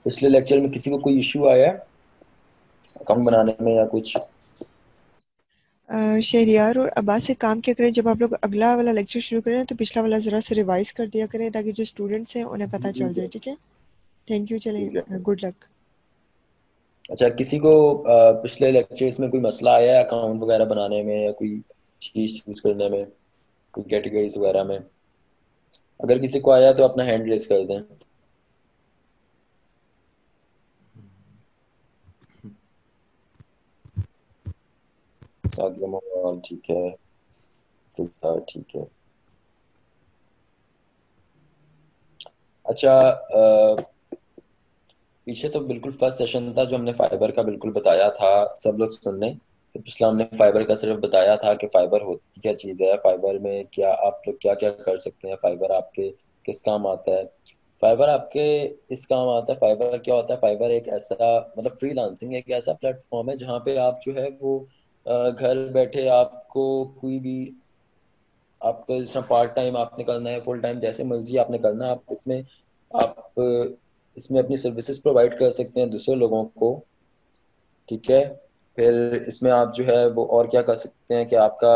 पिछले लेक्चर में किसी को कोई इश्यू आया है अकाउंट बनाने में या कुछ? शहरियार और अब्बास से काम क्या करें, जब आप लोग अगला वाला लेक्चर शुरू करें तो पिछला वाला ज़रा सा रिवाइज कर दिया करें ताकि जो स्टूडेंट्स हैं उन्हें पता चल ठीक जाए। है। ठीक है, थैंक यू, ठीक है। चलें, गुड लक। अच्छा, किसी को पिछले लेक्चर्स में कोई मसला आया है अकाउंट वगैरह बनाने में या कोई चीज चूज करने में, कोई कैटेगरीज वगैरह में? अगर किसी को आया तो अपना हैंड रेस कर दें। सादिया मोबाइल ठीक है, फिजा ठीक है। अच्छा, पीछे तो बिल्कुल फर्स्ट सेशन था जो हमने फाइबर का बिल्कुल बताया था, सब लोग सुनने। तो पिछला हमने फाइबर का सिर्फ बताया था कि फाइबर होती क्या चीज़ है, फाइबर में क्या आप लोग क्या क्या कर सकते हैं, फाइबर आपके किस काम आता है। फाइबर आपके इस काम आता है। फाइबर क्या होता है? फाइबर एक ऐसा, मतलब फ्रीलांसिंग एक ऐसा प्लेटफॉर्म है जहाँ पे आप जो है वो घर बैठे आपको कोई भी, आपको जैसे पार्ट टाइम आपने करना है, फुल टाइम, जैसे मर्जी आपने करना है, आप इसमें आप इसमें अपनी सर्विसेज प्रोवाइड कर सकते हैं दूसरे लोगों को। ठीक है। फिर इसमें आप जो है वो और क्या कर सकते हैं कि आपका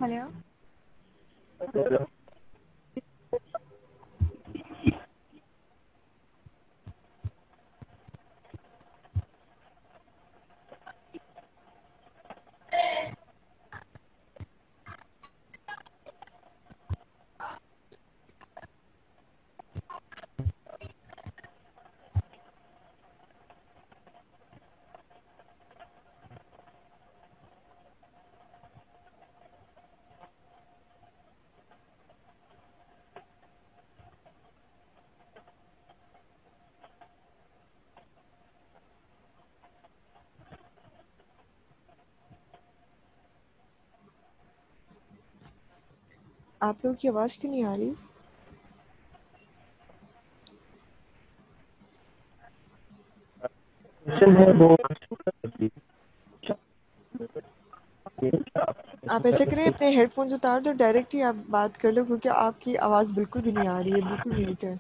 हेलो। आप लोगों की आवाज़ क्यों नहीं आ रही? क्वेश्चन है वो। आप ऐसा करें, अपने हेडफोन्स उतार दो, डायरेक्ट ही आप बात कर लो क्योंकि आपकी आवाज़ बिल्कुल भी नहीं आ रही है, बिल्कुल म्यूट है।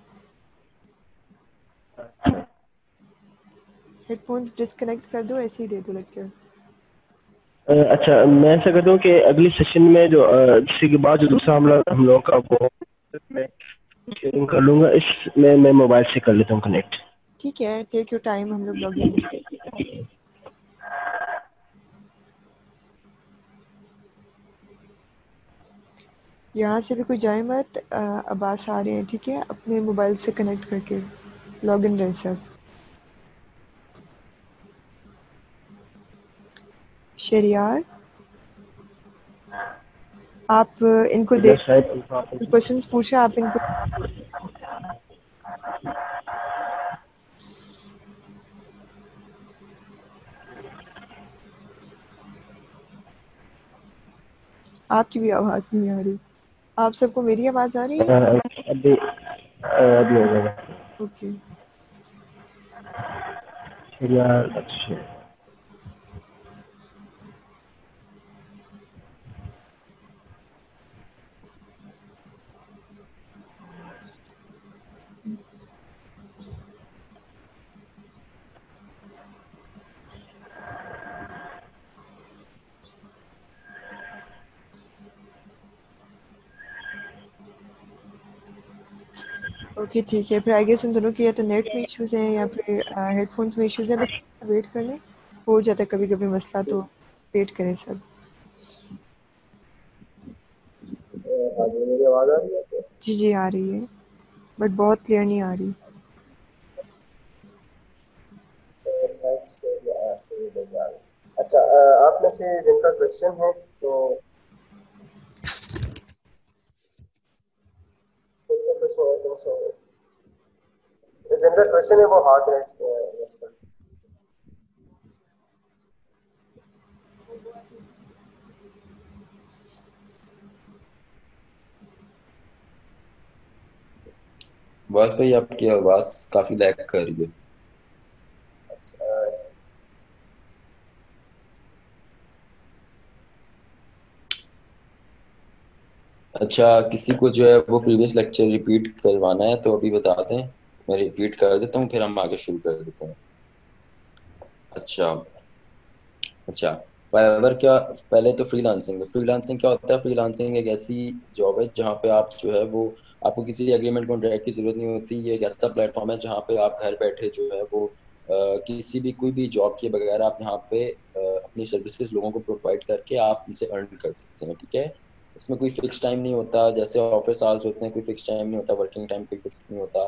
हेडफोन्स डिस्कनेक्ट कर दो, ऐसे ही दे दो लेक्चर। अच्छा, मैं ऐसा करता हूँ कि अगली सेशन में जो इसी के बाद जो दूसरा हम लोग का वो मैं शेयरिंग कर लूंगा, इसमें मैं मोबाइल से कर लेता हूँ कनेक्ट। ठीक है, टेक योर टाइम, हम लोग लॉग इन। यहाँ से भी कोई जाए मत, अब्बास आ रहे हैं, ठीक है, अपने मोबाइल से कनेक्ट करके लॉग इन रहे सब। शरियार, आप इनको दे, शायद क्वेश्चंस पूछे आप इनको। आपकी भी आवाज़ नहीं आ रही। आप सबको मेरी आवाज़ आ रही है? अभी हो जाएगा ओके। यार। अच्छा, ओके ठीक है, फिर आई गेस इन दोनों के या तो नेट में इश्यूज़ हैं या फिर हेडफोन्स में इश्यूज़ हैं, बस वेट कर लें, हो जाता है कभी कभी मसला, तो वेट करें सब। हाँ जी, मेरी आवाज आ रही है आपको? जी जी आ रही है, बट बहुत क्लियर नहीं आ रही। शायद स्टोरी लेके आ रही है। अच्छा, आप में से जिनका क्वेश्चन है तो जिनका क्वेश्चन है जिनका क्वेश्चन है वो हाथ रेस कर। बस भाई, आपकी आवाज काफी लैग कर रही है। अच्छा, अच्छा, किसी को जो है वो प्रीवियस लेक्चर रिपीट करवाना है तो अभी बता दें, मैं रिपीट कर देता हूँ, फिर हम आगे शुरू कर देते हैं। अच्छा। अच्छा, फाइवर क्या, पहले तो फ्रीलांसिंग, फ्रीलांसिंग क्या होता है? फ्रीलांसिंग एक ऐसी जॉब है जहाँ पे आप जो है वो, आपको किसी एग्रीमेंट कॉन्ट्रैक्ट की जरूरत नहीं होती। ये एक ऐसा प्लेटफॉर्म है जहाँ पे आप घर बैठे जो है वो किसी भी कोई भी जॉब के बगैर आप यहाँ पे अपनी सर्विसेज लोगों को प्रोवाइड करके आप उनसे अर्न कर सकते हैं, ठीक है। इसमें कोई फिक्स टाइम नहीं होता, जैसे ऑफिस आवर्स होते हैं, कोई फिक्स टाइम नहीं होता, वर्किंग टाइम कोई फिक्स नहीं होता।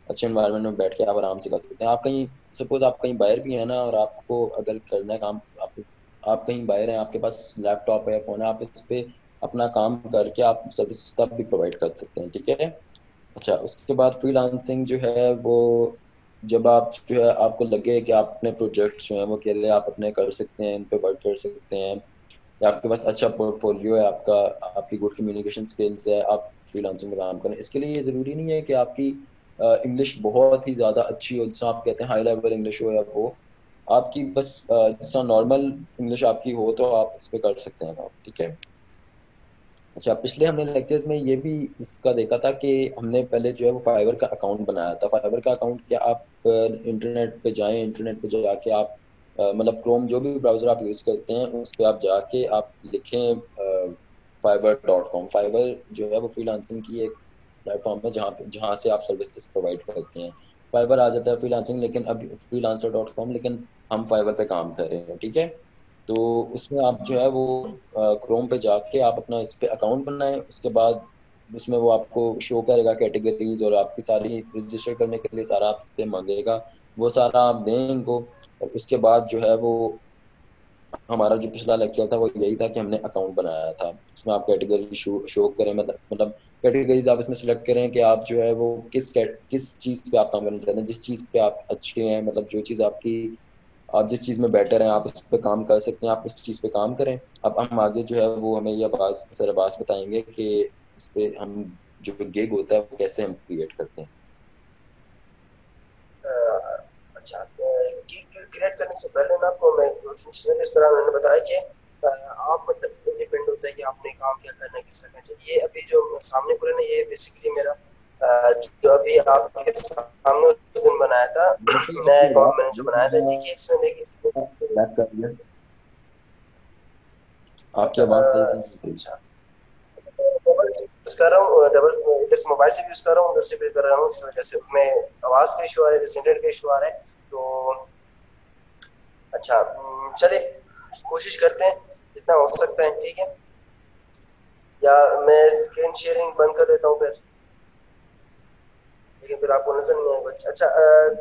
अच्छे एनवायरनमेंट में बैठ के आप आराम से कर सकते हैं। आप कहीं, सपोज आप कहीं बाहर भी हैं ना, और आपको अगर करना है काम, आप कहीं बाहर हैं, आपके पास लैपटॉप है, फोन है, आप इस पे अपना काम करके आप सर्विस तब भी प्रोवाइड कर सकते हैं, ठीक है। अच्छा, उसके बाद फ्रीलांसिंग जो है वो, जब आप जो है आपको लगे कि आप अपने प्रोजेक्ट जो है वो अकेले आप अपने कर सकते हैं, इन पे वर्क कर सकते हैं, या आपके पास अच्छा पोर्टफोलियो है आपका, आपकी गुड कम्युनिकेशन स्किल्स है, आप फ्रीलांसिंग में काम करें। इसके लिए ये जरूरी नहीं है कि आपकी इंग्लिश बहुत ही ज्यादा अच्छी हो, जिसमें आप कहते हैं हाई लेवल इंग्लिश हो, या वो आपकी बस जितना नॉर्मल इंग्लिश आपकी हो तो आप इस पे कर सकते हैं काम, ठीक है। अच्छा, पिछले हमने लेक्चर्स में ये भी इसका देखा था कि हमने पहले जो है वो फाइवर का अकाउंट बनाया था। फाइवर का अकाउंट क्या, आप इंटरनेट पे जाएं, इंटरनेट पे जाके आप मतलब क्रोम जो भी ब्राउजर आप यूज करते हैं उस पे आप जाके आप लिखें fiverr.com। फाइवर जो है वो फ्रीलांसिंग की एक प्लेटफॉर्म है जहाँ से आप सर्विसेज प्रोवाइड करते हैं। फाइवर आ जाता है फ्रीलांसिंग, लेकिन अब freelancer.com, लेकिन हम फाइवर पे काम कर रहे हैं, ठीक है। तो उसमें आप जो है वो क्रोम पे जाके आप अपना इस पे अकाउंट बनाएं। उसके बाद उसमें वो आपको शो करेगा कैटेगरीज, और आपकी सारी रजिस्टर करने के लिए सारा आपसे मांगेगा, वो सारा आप दें इनको। और उसके बाद जो है वो, हमारा जो पिछला लेक्चर था वो यही था कि हमने अकाउंट बनाया था। उसमें आप कैटेगरी शो करें, मतलब कैटेगरीज आप इसमें सिलेक्ट करें कि आप जो है वो किस चीज पे आप काम करना चाहते हैं, जिस चीज पे आप अच्छे हैं, मतलब जो चीज आपकी, आप जिस चीज में बेटर हैं आप उस पर काम कर सकते हैं, आप उस चीज पे काम करें। अब हम आगे जो है वो, हमें ये अब्बास सर अब्बास बताएंगे कि इस पे हम जो गिग होता है वो कैसे हम क्रिएट करते हैं। अच्छा, गिग क्रिएट करने से पहले ना आपको मैं दो तीन चीजें, इस तरह मैंने बताया कि आप मतलब डिपेंड होता है कि आपने काम क्या करना है, किस तरह का। ये अभी जो सामने पूरे ना, ये बेसिकली मेरा जो अभी आपके सामने उस दिन बनाया था नया अकाउंट मैंने जो बनाया था, ठीक है। इसमें देखिए, बैक कर दिया, आपकी आवाज सही से नहीं आ रही। अच्छा, मोबाइल से यूज कर रहा हूँ, डबल इधर से मोबाइल से भी यूज कर रहा हूँ, उधर से भी कर रहा हूँ, इस वजह से उसमें आवाज का इशू आ रहा है, जैसे इंटरनेट का इशू आ रहा है। तो अच्छा, चलिए कोशिश करते हैं जितना हो सकता है, ठीक है। या मैं स्क्रीन शेयरिंग बंद कर देता हूँ फिर, लेकिन फिर आपको नजर नहीं आएगा। अच्छा,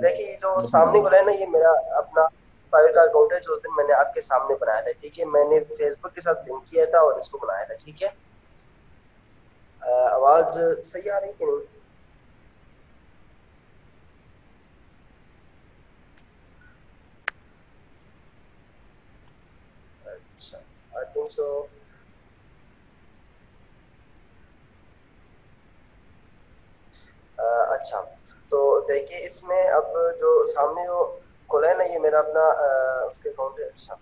देखिए जो सामने वाला है ना, ये मेरा अपना फाइवर का अकाउंट है जो उस दिन मैंने आपके सामने बनाया था, ठीक है। मैंने फेसबुक के साथ लिंक किया था और इसको बनाया था, ठीक है। आवाज सही आ रही है कि नहीं? अच्छा, आई थिंक सो। अच्छा, तो देखिए इसमें अब जो सामने जो खोला है ना, ये मेरा अपना उसके अकाउंट है। अच्छा,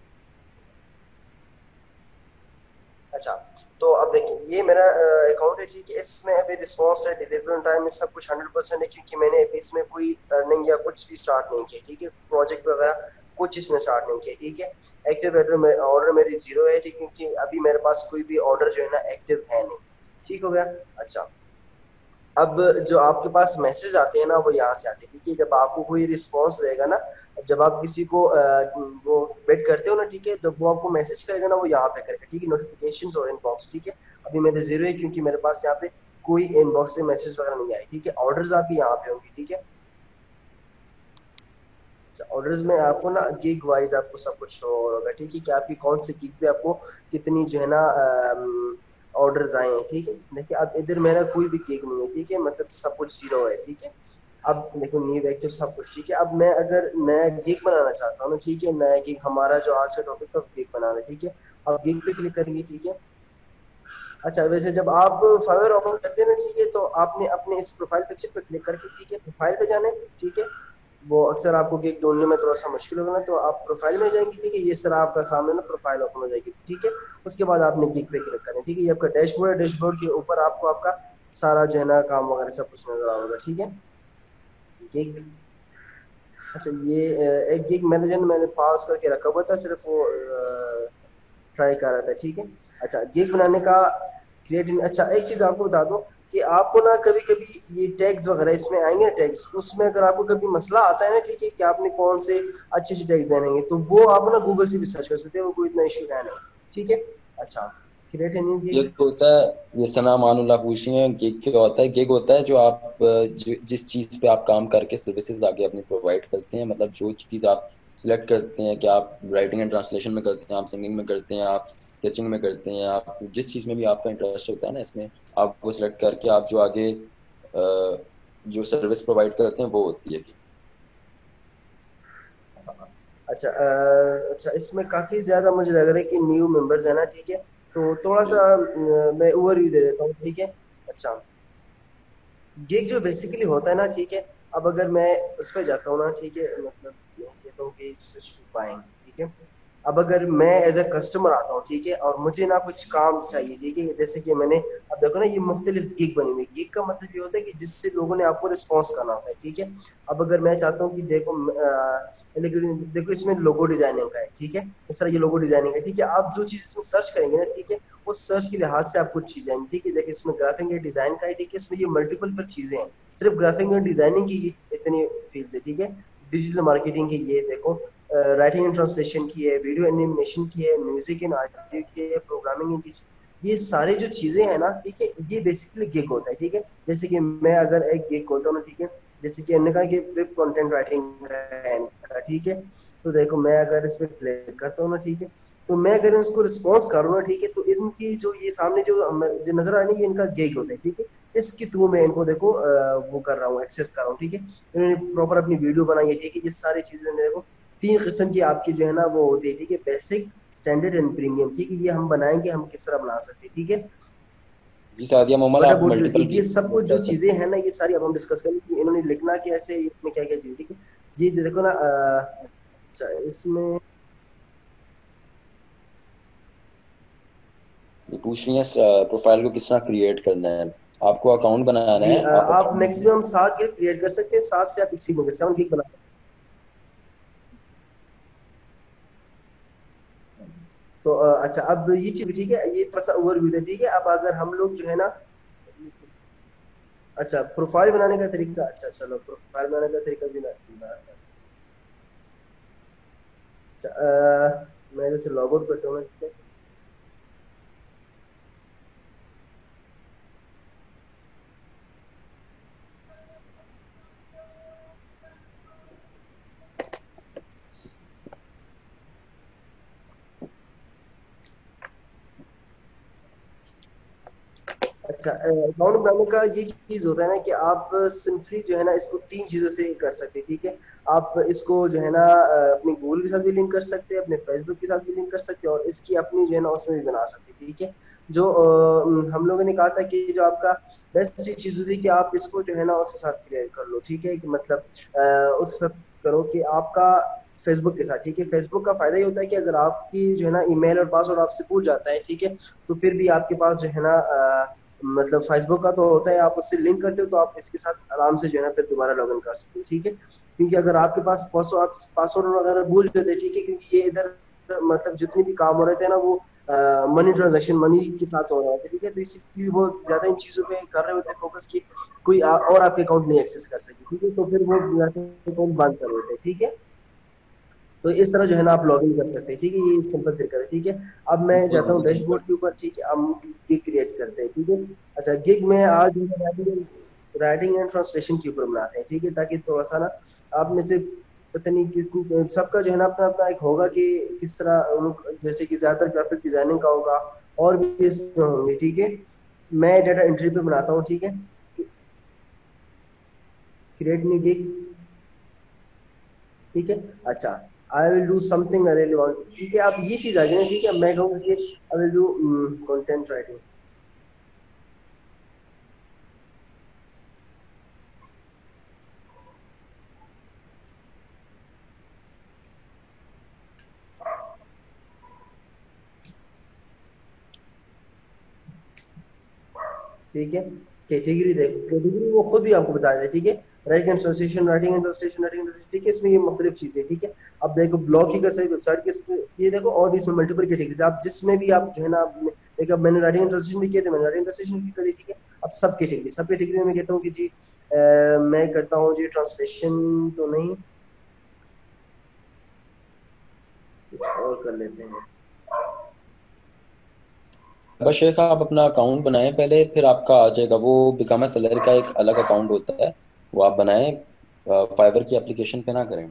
अच्छा, तो अब देखिए ये मेरा अकाउंट है, ठीक है। इसमें अभी रिस्पॉन्स है, डिलीवरी टाइम, सब कुछ 100% है, क्योंकि मैंने अभी इसमें कोई अर्निंग या कुछ भी स्टार्ट नहीं किया, ठीक है। प्रोजेक्ट वगैरह कुछ इसमें स्टार्ट नहीं किया, ठीक है। एक्टिव ऑर्डर मेरी जीरो है, ठीक है, क्योंकि अभी मेरे पास कोई भी ऑर्डर जो है ना एक्टिव है नहीं, ठीक हो गया। अच्छा, अब जो आपके पास मैसेज आते हैं ना, वो यहाँ से आते हैं, ठीक है। जब आपको कोई रिस्पॉन्स देगा ना, जब आप किसी को वो वेट करते हो ना, ठीक है, जब वो आपको मैसेज करेगा ना, वो यहाँ पे करेगा, ठीक है, नोटिफिकेशंस और इनबॉक्स, ठीक है। अभी मेरे जीरो है, क्योंकि मेरे पास यहाँ पे कोई इनबॉक्स से मैसेज वगैरह नहीं आए, ठीक है। ऑर्डर्स आपके यहाँ पे होंगे, ठीक है। ऑर्डर्स में आपको ना गिग वाइज आपको सब कुछ शो होगा, ठीक है, कि आपकी कौन सी गिग पे आपको कितनी जो है ना ऑर्डर्स आए हैं, ठीक है। देखिए अब इधर मेरा कोई भी गिग नहीं है, ठीक है, मतलब सब कुछ जीरो है, ठीक है। अब देखो न्यू एक्टिव सब कुछ, ठीक है। अब मैं अगर नया गिग बनाना चाहता हूँ ना, ठीक है, नया गिग, हमारा जो आज का टॉपिक था गिग बना दे, ठीक है। अब गिग पे क्लिक करेंगे, ठीक है। अच्छा, वैसे जब आप फाइवर ओपन करते हैं ना, ठीक है, तो आपने अपने इस प्रोफाइल पिक्चर पे क्लिक करके, ठीक है, प्रोफाइल पे जाना है, ठीक है। वो अक्सर आपको गिग ढूंढने में थोड़ा सा मुश्किल होगा ना, तो आप प्रोफाइल में जाएंगे, ठीक है, ये सर आपका सामने ना प्रोफाइल ओपन हो जाएगी, ठीक है। उसके बाद आपने गिग पे क्लिक करें, ठीक है, ये आपका डैशबोर्ड है, डैशबोर्ड के ऊपर आपको आपका सारा जो है ना काम वगैरह सब कुछ नजर आएगा, ठीक है। गिग, अच्छा ये एक गिग मैनेजर मैंने पास करके रखा हुआ था, सिर्फ वो ट्राई कर रहा था, ठीक है। अच्छा गिग बनाने का क्रिएटिव, अच्छा एक चीज आपको बता दूं कि आपको ना कभी कभी ये टैग्स वगैरह इसमें आएंगे टैग्स, उसमें अगर आपको कभी मसला आता है ना, ठीक है, कि आपने कौन से अच्छे अच्छे टैग्स देने हैं, तो वो आप ना गूगल से भी सर्च कर सकते हैं, वो कोई इतना इशू है नहीं, ठीक है। अच्छा क्रिएट न्यू गिग। गिग होता है, ये सना मानुल्लाह पूछ रही है, गिग क्या होता है? गिग होता है जो आप जिस चीज पे आप काम करके सर्विसेज आगे अपनी प्रोवाइड करते हैं, मतलब जो चीज आप सिलेक्ट करते हैं कि आप राइटिंग एंड ट्रांसलेशन में करते हैं, आप सिंगिंग में करते हैं, आप स्केचिंग में करते हैं, आप जिस चीज में भी आपका इंटरेस्ट होता है ना इसमें, आप वो सिलेक्ट करके आप जो आगे जो सर्विस प्रोवाइड करते हैं वो होती है गिग। अच्छा अच्छा इसमें काफी ज्यादा मुझे लग रहा है कि न्यू मेंबर्स है ना, ठीक है, तो थोड़ा सा मैं ओवरव्यू दे देता हूँ, ठीक है। अच्छा गिग जो बेसिकली होता है ना, ठीक है, अब अगर मैं उस पर जाता हूँ ना, ठीक है, मतलब मैं कहता हूँ कि बाइंग, ठीक है, अब अगर मैं एज ए कस्टमर आता हूँ, ठीक है, और मुझे ना कुछ काम चाहिए, ठीक है, जैसे कि मैंने, अब देखो ना ये मुख्तलिफ गिग बनी हुई, गिग का मतलब ये होता है कि जिससे लोगों ने आपको रिस्पॉन्स करना होता है, ठीक है। अब अगर मैं चाहता हूँ कि देखो लेकिन देखो इसमें लोगो डिजाइनिंग का है, ठीक है, इस तरह ये लोगो डिजाइनिंग है, ठीक है, आप जो चीज इसमें सर्च करेंगे ना, ठीक है, उस सर्च के लिहाज से आप कुछ चीजें आएंगी, ठीक है, देखिए इसमें ग्राफिंग है, डिजाइन का है, ठीक है, इसमें ये मल्टीपल पर चीजें हैं, सिर्फ ग्राफिंग और डिजाइनिंग की इतनी फील्ड है, ठीक है। डिजिटल मार्केटिंग की ये देखो, राइटिंग एंड ट्रांसलेशन की है, वीडियो एनिमेशन की है, म्यूजिक एंड ऑडियो की है, प्रोग्रामिंग की, ये सारे जो चीजें हैं ना, ठीक है, ये बेसिकली गिग होता है, ठीक है। जैसे कि मैं अगर एक गिग होता हूँ ना, ठीक है, जैसे कि हमने कहा कि वेब कंटेंट राइटिंग है, ठीक है, तो देखो मैं अगर इस पे क्लिक करता हूँ ना, ठीक है, तो मैं अगर इसको रिस्पॉन्स करूँ ना, ठीक है, तो इनकी जो ये सामने जो नजर आ रही है, ये इनका गिग होता है, ठीक है। इसके थ्रू मैं इनको देखो वो कर रहा हूँ, एक्सेस कर रहा हूँ, ठीक है, इन्होंने प्रॉपर अपनी वीडियो बनाई है, ठीक है, ये सारी चीजें देखो, तीन किस्म की आपकी जो है ना वो होती है, ठीक है, बेसिक, स्टैंडर्ड एंड प्रीमियम, ठीक है, ये हम बनाएंगे, हम किस तरह बना सकते हैं, ठीक है। जी सादिया मोमल, व्हाट आप अबाउट दिस मल्टीपल गिग, ये गिग सब कुछ जो कर चीजें सकते हैं। हैं ना, ये सारी अब हम डिस्कस करेंगे कि इन्होंने लिखना कैसे, इसमें क्या क्या चीजें, ठीक है। जी देखो ना अच्छा इसमें, ये पूछ रही है प्रोफाइल को किस तरह क्रिएट करना है। आपको अकाउंट बनाना जी है, आप आप अकाउंट बनाएं। मैक्सिमम 7 गिग क्रिएट कर सकते हैं, 7 से आप एक्सीड होंगे, 7 गिग बना सकते हैं। तो अच्छा अब ये चीज ठीक है, ये थोड़ा सा ओवरव्यू है, ठीक है। अब अगर हम लोग जो है ना, अच्छा प्रोफाइल बनाने का तरीका, अच्छा चलो प्रोफाइल बनाने का तरीका भी ना, अच्छा, मैं जैसे लॉग आउट करता हूँ ना, ठीक है। अच्छा अकाउंट बनाने का ये चीज होता है ना कि आप सिंपली जो है ना इसको 3 चीजों से कर सकते हैं, ठीक है। आप इसको जो है ना अपनी गूगल के साथ भी लिंक कर सकते हैं, अपने फेसबुक के साथ भी लिंक कर सकते हैं, और इसकी अपनी जो है ना उसमें भी बना सकते हैं, ठीक है। जो हम लोगों ने कहा था कि जो आपका बेस्ट चीज होती है कि आप इसको जो है ना उसके साथ क्रिएट कर लो, ठीक है, कि मतलब उसके साथ करो कि आपका फेसबुक के साथ, ठीक है। फेसबुक का फायदा ये होता है कि अगर आपकी जो है ना ईमेल और पासवर्ड आपसे पूछ जाता है, ठीक है, तो फिर भी आपके पास जो है ना मतलब फेसबुक का तो होता है, आप उससे लिंक करते हो तो आप इसके साथ आराम से जो है ना फिर दोबारा लॉग इन कर सकते हो, ठीक है। क्योंकि अगर आपके पास पासवर्ड वगैरह भूल जाते हैं, ठीक है, क्योंकि ये इधर मतलब जितने भी काम हो रहे थे ना वो मनी ट्रांजेक्शन मनी के साथ हो रहा था, ठीक है, तो इसीलिए वो ज्यादा इन चीजों पे कर रहे होते हैं फोकस की कोई और आपके अकाउंट नहीं एक्सेस कर सके, ठीक है, तो फिर वो अकाउंट बंद कर देते हैं, ठीक है। तो इस तरह जो है ना आप लॉग इन कर सकते हैं, ठीक है, ये सिंपल तरीका है, ठीक है। अब मैं जी जाता हूँ बहुत सिंपल। डैशबोर्ड के ऊपर, ठीक है, हम गिग क्रिएट करते हैं, ठीक है। अच्छा गिग में आज राइटिंग एंड ट्रांसलेशन के ऊपर बनाते हैं, ठीक है, ताकि थोड़ा सा ना आप में से पता नहीं किस सबका जो है ना अपना अपना एक होगा कि किस तरह जैसे कि ज्यादातर ग्राफिक डिजाइनिंग का होगा, और भी इसमें होंगे, ठीक है। मैं डाटा एंट्री पे बनाता हूँ, ठीक है, क्रिएट न्यू गिग, ठीक है। अच्छा I will do something I really want, ठीक है, अब ये चीज आ गई ना, ठीक है, मैं कहूँगा कि I will do content writing, ठीक है। कैटेगरी देखो, कैटेगरी वो खुद भी आपको बता दे, ठीक है। Writing and translation, writing and translation, writing and translation, ठीक है। इसमें ये मुख्तलिफ चीजें, ठीक है। अब देखो ब्लॉग ही कर सकते वेबसाइट के, ये देखो, और इसमें मल्टीपल कैटेगरीज, आप जिसमें भी आप जो है ना, एक अब मैंने राइटिंग एंड ट्रांसलेशन भी किया था, मैंने राइटिंग ट्रांसलेशन भी करी, ठीक है। अब सब कैटेगरी में मैं कहता हूँ कि जी मैं करता हूँ जी ट्रांसलेशन तो नहीं, कुछ और कर लेते हैं। बस शेख आप अपना अकाउंट बनाएं पहले, फिर आपका आ जाएगा वो बिकम अ सेलर का एक अलग अकाउंट होता है, वो आप बनाएं। फाइवर की एप्लीकेशन पे ना करें।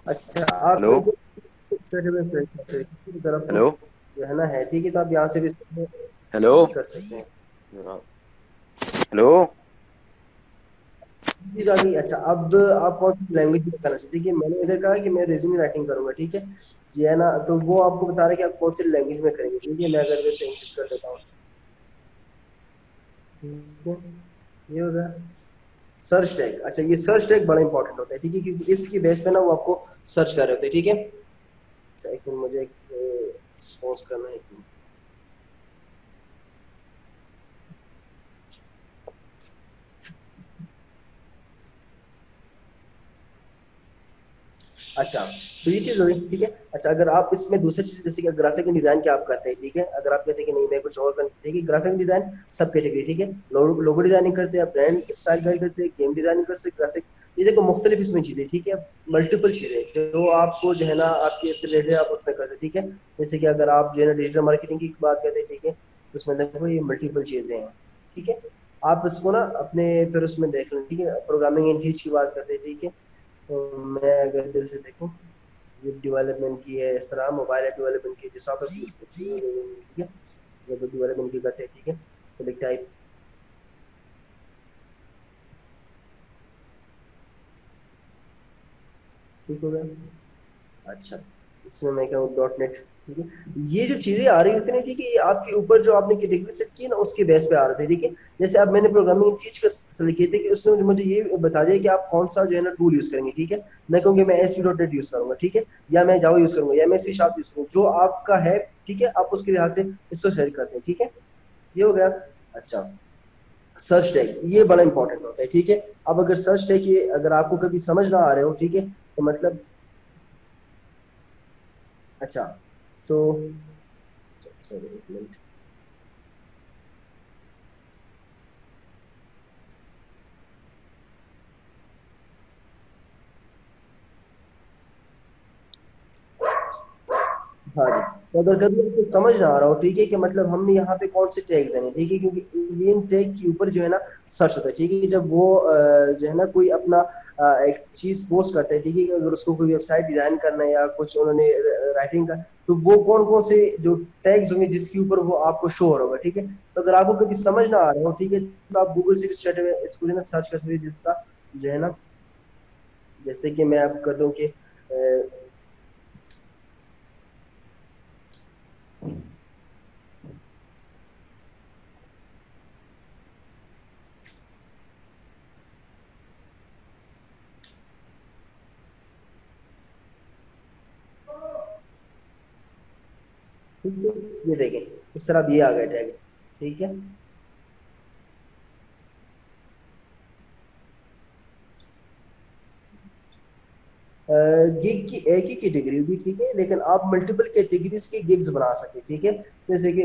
अच्छा, आप हेलो। की तरफ को हेलो। जो है ना है, ठीक है। तो आप यहाँ से भी हेलो। कर सकते हैं। हेलो। चीज आ गई। अच्छा, अब आप कौन सी लैंग्वेज में करना चाहते हैं? ठीक है, मैंने इधर कहा कि मैं रेज्यूमे राइटिंग करूंगा, ठीक है। ये है ना, तो वो आपको बता रहे हैं कि आप कौन सी लैंग्वेज में करेंगे, ठीक है। मैं अगर वैसे इंग्लिश कर देता हूँ, ठीक है। ये हो गया सर्च टैग। अच्छा, ये सर्च टैग बड़ा इंपॉर्टेंट होता है, ठीक है, क्योंकि इसकी बेस पे ना वो आपको सर्च कर रहे होते हैं, ठीक है। अच्छा, एक मिनट, मुझे रिस्पॉन्स करना है, एक मिनट। अच्छा, तो ये चीज हुई, ठीक है। अच्छा, अगर आप इसमें दूसरी चीज जैसे कि ग्राफिक डिजाइन क्या आप करते हैं, ठीक है। अगर आप कहते हैं कि नहीं मैं कुछ और करना, ठीक है, ग्राफिक डिजाइन सब कैटेगरी, ठीक है। लोगो डिजाइनिंग करते हैं, ब्रांड स्टाइल गाइड करते हैं, गेम डिजाइनिंग कर सकते, ग्राफिक, ये देखो मुख्तलिफ इसमें चीजें, ठीक है। मल्टीपल चीजें जो आपको जो है ना आपकी इससे रिलेटेड आप उसमें करते हैं, ठीक है। जैसे कि अगर आप जो है ना डिजिटल मार्केटिंग की बात करते हैं, ठीक है, तो उसमें देखो ये मल्टीपल चीजें हैं, ठीक है। आप इसको ना अपने फिर उसमें देख लें, ठीक है। प्रोग्रामिंग इंग्लिश की बात करते हैं, ठीक है। तो मैं अगर इधर से देखूं, वेब डेवलपमेंट की है, इस तरह मोबाइल ऐप डेवलपमेंट की है, सॉफ्टवेयर, ठीक है। वेब डेवलपमेंट की करते हैं, ठीक है। सेलेक्ट टाइप, ठीक हो गया। अच्छा, इसमें मैं कहूँ डॉट नेट, ठीक है। ये जो चीजें आ रही होती है ना, ठीक है, ये आपके ऊपर जो आपने कैटेगरी सेट की है ना उसके बेस पे आ रहे थे, ठीक है। जैसे अब मैंने प्रोग्रामिंग टीच कर सेलेक्ट किए थे कि उसने मुझे ये बता दिया कि आप कौन सा जो है ना टूल यूज करेंगे, ठीक है। मैं कहूँगी मैं एस डॉट नेट यूज करूंगा, ठीक है, या मैं जावा यूज करूंगा, या मैं सी शार्प यूज करूंगा, जो आपका है, ठीक है। आप उसके लिहाज से इसको शेयर करते हैं, ठीक है। ये हो गया। अच्छा, सर्च टैग ये बड़ा इंपॉर्टेंट होता है, ठीक है। अब अगर सर्च टैग ये अगर आपको कभी समझ ना आ रहे हो, ठीक है, तो मतलब, अच्छा, तो सॉरी एक मिनट। हाँ जी, तो अगर कभी आपको समझ ना आ रहा हो, ठीक है, कि मतलब हमने यहाँ पे कौन से टैग्स देने, ठीक है, क्योंकि इंडियन टैग के ऊपर जो है ना सर्च होता है, ठीक है। जब वो जो है ना कोई अपना एक चीज पोस्ट करते हैं, ठीक है, अगर उसको कोई वेबसाइट डिजाइन करना है या कुछ उन्होंने राइटिंग का, तो वो कौन कौन से जो टैग्स होंगे जिसके ऊपर वो आपको शो हो रहा होगा, ठीक है। तो अगर आपको कभी समझ ना आ रहा हो, ठीक है, तो आप गूगल से भी स्ट्रेट अवे इसको जो है ना सर्च कर सकते हैं, जिसका जो है ना, जैसे कि मैं आप कर दूं कि ठीक है, ये देखें इस तरह ये आ गए टैग्स, ठीक है। गिग की एक ही कैटेगरी होगी, ठीक है, लेकिन आप मल्टीपल कैटेगरीज के गिग्स बना सकते हैं, ठीक है। जैसे कि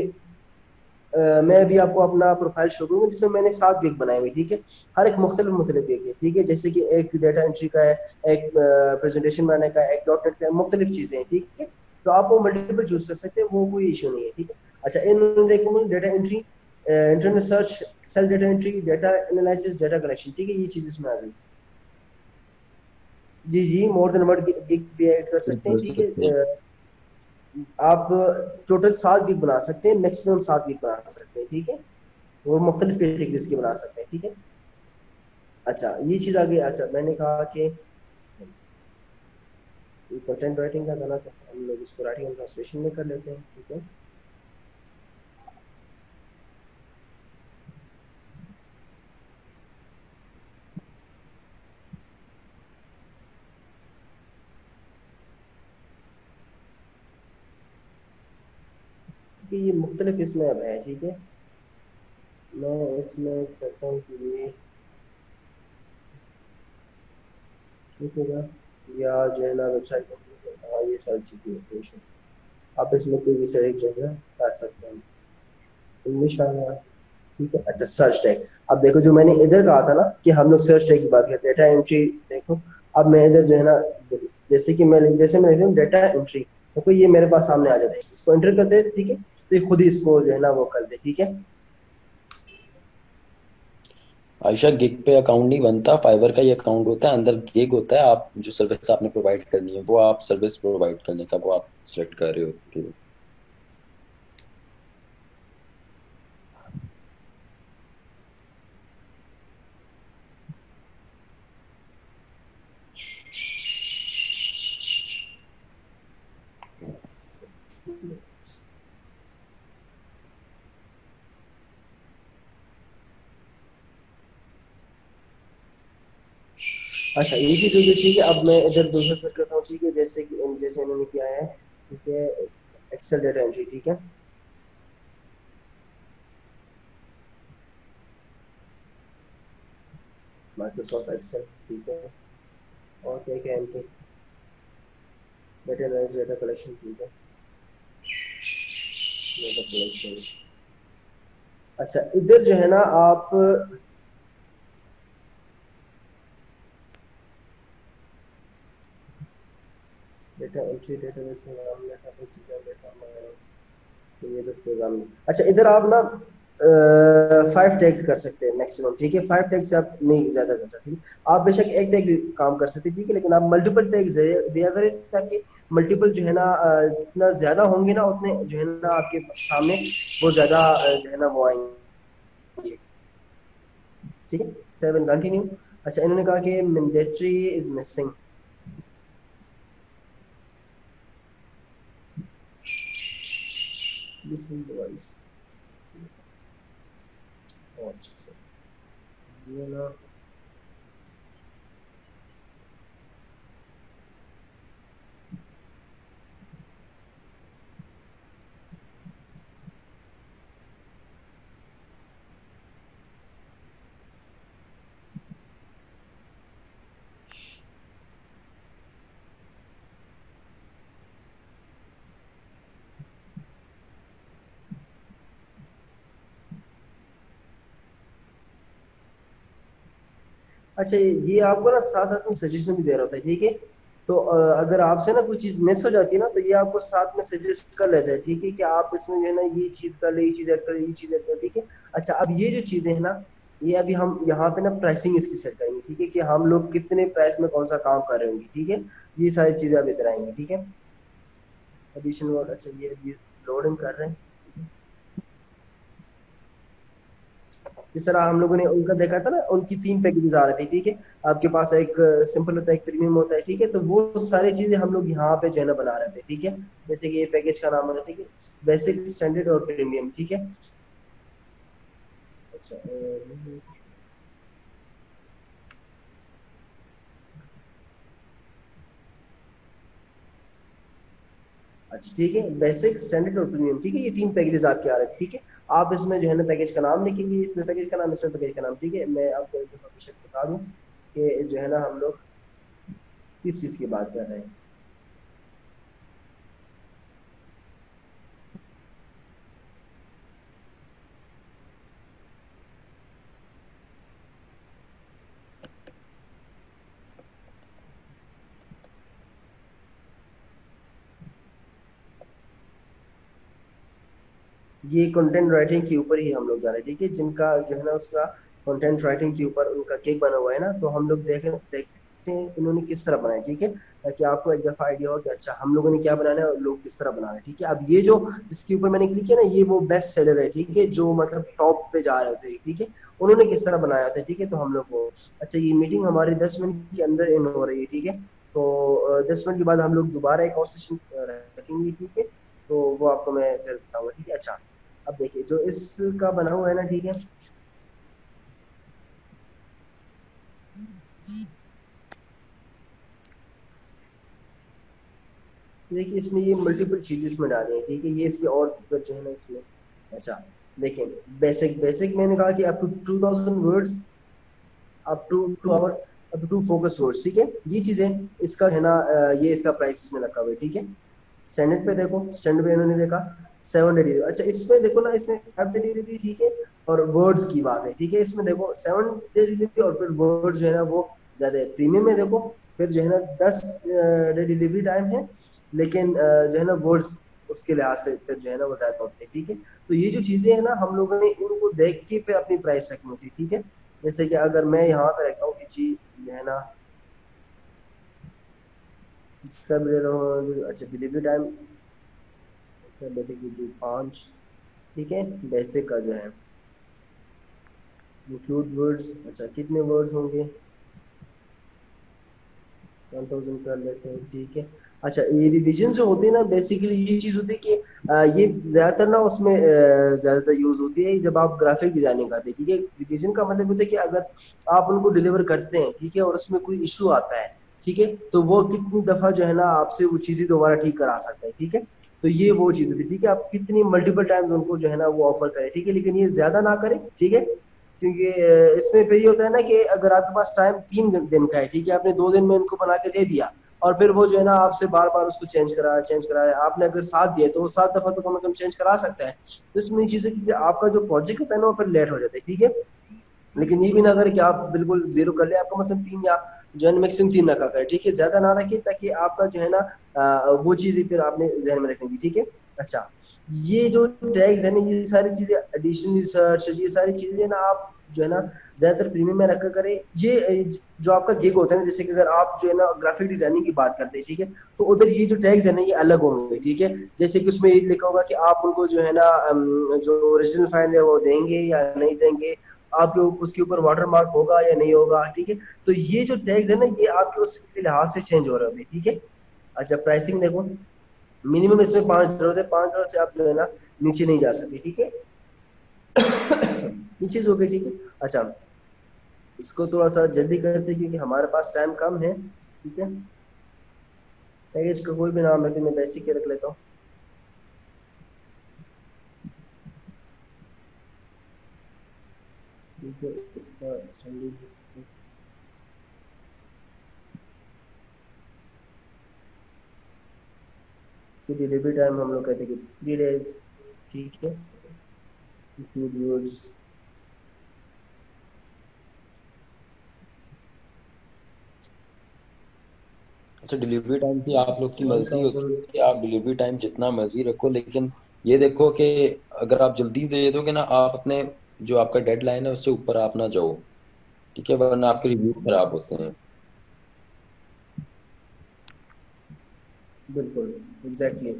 मैं अभी आपको अपना प्रोफाइल शो करूंगा जिसमें मैंने 7 गिग बनाए हुए, ठीक है। हर एक मुख्तलिफ गिग है, ठीक है। जैसे कि एक डेटा एंट्री का है, एक प्रेजेंटेशन बनाने का है, एक डॉट नेट का है, मुख्तलिफ चीजें हैं, ठीक है। तो आप वो मल्टीपल चूज कर सकते हैं, वो कोई इशू नहीं है, ठीक है। अच्छा, इन देखो data entry, internet search, sell data entry, data analysis, data collection, ठीक है, ये चीज इसमें आ गई। जी जी, मोर देन वन गिग भी ऐड कर सकते हैं, ठीक है। आप टोटल 7 गिग बना सकते हैं, मैक्सिमम 7 गिग बना सकते हैं, ठीक है। वो मुख्तलिफ कैटेगरीज के बना सकते हैं, ठीक है। अच्छा, ये चीज आ गई। अच्छा, मैंने कहा कि कंटेंट राइटिंग का था ना, तो हम लोग इसको राइटिंग एंड ट्रांसलेशन में कर लेते हैं, ठीक है। है, ये मुख्तलिफ इसमें अब है, ठीक है। मैं इसमें करता हूँ कि ये ठीक होगा, या जो है ना वेबसाइट, हाँ ये सारी चीज़ें हैं। आप इसमें कोई भी सेलेक्ट जो है ना कर सकते हैं। इंग्लिश आ गया, ठीक है। अच्छा, सर्च टैग, अब देखो जो मैंने इधर कहा था ना कि हम लोग सर्च टैग की बात करते हैं, डेटा एंट्री। देखो अब मैं इधर जो है ना, जैसे कि मैं लिख रहा हूँ डेटा एंट्री, देखो ये मेरे पास सामने आ जाता है, इसको एंटर करते हैं, ठीक है, तो ये खुद ही इसको जो है ना वो कर दे, ठीक है। आयशा, गिग पे अकाउंट नहीं बनता, फाइवर का ही अकाउंट होता है, अंदर गिग होता है। आप जो सर्विस आपने प्रोवाइड करनी है वो आप सर्विस प्रोवाइड करने का वो आप सिलेक्ट कर रहे होते हो। अच्छा, ये चीज हो गई, ठीक है। अब मैं इधर दूसरा सर्च करता हूँ, ठीक है, जैसे कि जैसे इन्होंने किया है, ठीक है, एक्सेल डेटा एंट्री, ठीक है। माइक्रोसॉफ्ट एक्सेल, ठीक है। और क्या क्या entry, data analysis, data collection, ठीक है, डेटा कलेक्शन। अच्छा, इधर जो है ना आप data entry, database program, data चीजें, डेटा, तो ये तो प्रोग्राम। अच्छा, इधर आप ना 5 टैग कर सकते हैं मैक्सिमम, ठीक है। 5 टैग से आप नहीं ज्यादा करता, ठीक है। आप बेशक एक टैग काम कर सकते हैं, ठीक है, लेकिन आप मल्टीपल टैग्स दिया करें, ताकि मल्टीपल जो है ना जितना ज्यादा होंगे ना उतने जो है ना आपके सामने वो ज्यादा जो है ना वो आएंगे, ठीक है। 7 कंटिन्यू। अच्छा, इन्होंने कहा कि mandatory is missing, missing device, ये ना। अच्छा, ये आपको ना साथ साथ में सजेशन भी दे रहा होता है, ठीक है। तो अगर आपसे ना कोई चीज मिस हो जाती है ना, तो ये आपको साथ में सजेस्ट कर लेता है, ठीक है, कि आप इसमें जो है ना ये चीज कर ले, ये चीज ऐड कर, ये चीज ऐड कर, ठीक है। अच्छा, अब ये जो चीजें है ना, ये अभी हम यहाँ पे ना प्राइसिंग इसकी सेट करेंगे, ठीक है, कि हम लोग कितने प्राइस में कौन सा काम कर रहे होंगे, ठीक है। ये सारी चीजें अब इधर आएंगी, ठीक है। एडिशन वर्ड, अच्छा ये लोडिंग कर रहे हैं। जिस तरह हम लोगों ने उनका देखा था ना, उनकी 3 पैकेजेस आ रहे थे, ठीक है। आपके पास एक सिंपल होता है, एक प्रीमियम होता है, ठीक है। तो वो सारी चीजें हम लोग यहाँ पे जो है ना बना रहे थे, ठीक है। जैसे कि ये पैकेज का नाम है, ठीक है, बेसिक, स्टैंडर्ड और प्रीमियम, ठीक है। अच्छा, अच्छा, ठीक है, बेसिक, स्टैंडर्ड और प्रीमियम, ठीक है, ये 3 पैकेजेस आपके आ रहे थे, ठीक है। आप इसमें जो है ना पैकेज का नाम लिखेंगे, इसमें पैकेज का नाम, इसमें पैकेज का नाम, ठीक है। मैं आपको एक दफा बेशक बता दूं कि जो है ना हम लोग किस चीज की बात कर रहे हैं। ये कंटेंट राइटिंग के ऊपर ही हम लोग जा रहे हैं, ठीक है। जिनका जो है ना उसका कंटेंट राइटिंग के ऊपर उनका केक बना हुआ है ना, तो हम लोग देखते हैं इन्होंने किस तरह बनाया, ठीक है, ताकि आपको एक दफा आइडिया हो कि अच्छा हम लोगों ने क्या बनाना है और लोग किस तरह बना रहे हैं, ठीक है। अब ये जो जिसके ऊपर मैंने क्लिक किया ना, ये वो बेस्ट सेलर है, ठीक है, जो मतलब टॉप पे जा रहे थे, ठीक है। उन्होंने किस तरह बनाया था, ठीक है, तो हम लोग को। अच्छा, ये मीटिंग हमारे 10 मिनट के अंदर इन हो रही है, ठीक है। तो 10 मिनट के बाद हम लोग दोबारा एक और सेशन रखेंगे, ठीक है। तो वो आपको मैं फिर बताऊंगा, ठीक है। अच्छा, अब देखिए जो इसका बना हुआ है ना, ठीक है। देखिए इसमें ये मल्टीपल चीजें इसमें डाली है, ठीक है, ये इसके और जो है ना इसमें। अच्छा देखिए, बेसिक बेसिक मैंने कहा कि up to 2000 words, up to hour, up to focus words, ठीक है, ये चीजें इसका है ना, ये इसका प्राइस इसमें रखा हुआ है, ठीक है। स्टैंडर्ड पे देखो, स्टैंडर्ड पे इन्होंने देखा 7 डे डिलीवरी। अच्छा इसमें देखो ना, इसमें 5 डे डिलीवरी, ठीक है, और वर्ड्स की बात है, ठीक है, इसमें देखो 7 डे डिलीवरी और फिर वर्ड्स जो है ना वो ज्यादा है। प्रीमियम में देखो फिर जो है ना 10 डे डिलीवरी टाइम है, लेकिन जो है ना वर्ड्स उसके लिहाज से फिर जो है ना वो ज्यादा होते हैं, ठीक है। तो ये जो चीजें है ना हम लोगों ने इनको देख के फिर अपनी प्राइस रखनी होती है, ठीक है। जैसे कि अगर मैं यहाँ पे रखता हूँ कि जी जो है ना इसका भी ले रहा हूँ, अच्छा डिलीवरी टाइम बेसिकली 5, ठीक है, बेसिक का जो है इंक्लूड वर्ड्स, अच्छा कितने वर्ड्स होंगे, 1000 कर लेते हैं, ठीक है। अच्छा ये रिवीजन जो होते हैं ना, बेसिकली ये चीज होती है कि ये ज्यादातर ना उसमें ज्यादातर यूज होती है जब आप ग्राफिक डिजाइनिंग करते हैं, ठीक है। रिवीजन का मतलब होता है कि अगर आप उनको डिलीवर करते हैं, ठीक है, और उसमें कोई इशू आता है, ठीक है, तो वो कितनी दफा जो है ना आपसे वो चीजें दोबारा ठीक करा सकता है, ठीक है। तो ये वो चीज होती है, ठीक है, आप कितनी मल्टीपल टाइम्स उनको जो है ना वो ऑफर करें, ठीक है, लेकिन ये ज्यादा ना करें, ठीक है, क्योंकि इसमें फिर ये होता है ना कि अगर आपके पास टाइम 3 दिन का है, ठीक है, आपने 2 दिन में इनको बना के दे दिया और फिर वो जो है ना आपसे बार बार उसको चेंज कराया, आपने अगर 7 दिए तो वो 7 दफा तो कम से कम चेंज करा सकता है। तो इसमें चीजें कि आपका जो प्रोजेक्ट होता है ना वो फिर लेट हो जाता है, ठीक है। लेकिन ये भी ना करें कि आप बिल्कुल जीरो कर ले, आपका मतलब 3 या जो है मैक्सिमम 3 रखा करें, ठीक है, ज्यादा ना रखिए ताकि आपका जो है ना वो चीजें फिर आपने जहन में रखेंगी, ठीक है। अच्छा ये जो टैग्स है ना, ये सारी चीजें एडिशनल रिसर्च, ये सारी चीजें ना आप जो है ना ज्यादातर प्रीमियम में रखा करें। ये जो आपका गिग होता है ना, जैसे कि अगर आप जो है ना ग्राफिक डिजाइनिंग की बात करते हैं, ठीक है, तो उधर ये जो टैग्स है ना ये अलग होंगे, ठीक है। जैसे कि उसमें ये लिखा होगा कि आप उनको जो है ना जो ओरिजिनल फाइल है वो देंगे या नहीं देंगे, आप उसके ऊपर वाटर मार्क होगा या नहीं होगा, ठीक है। तो ये जो टैग्स है ना ये आपके उसके लिहाज से चेंज हो रहे होंगे, ठीक है। अच्छा प्राइसिंग देखो, मिनिमम इसमें $5 है, $5 से आप जो है ना नीचे नहीं जा सकते, ठीक है। ये चीज हो गई, ठीक है। अच्छा इसको थोड़ा सा जल्दी करते हैं क्योंकि हमारे पास टाइम कम है, ठीक है। पैकेज का कोई भी नाम है तो मैं बेसिक के रख लेता हूँ, ठीक है। इसका डिलीवरी टाइम हम लोग कहते हैं कि 3 days, ठीक है। अच्छा डिलीवरी टाइम की आप लोग की मर्जी होती है कि आप डिलीवरी टाइम जितना मर्जी रखो, लेकिन ये देखो कि अगर आप जल्दी दे दोगे ना, आप अपने जो आपका डेडलाइन है उससे ऊपर आप ना जाओ, ठीक है, वरना आपके रिव्यू खराब होते हैं। बिल्कुल एग्जैक्टली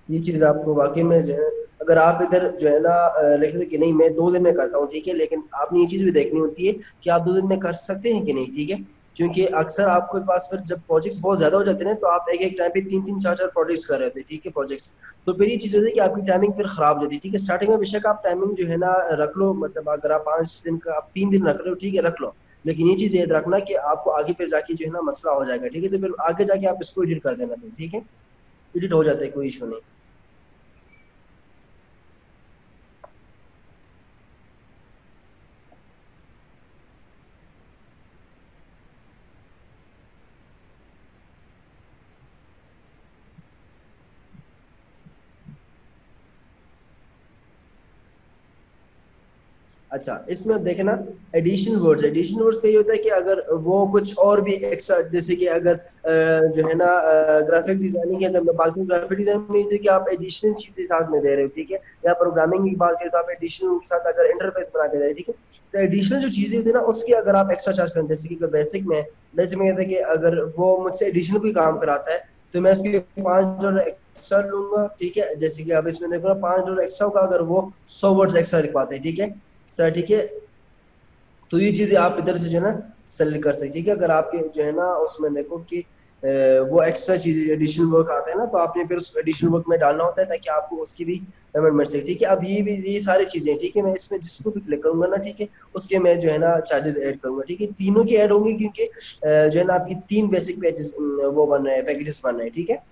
ये चीज आपको वाकई में जो है, अगर आप इधर जो है ना लिख देते कि नहीं मैं 2 दिन में करता हूँ, ठीक है, लेकिन आपने ये चीज भी देखनी होती है कि आप 2 दिन में कर सकते हैं कि नहीं, ठीक है। क्योंकि अक्सर आपके पास फिर जब प्रोजेक्ट्स बहुत ज्यादा हो जाते हैं तो आप एक एक टाइम पे 3-3 4-4 प्रोजेक्ट्स कर रहे थे, ठीक है, प्रोजेक्ट्स। तो फिर ये चीज होती है कि आपकी टाइमिंग फिर खराब हो जाती है, ठीक है। स्टार्टिंग में बेशक आप टाइमिंग जो है ना रख लो, मतलब अगर आप 5 दिन का आप 3 दिन रख रहे हो, ठीक है, रख लो, लेकिन ये चीज याद रखना कि आपको आगे फिर जाके जो है ना मसला हो जाएगा, ठीक है। तो फिर आगे जाके आप इसको एडिट कर देना फिर, ठीक है, एडिट हो जाता है, कोई इशू नहीं। अच्छा इसमें देखना एडिशनल वर्ड्स का ये होता है कि अगर वो कुछ और भी एक्स्ट्रा, जैसे कि अगर जो है ना ग्राफिक डिजाइनिंग की अगर मैं बात करूँ, ग्राफिक डिजाइनिंग में ये है कि आप एडिशनल चीजें साथ में दे रहे हो, ठीक है, या प्रोग्रामिंग की बात करें तो आप एडिशनल के साथ अगर इंटरफेस बना के दे रहे हो, ठीक है। तो एडिशनल जो चीजें होती है ना उसकी अगर आप एक्स्ट्रा चार्ज करें, जैसे कि बेसिक में कहते हैं कि अगर वो मुझसे एडिशनल कोई काम कराता है तो मैं उसके $5 एक्स्ट्रा लूंगा, ठीक है। जैसे कि आप इसमें देखो ना $5 एक्स्ट्रा का अगर वो 100 वर्ड्स एक्स्ट्रा लिखवाते हैं, ठीक है सर, ठीक है। तो ये चीजें आप इधर से जो है ना सेलेक्ट कर सकते हैं कि अगर आपके जो है ना उसमें देखो कि वो एक्स्ट्रा चीजें एडिशनल वर्क आता है ना, तो आपने फिर उस एडिशनल वर्क में डालना होता है ताकि आपको उसकी भी पेमेंट मिल सके, ठीक है। अब ये भी ये सारी चीजें, ठीक है, मैं इसमें जिसको भी क्लिक करूंगा ना, ठीक है, उसके मैं जो है ना चार्जेस ऐड करूंगा, ठीक है, तीनों की ऐड होंगे क्योंकि जो है ना आपकी 3 बेसिक पैकेजेस वो बन रहे हैं, पैकेजेस बन रहे हैं, ठीक है।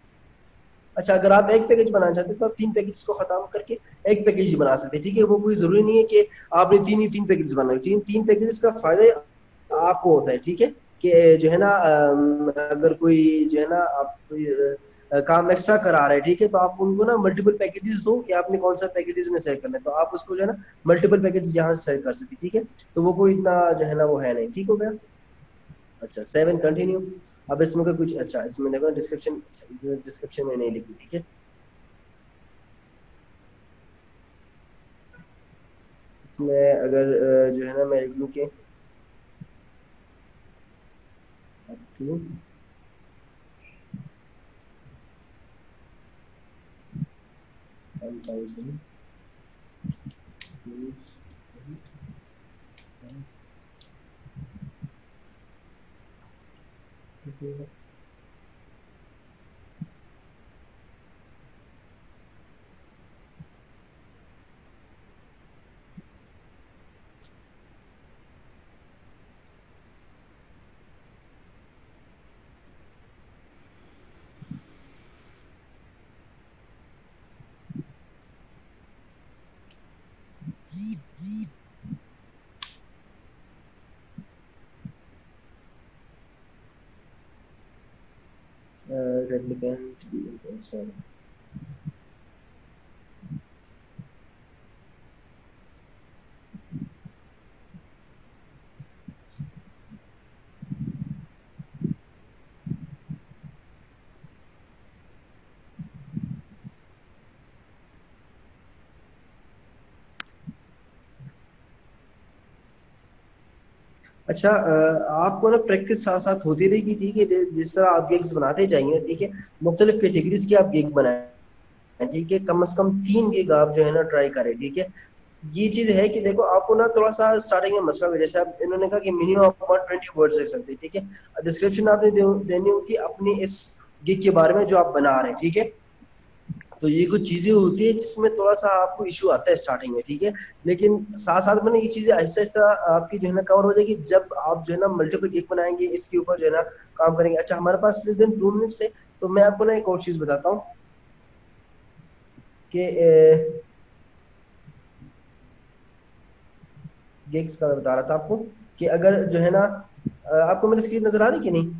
अच्छा, अगर आप एक पैकेज बनाना चाहते हैं तो आप 3 पैकेज को खत्म करके एक पैकेज ही बना सकते हैं, ठीक है। वो कोई जरूरी नहीं है कि आपने तीन पैकेज बनाए, तीन पैकेज का फायदा आपको होता है, ठीक है। कि जो है ना अगर कोई जो है ना आप कोई काम एक्स्ट्रा करा रहे हैं, ठीक है, तो आप उनको ना मल्टीपल पैकेजेस दो कि आपने कौन सा पैकेजेस में सेलेक्ट करना है, तो आप उसको जो है ना मल्टीपल पैकेज यहाँ से सेलेक्ट कर सकते हैं, ठीक है। तो वो कोई इतना जो है ना वो है नहीं, ठीक हो गया। अच्छा 7 कंटिन्यू। अब इसमें का कुछ, अच्छा इसमें देखो डिस्क्रिप्शन, डिस्क्रिप्शन में नहीं लिखी, ठीक है। इसमें अगर जो है ना मैं लिख लूँ कि up to 1000 replicant, sorry। अच्छा आपको ना प्रैक्टिस साथ साथ होती रहेगी, ठीक है। जिस तरह आप गिग्स बनाते जाएंगे, ठीक है, मुख्तलिफ कैटेगरीज की आप गिग बनाए, ठीक है, कम से कम 3 गिग आप जो है ना ट्राई करें, ठीक है। ये चीज है कि देखो आपको ना थोड़ा सा स्टार्टिंग में मसला होगा, जैसे आप इन्होंने कहा कि मिनिमम आप 120 वर्ड्स लिख सकते हैं, ठीक है। डिस्क्रिप्शन आपने देनी होगी अपनी इस गिग के बारे में जो आप बना रहे हैं, ठीक है। तो ये कुछ चीजें होती है जिसमें थोड़ा सा आपको इशू आता है स्टार्टिंग में, ठीक है। लेकिन साथ साथ में ना ये चीजें आहिस्ता आहिस्ता आपकी जो है ना कवर हो जाएगी, जब आप जो है ना मल्टीपल गिग बनाएंगे, इसके ऊपर जो है ना काम करेंगे। अच्छा हमारे पास लेस देन 2 मिनट्स है, तो मैं आपको ना एक और चीज बताता हूँ कि गिग्स का मैं बता रहा था आपको कि अगर जो है ना आपको मेरी स्क्रीन नजर आ रही कि नहीं?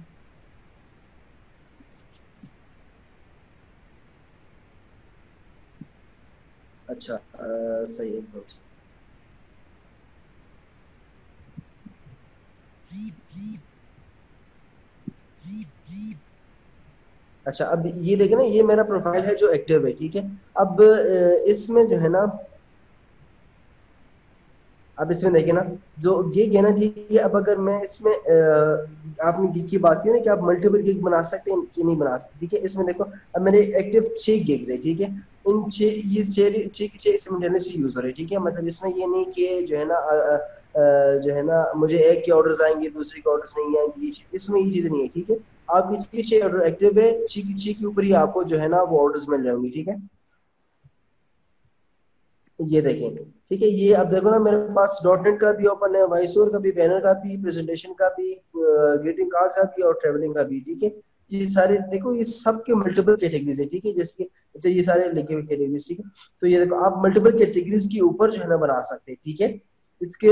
अच्छा सही है, गुड। अच्छा अब ये देखे ना, ये मेरा प्रोफाइल है जो एक्टिव है, ठीक है। अब इसमें जो है ना, अब इसमें देखिए ना जो गिग है ना, ठीक है। अब अगर मैं इसमें आपने गिग की बात की ना कि आप मल्टीपल गिग बना सकते हैं कि नहीं बना सकते, ठीक है। इसमें देखो अब मेरे एक्टिव 6 गिग्स है, ठीक है। इन 6 सिमिलटेनियसली यूज हो रहे हैं, ठीक है। मतलब इसमें ये नहीं कि जो है ना जो है ना मुझे एक के ऑर्डर्स आएंगे दूसरे के ऑर्डर्स नहीं आएंगे, इसमें ये चीज नहीं है, ठीक है। आपकी 6 ऑर्डर एक्टिव है, 6 के ऊपर ही आपको जो है ना वो ऑर्डर्स मिल रहे होंगे, ठीक है। ये देखें, ठीक है। ये अब देखो ना मेरे पास डॉटनेट का भी ओपन है, वाइसोर का भी, बैनर का भी, प्रेजेंटेशन का भी, ग्रीटिंग कार्ड का भी और ट्रेवलिंग का भी, ठीक है। ये सारे देखो, ये सब के मल्टीपल कैटेगरीज है, ठीक है। जैसे कि तो ये सारे लिखे हुए कैटेगरीज, ठीक है। तो ये देखो आप मल्टीपल कैटेगरीज के ऊपर जो है ना बना सकते हैं, ठीक है। इसके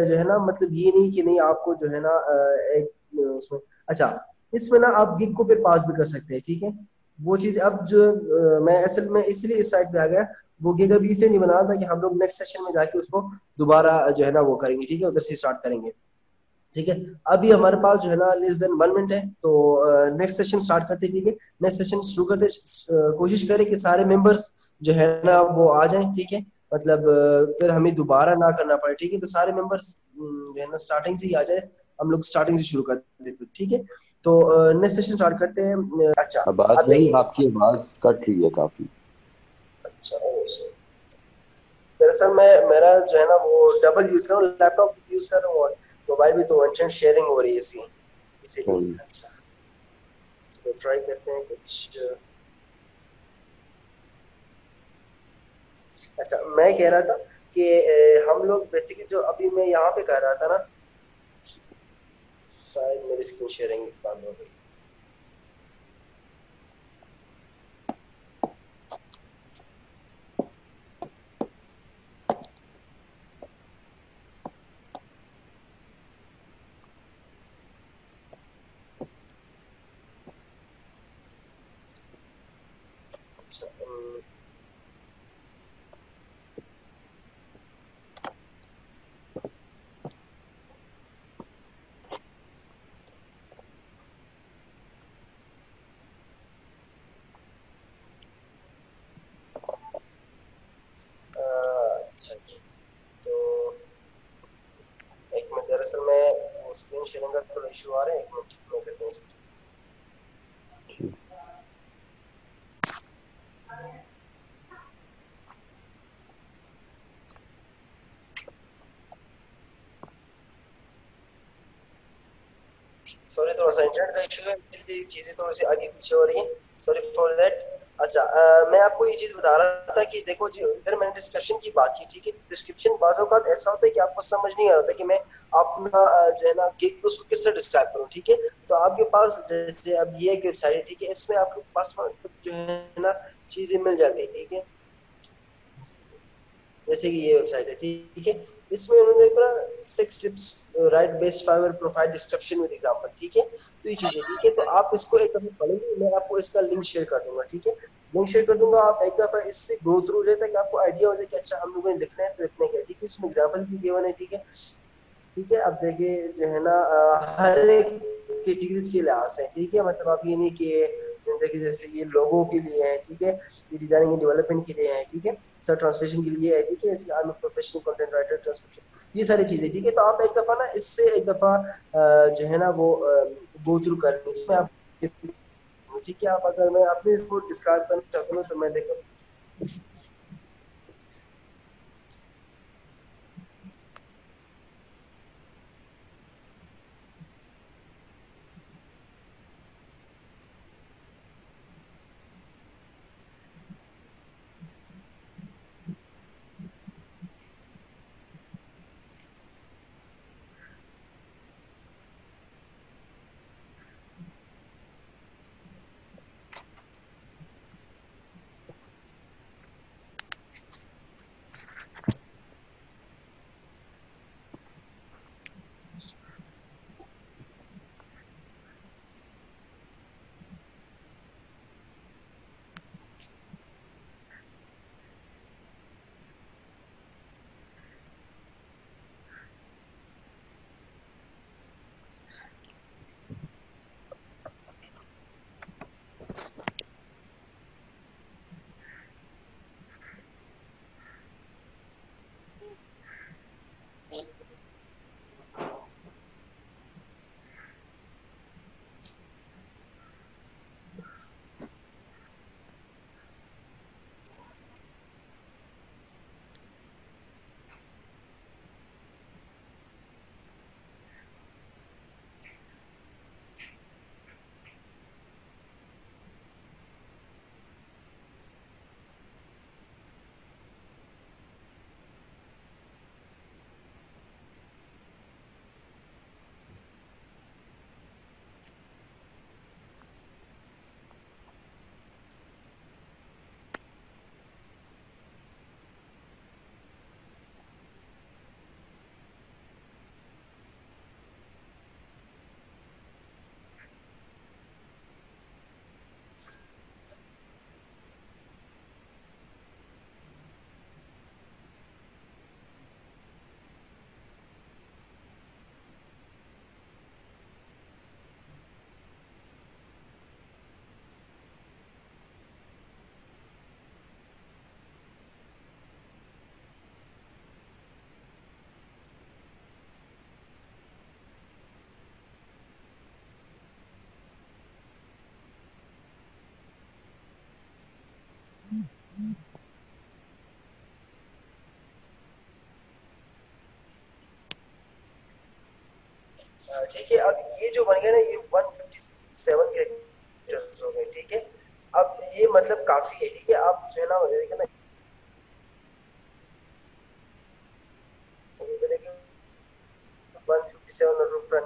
जो है ना मतलब ये नहीं कि नहीं आपको जो है ना एक उसमें, अच्छा इसमें ना आप गिग को फिर पास भी कर सकते हैं, ठीक है। वो चीज अब जो मैं असल में इसलिए इस साइड पे आ गया, वो गिग अभी इसलिए नहीं बना था कि हम लोग नेक्स्ट सेशन में जाके उसको दोबारा जो है ना वो करेंगे, ठीक है, उधर से स्टार्ट करेंगे, ठीक है। अभी हमारे पास जो है ना लेस देन 1 मिनट है, तो नेक्स्ट सेशन स्टार्ट करते हैं, ठीक है। नेक्स्ट सेशन शुरू करते कोशिश करें कि सारे मेंबर्स जो है ना वो आ जाएं, ठीक है। मतलब फिर हमें दोबारा ना करना पड़े, ठीक है। तो सारे मेंबर्स जो है ना स्टार्टिंग से ही आ जाए, हम लोग स्टार्टिंग से शुरू करते हैं, ठीक है। तो नेक्स्ट सेशन स्टार्ट करते हैं। अच्छा अब्बास अब भाई देखिए, आपकी आवाज कट रही है काफी। अच्छा दरअसल मैं मेरा जो है ना वो डबल यूज कर रहा हूँ, लैपटॉप यूज कर रहा हूँ और मोबाइल भी, तो इंटरनेट शेयरिंग हो रही है इसीलिए। सही। अच्छा चलो ट्राई करते हैं कुछ। अच्छा मैं कह रहा था कि हम लोग बेसिकली जो अभी मैं यहाँ पे कह रहा था ना, शायद मेरी स्क्रीन शेयरिंग बंद हो गई। असल में वो स्क्रीन शेयरिंग का थोड़ा इशू आ रहा है, एक मिनट मैं करता हूँ। सॉरी, थोड़ा सा इंटरनेट का इशू है, इसलिए चीजें थोड़ी सी आगे पीछे हो रही हैं, सॉरी फॉर दैट। अच्छा, मैं आपको ये चीज बता रहा था कि देखो जो इधर मैंने डिस्क्रिप्शन की बात की, ठीक है। डिस्क्रिप्शन बातों का ऐसा होता है कि आपको समझ नहीं आ रहा था कि मैं अपना जो है ना गिग को उसको किस तरह डिस्क्राइब करूँ, ठीक है। तो आपके पास जैसे अब ये एक वेबसाइट है, ठीक है, इसमें आपके पास मतलब जो है ना चीजें मिल जाती है, ठीक है। जैसे कि ये वेबसाइट है, ठीक है। इसमें उन्होंने देखो ना 6 tips write best Fiverr profile description with example, ठीक है। तो ये चीजें, ठीक है। तो आप इसको एक दफा पढ़ेंगे, मैं आपको इसका लिंक शेयर कर दूंगा, ठीक है। लिंक शेयर कर दूंगा, आप एक दफा इससे गो थ्रू जाए ताकि आपको आइडिया हो जाए कि अच्छा हम लोगों ने लिखना है तो लिखना क्या है, ठीक है। इसमें एग्जाम्पल भी गिवन है, ठीक है। ठीक है, अब देखिए जो है ना हर एक कैटेगरीज के लिहाज से, ठीक है। मतलब आप ये नहीं कि देखिए जैसे ये लोगों के लिए है, ठीक है, ये डिजाइनिंग एंड डेवलपमेंट के लिए है, ठीक है, सर ट्रांसलेशन के लिए है, ठीक है, इसलिए I am professional content writer transcription, ये सारी चीजें, ठीक है। तो आप एक दफा ना इससे एक दफा जो है ना वो गो थ्रू कर लीजिए। मैं आप ठीक है, आप अगर मैं अपने इसको डिस्क्राइब करना चाहता हूँ तो मैं देखो ठीक है। अब ये जो बन गया ना ये 157 कैरेक्टर्स हो गए, ठीक है। अब ये मतलब काफी है, ठीक है। आप जो है ना 157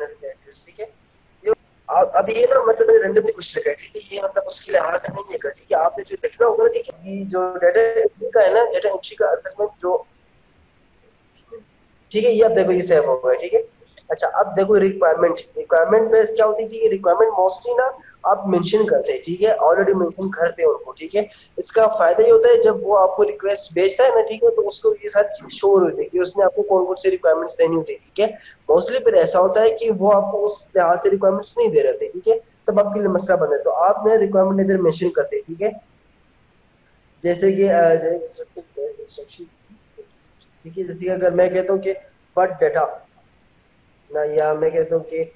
और कैरेक्टर्स, ठीक है। अब ये ना मतलब मैंने रैंडमली कुछ लिखा है, ठीक है। ये मतलब उसके लिहाज से नहीं लिखा, ठीक है। आपने जो लिखना होगा, ठीक है, ये जो डाटा एंट्री का है ना, डाटा एंट्री का असल में जो, ठीक है, ये अब देखो ये सेव हो गया, ठीक है। अच्छा, अब देखो रिक्वायरमेंट, रिक्वायरमेंट पे क्या होती है, ठीक है। रिक्वायरमेंट मोस्टली ना आप मेंशन करते हैं, ठीक है, ऑलरेडी मेंशन करते हैं उनको, ठीक है। इसका फायदा ये होता है जब वो आपको रिक्वेस्ट भेजता है ना, ठीक है, तो उसको ये सारी चीज शो होती है कि उसने आपको कौन कौन सी रिक्वायरमेंट्स देनी होती है, ठीक है। मोस्टली फिर ऐसा होता है कि वो आपको उस लिहाज से रिक्वायरमेंट्स नहीं दे रहे थे, ठीक है, तब आपके लिए मसला बन है। तो आप नया रिक्वायरमेंट इधर मेंशन करते हैं, ठीक है। जैसे कि ठीक है, जैसे कि अगर मैं कहता हूँ कि व्हाट डाटा, ना, या मैं कहता हूँ कि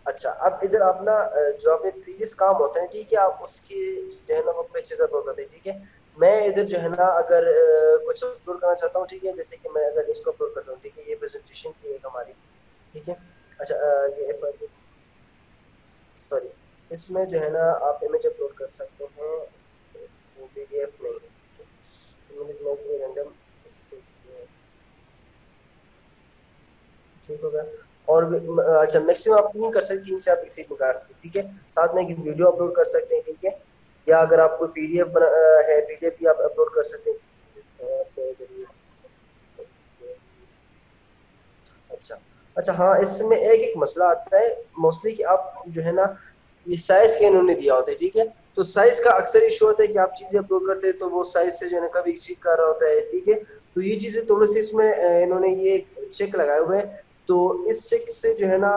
अच्छा, अब इधर अपना जो अपने प्रीवियस काम होते हैं, ठीक है, आप उसके जो है ना वो अच्छे से अपलोड करते हैं, ठीक है। मैं इधर जो है ना अगर कुछ अपलोड करना चाहता हूँ, ठीक है, जैसे कि मैं अगर इसको अपलोड करता हूँ, ठीक है, ये प्रेजेंटेशन की एक हमारी, ठीक है। अच्छा, ये सॉरी, इसमें जो है ना आप इमेज अपलोड कर सकते हैं, वो पीडीएफ नहीं, इमेज में रैंडम, ठीक होगा। और अच्छा, मैक्सिमम आप नहीं कर सकते, 3 से आप एक्सीड में कर सकते, ठीक है। साथ में एक वीडियो अपलोड कर सकते हैं, ठीक है, या अगर आपको पीडीएफ है, पीडीएफ भी आप अपलोड कर सकते हैं। अच्छा, अच्छा, हाँ, इसमें एक एक मसला आता है मोस्टली कि आप जो है ना ये साइज के इन्होंने दिया होता है, ठीक है। तो साइज का अक्सर इशू होता है कि आप चीजें अपलोड करते हैं तो वो साइज से जो है ना कभी एक्सीड कर रहा होता है, ठीक है। तो ये चीजें थोड़ी सी इसमें इन्होंने ये चेक लगाए हुए हैं। तो इस चेक से जो है ना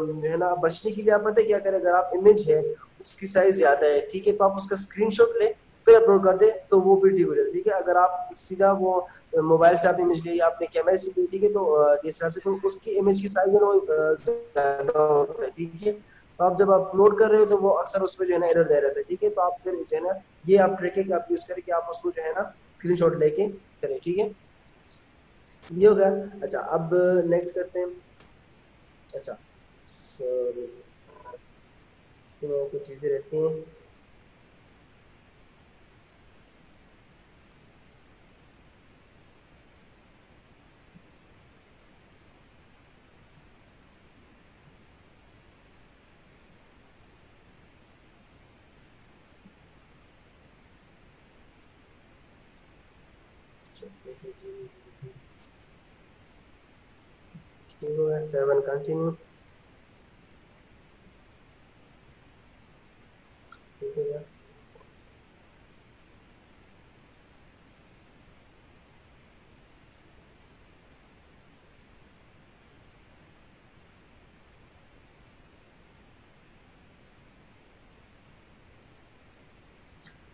जो है ना बचने के लिए आप पता है क्या करें, अगर आप इमेज है उसकी साइज ज्यादा है, ठीक है, तो आप उसका स्क्रीनशॉट ले फिर अपलोड कर दे तो वो भी ठीक हो जाता है, ठीक है। अगर आप सीधा वो मोबाइल से आप इमेज ली, आपने कैमरे से ली, ठीक है, तो डीएसएलआर से, तो उसकी इमेज की साइज है वो ज्यादा होता है, ठीक है। तो आप जब अपलोड कर रहे हो तो वो अक्सर उसमें जो है ना एरर दे रहता है, ठीक है। तो आप फिर जो है ना ये आप ट्रिक आप यूज करें कि आप उसको जो है ना स्क्रीनशॉट लेके करें, ठीक है। ये हो गया। अच्छा, अब नेक्स्ट करते हैं। अच्छा, सॉरी, कुछ चीजें रहती हैं। ठीक हो गया, 7 कंटिन्यू, ठीक हो गया।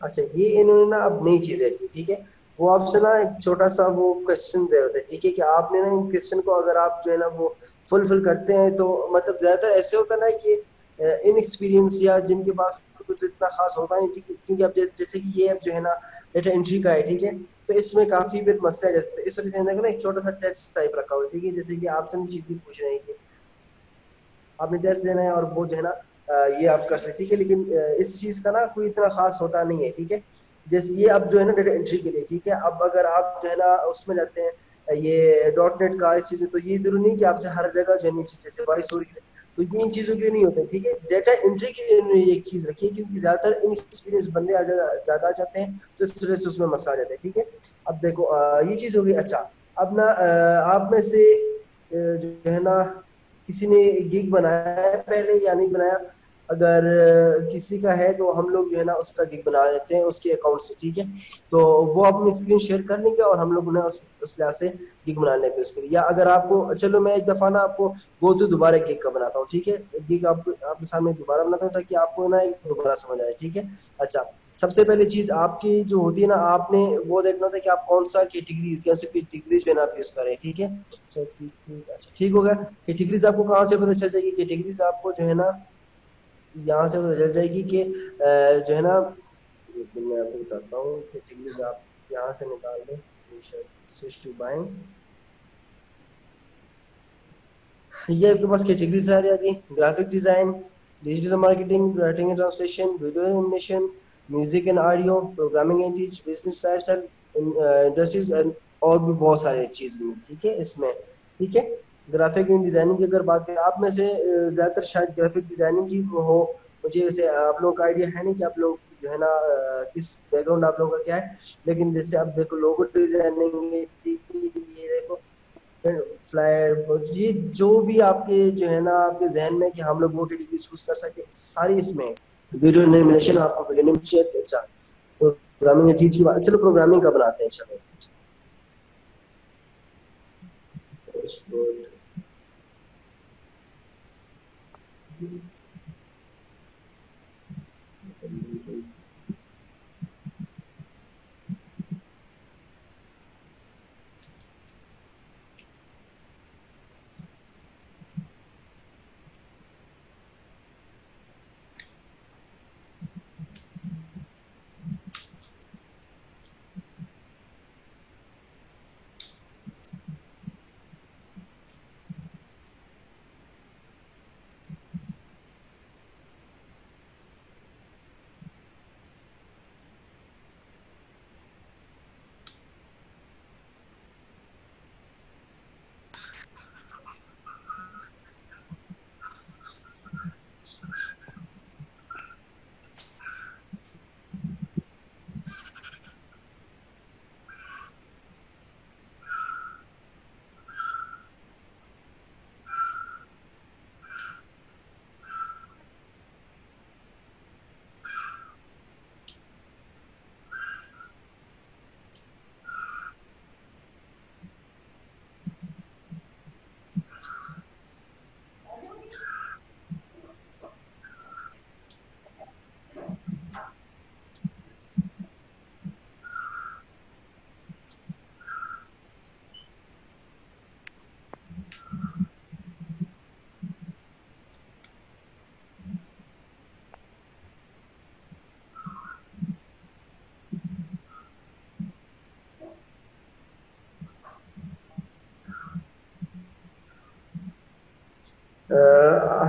अच्छा, ये इन्होंने ना अब नई चीज है, ठीक है। वो आपसे ना एक छोटा सा वो क्वेश्चन दे रहे थे, ठीक है, कि आपने ना इन क्वेश्चन को अगर आप जो है ना वो फुलफिल करते हैं तो मतलब ज्यादातर ऐसे होता है ना कि इन एक्सपीरियंस या जिनके पास कुछ इतना खास होता नहीं, ठीक है, क्योंकि अब जैसे कि ये अब जो है ना डेटा एंट्री का है, ठीक है। तो इसमें काफी फिर मसले आ जाते हैं, इस वजह से इन्होंने ना एक छोटा सा टेस्ट टाइप रखा हुआ है, ठीक है, जैसे कि आपसे चीजें पूछ रहे हैं कि आपने टेस्ट देना है और वो जो है ना ये आप कर सकते हैं, ठीक है। लेकिन इस चीज का ना कोई इतना खास होता नहीं है, ठीक है। जैसे ये अब जो है ना डेटा एंट्री के लिए, ठीक है, अब अगर आप जो है ना उसमें जाते हैं ये डॉट नेट का इस चीज में, तो ये जरूरी नहीं कि आपसे हर जगह जो है जैसे वॉइस हो रही है, तो ये इन चीजों के लिए नहीं होते, ठीक है। डेटा एंट्री के लिए इन्होंने एक चीज रखी है क्योंकि ज्यादातर इनएक्सपीरियंस बंदे ज्यादा आ जाते हैं, तो इस वजह से उसमें मसला आ जाता है, ठीक है। अब देखो ये चीज हो गई। अच्छा, अब ना आप में से जो है ना किसी ने गिग बनाया है पहले या नहीं बनाया, अगर किसी का है तो हम लोग जो है ना उसका गिग बना देते हैं उसके अकाउंट से, ठीक है। तो वो अपनी स्क्रीन शेयर कर लेंगे और हम लोग उन्हें उस लिहाज से गिग बना लेते हैं उसके लिए। या अगर आपको, चलो मैं एक दफा ना आपको गो तो दोबारा गिग का बनाता हूँ, ठीक है। गिग आपको आपके सामने दोबारा बनाता हूँ ताकि आपको ना एक दोबारा समझ आए, ठीक है। अच्छा, सबसे पहले चीज आपकी जो होती है ना, आपने वो देखना होता है कि आप कौन सा कैटेगरी जो है ना आप यूज करें, ठीक है। अच्छा, ठीक हो गया। कैटेगरीज आपको कहाँ से पता चल जाएगी, कैटेगरीज आपको जो है ना यहाँ से पता चल जाएगी कि जो है ना, एक दिन मैं आपको बताता हूँ कैटेगरीज आप यहाँ से निकाल दें। Switch to buying. ये आपके पास कैटेगरी सारी आ गई, graphic design, digital marketing, writing and translation, video animation, music and audio, programming and tech, business lifestyle, industries and और भी बहुत सारे चीज भी, ठीक है इसमें, ठीक है। ग्राफिक एंड डिजाइनिंग की अगर बात करें, आप में से ज्यादातर शायद ग्राफिक डिजाइनिंग की हो, मुझे वैसे आप लोगों का आइडिया है नहीं कि आप लोग जो है ना किस बैकग्राउंड आप लोगों का क्या है, लेकिन जैसे आप देखो लोगो डिजाइनिंग, ये देखो फ्लायर, ये जो भी आपके जो है ना आपके जहन में कि हम लोग वो कैटेगरी चूज कर सके, सारी इसमें है। वीडियो एनिमेशन आपको वीडियो एनिमेशन, अच्छा प्रोग्रामिंग ठीक की बात, चलो प्रोग्रामिंग का बनाते हैं, चलो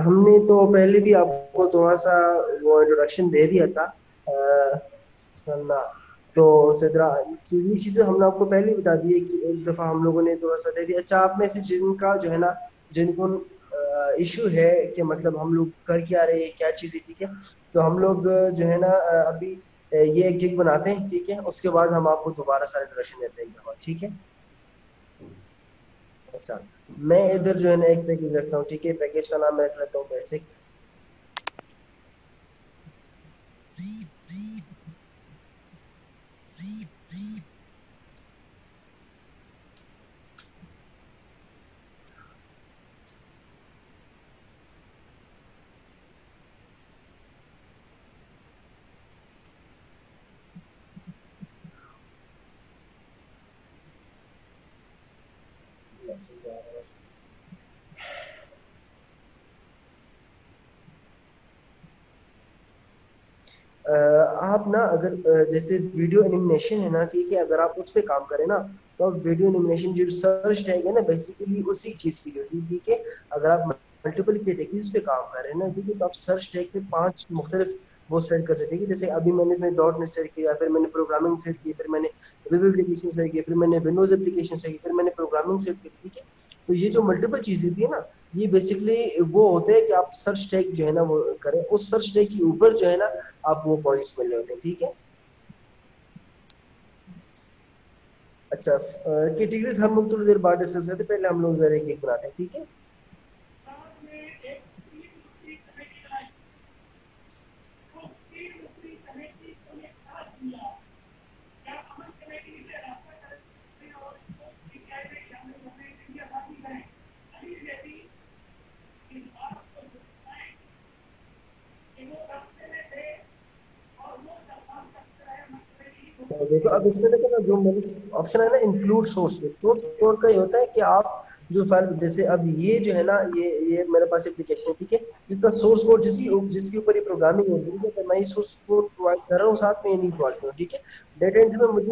हमने तो पहले भी आपको थोड़ा सा वो इंट्रोडक्शन दे दिया था, सन्ना, तो सिद्रा, ये चीजें हमने आपको पहले ही बता दी है कि एक दफा हम लोगों ने थोड़ा सा दे दिया। अच्छा, आप में से जिनका जो है ना, जिनको इशू है कि मतलब हम लोग कर क्या रहे हैं, क्या चीजें, ठीक है, तो हम लोग जो है ना अभी ये एक गिग बनाते हैं, ठीक है, उसके बाद हम आपको दोबारा सारा इंट्रोडक्शन देते हैं एक दफा, ठीक है। अच्छा, मैं इधर जो है ना एक पैकेज रखता हूँ, ठीक है, पैकेज का नाम मैं रख लेता हूँ बेसिक। आप ना अगर जैसे वीडियो एनिमेशन है ना, ठीक है, अगर आप उस पर काम करें ना, तो आप वीडियो एनिमेशन जो सर्च टैग है ना, बेसिकली उसी चीज की जो, ठीक है, अगर आप मल्टीपल कैटेगरीज पे काम कर रहे हैं ना, ठीक है, तो आप सर्च टैग पे 5 मुख्तलिफ वो सेट कर सकते हैं। जैसे अभी मैंने इसमें डॉट नेट सेट किया, फिर मैंने प्रोग्रामिंग सेट की, फिर मैंने वेब एप्लीकेशन सेट किया, फिर मैंने विंडोज एप्लीकेशन सेट की, फिर मैंने प्रोग्रामिंग सेट की, ठीक है। तो ये जो मल्टीपल चीजें थी ना, ये बेसिकली वो होते हैं कि आप सर्च टैग जो है ना वो करें, उस सर्च टैग के ऊपर जो है ना आप वो पॉइंट्स मिल रहे होते हैं, ठीक है। अच्छा, कैटेगरीज हम लोग थोड़ी देर बाद डिस्कस करते हैं, पहले हम लोग जरा एक एक बनाते हैं, ठीक है। तो देखो अब इसमें देखो ना, जो मैंने ऑप्शन है ना include source code, source code का ये होता है कि आप जो फाइल, जैसे अब ये जो है ना, ये मेरे पास एप्लीकेशन है, ठीक है, जिसका सोर्स कोड जिसके ऊपर ये प्रोग्रामिंग हो रही है, तो मैं ये सोर्स कोड प्रोवाइड कर रहा हूँ, साथ में ये नहीं प्रोवाइड कर रहा हूँ, ठीक है। डेटा एंट्री में मुझे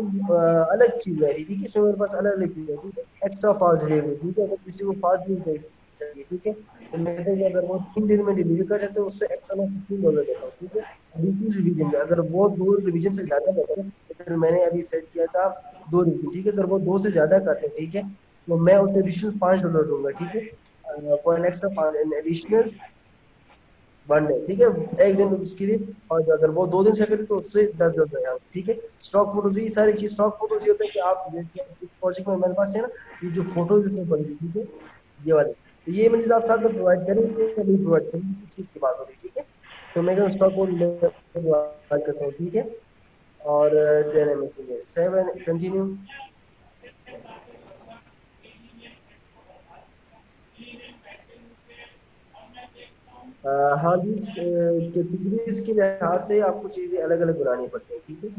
अलग चीज है, ठीक है, इसमें मेरे पास अलग अलग चीज है, ठीक है, एक्स्ट्रा फास्ट डिलीवरी, ठीक है, अगर किसी को फास्ट डिलीवरी चाहिए, ठीक है, तो मैं अगर वो 3 दिन में डिलीवरी कर देते हैं, उससे एक्स्ट्रा मैं $15 देता हूँ, ठीक है। दूसरी रिवीजन में अगर वो 2 रिवीजन से ज्यादा करते हैं, अगर मैंने अभी सेट किया था 2 रिवीजन, ठीक है, अगर वो 2 से ज्यादा करते हैं, ठीक है, तो मैं उसे एडिशनल $5 दूंगा, ठीक है, for an extra additional 1 day, ठीक है, एक दिन उसके लिए। और अगर वो 2 दिन से करे तो उससे $10 देगा, ठीक है। स्टॉक फोटोज, ये सारी चीज स्टॉक फोटोज ये होता है कि आप प्रोजेक्ट में मेरे पास है ना, ये जो फोटोज इसमें पड़ेगी, ठीक है, ये वाले, तो ये मुझे आप साथ में प्रोवाइड करेंगे या नहीं प्रोवाइड करेंगे, इस चीज की बात हो रही है, ठीक है। तो मैं स्टॉक कोड प्रोवाइड करता हूँ, ठीक है। और देने में 7 कंटिन्यू। हाँ जी, कैटेगरीज के लिहाज से आपको चीजें अलग अलग बनानी पड़ती है, ठीक है।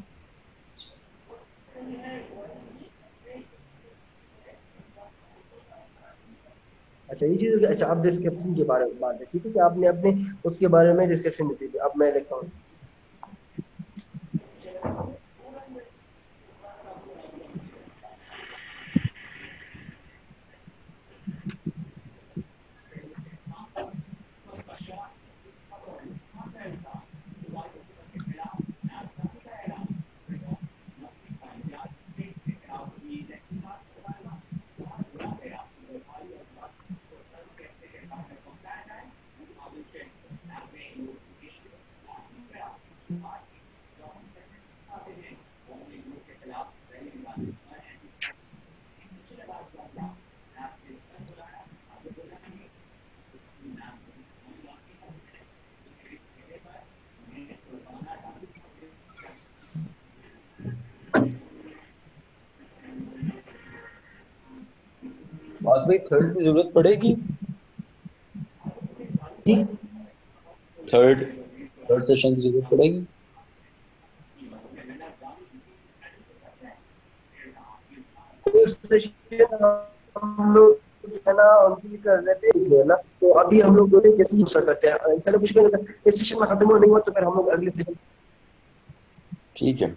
अच्छा, ये चीज, अच्छा, आप डिस्क्रिप्शन के बारे में बात है, ठीक है, कि आपने अपने उसके बारे में डिस्क्रिप्शन दी थी, अब मैं लिखता हूँ। बस भाई थर्ड की जरूरत पड़ेगी? ठीक, थर्ड थर्ड सेशन की जरूरत पड़ेगी? हम लोग है ना उनकी कर लेते हैं ना, तो अभी हम लोग दोनों कैसे यूज करते हैं, चलो कुछ इस सेशन में खत्म नहीं हुआ तो फिर हम लोग अगले सेशन। ठीक है।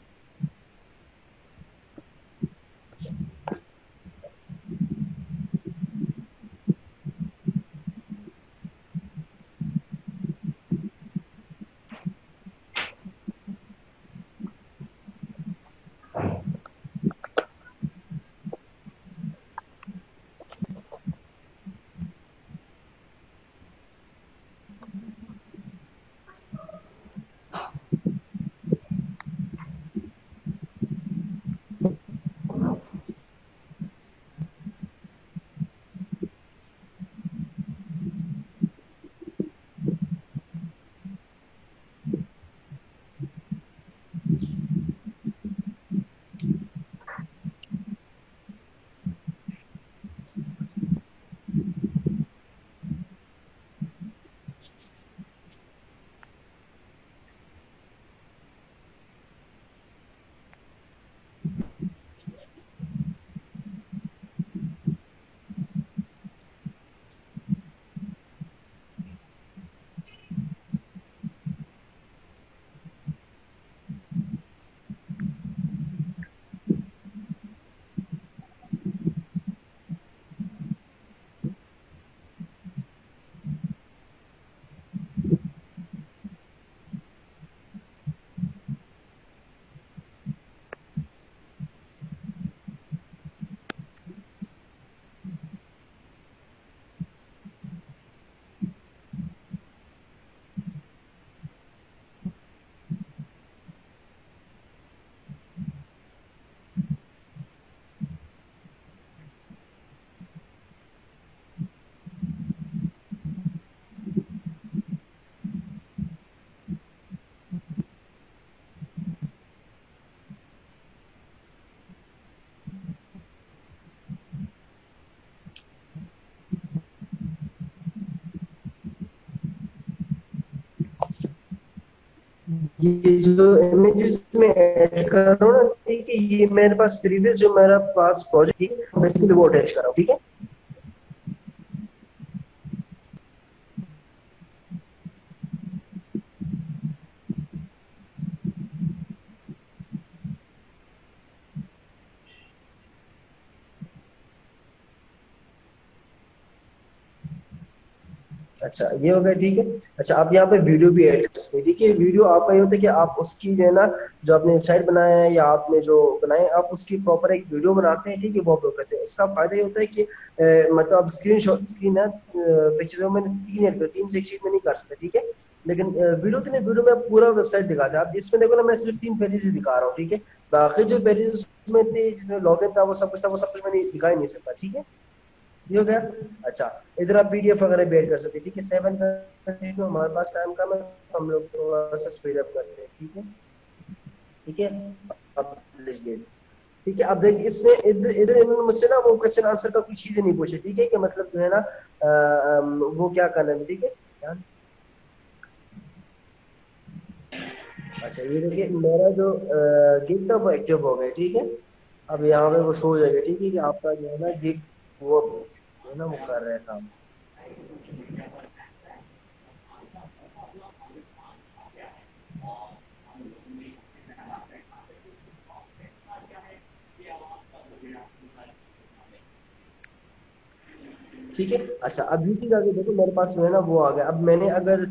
ये जो इमेजेस में ऐड कर रहा हूँ ना, ठीक है, ये मेरे पास प्रीवियस जो मेरा पास प्रोजेक्ट है, बेसिकली वो अटैच कर रहा हूँ, ठीक है। अच्छा ये हो गया, ठीक है। अच्छा आप यहाँ पे वीडियो भी ऐड कर सकते हैं, ठीक है। वीडियो आपका ये होता है कि आप उसकी जो है ना, जो आपने वेबसाइट बनाया है या आपने जो बनाए, आप उसकी प्रॉपर एक वीडियो बनाते हैं, ठीक है, वो अपलोड करते हैं। इसका फायदा ये होता है कि मतलब आप स्क्रीन है पिक्चर में तीन ऐड कर, तीन से एक शीट में नहीं कर सकते, ठीक है। लेकिन वीडियो तो नहीं, वीडियो में पूरा वेबसाइट दिखाते हैं। आप इसमें देखो ना, मैं सिर्फ 3 पेजेस ही दिखा रहा हूँ, ठीक है। बाकी जो पेजेस उसमें थे, जिसमें लॉगिन था, वो सब कुछ था, वो सब कुछ मैंने दिखा ही नहीं सकता, ठीक है। ये हो गया। अच्छा इधर आप पीडीएफ वगैरह भी ऐड कर सकते हैं, ठीक है। 7 हमारे पास टाइम कम है, तो हम लोग थोड़ा सा स्पीड अप करते हैं, ठीक है। ठीक है, अब लिखिए। ठीक है, अब देख इसमें इधर इधर इन्होंने मुझसे ना वो क्वेश्चन आंसर का कुछ चीजें नहीं पूछे, ठीक है, कि मतलब जो है ना वो क्या करना है, ठीक है। अच्छा ये देखिए, मेरा जो गिग था वो एक्टिव हो गया, ठीक है। अब यहाँ पे वो शो हो जाएगा, ठीक है, कि आपका जो है ना गिग वो जो है ना वो कर रहे हैं काम। ठीक है। अच्छा अब ये चीज आगे देखो, मेरे पास जो है ना वो आ गया। अब मैंने अगर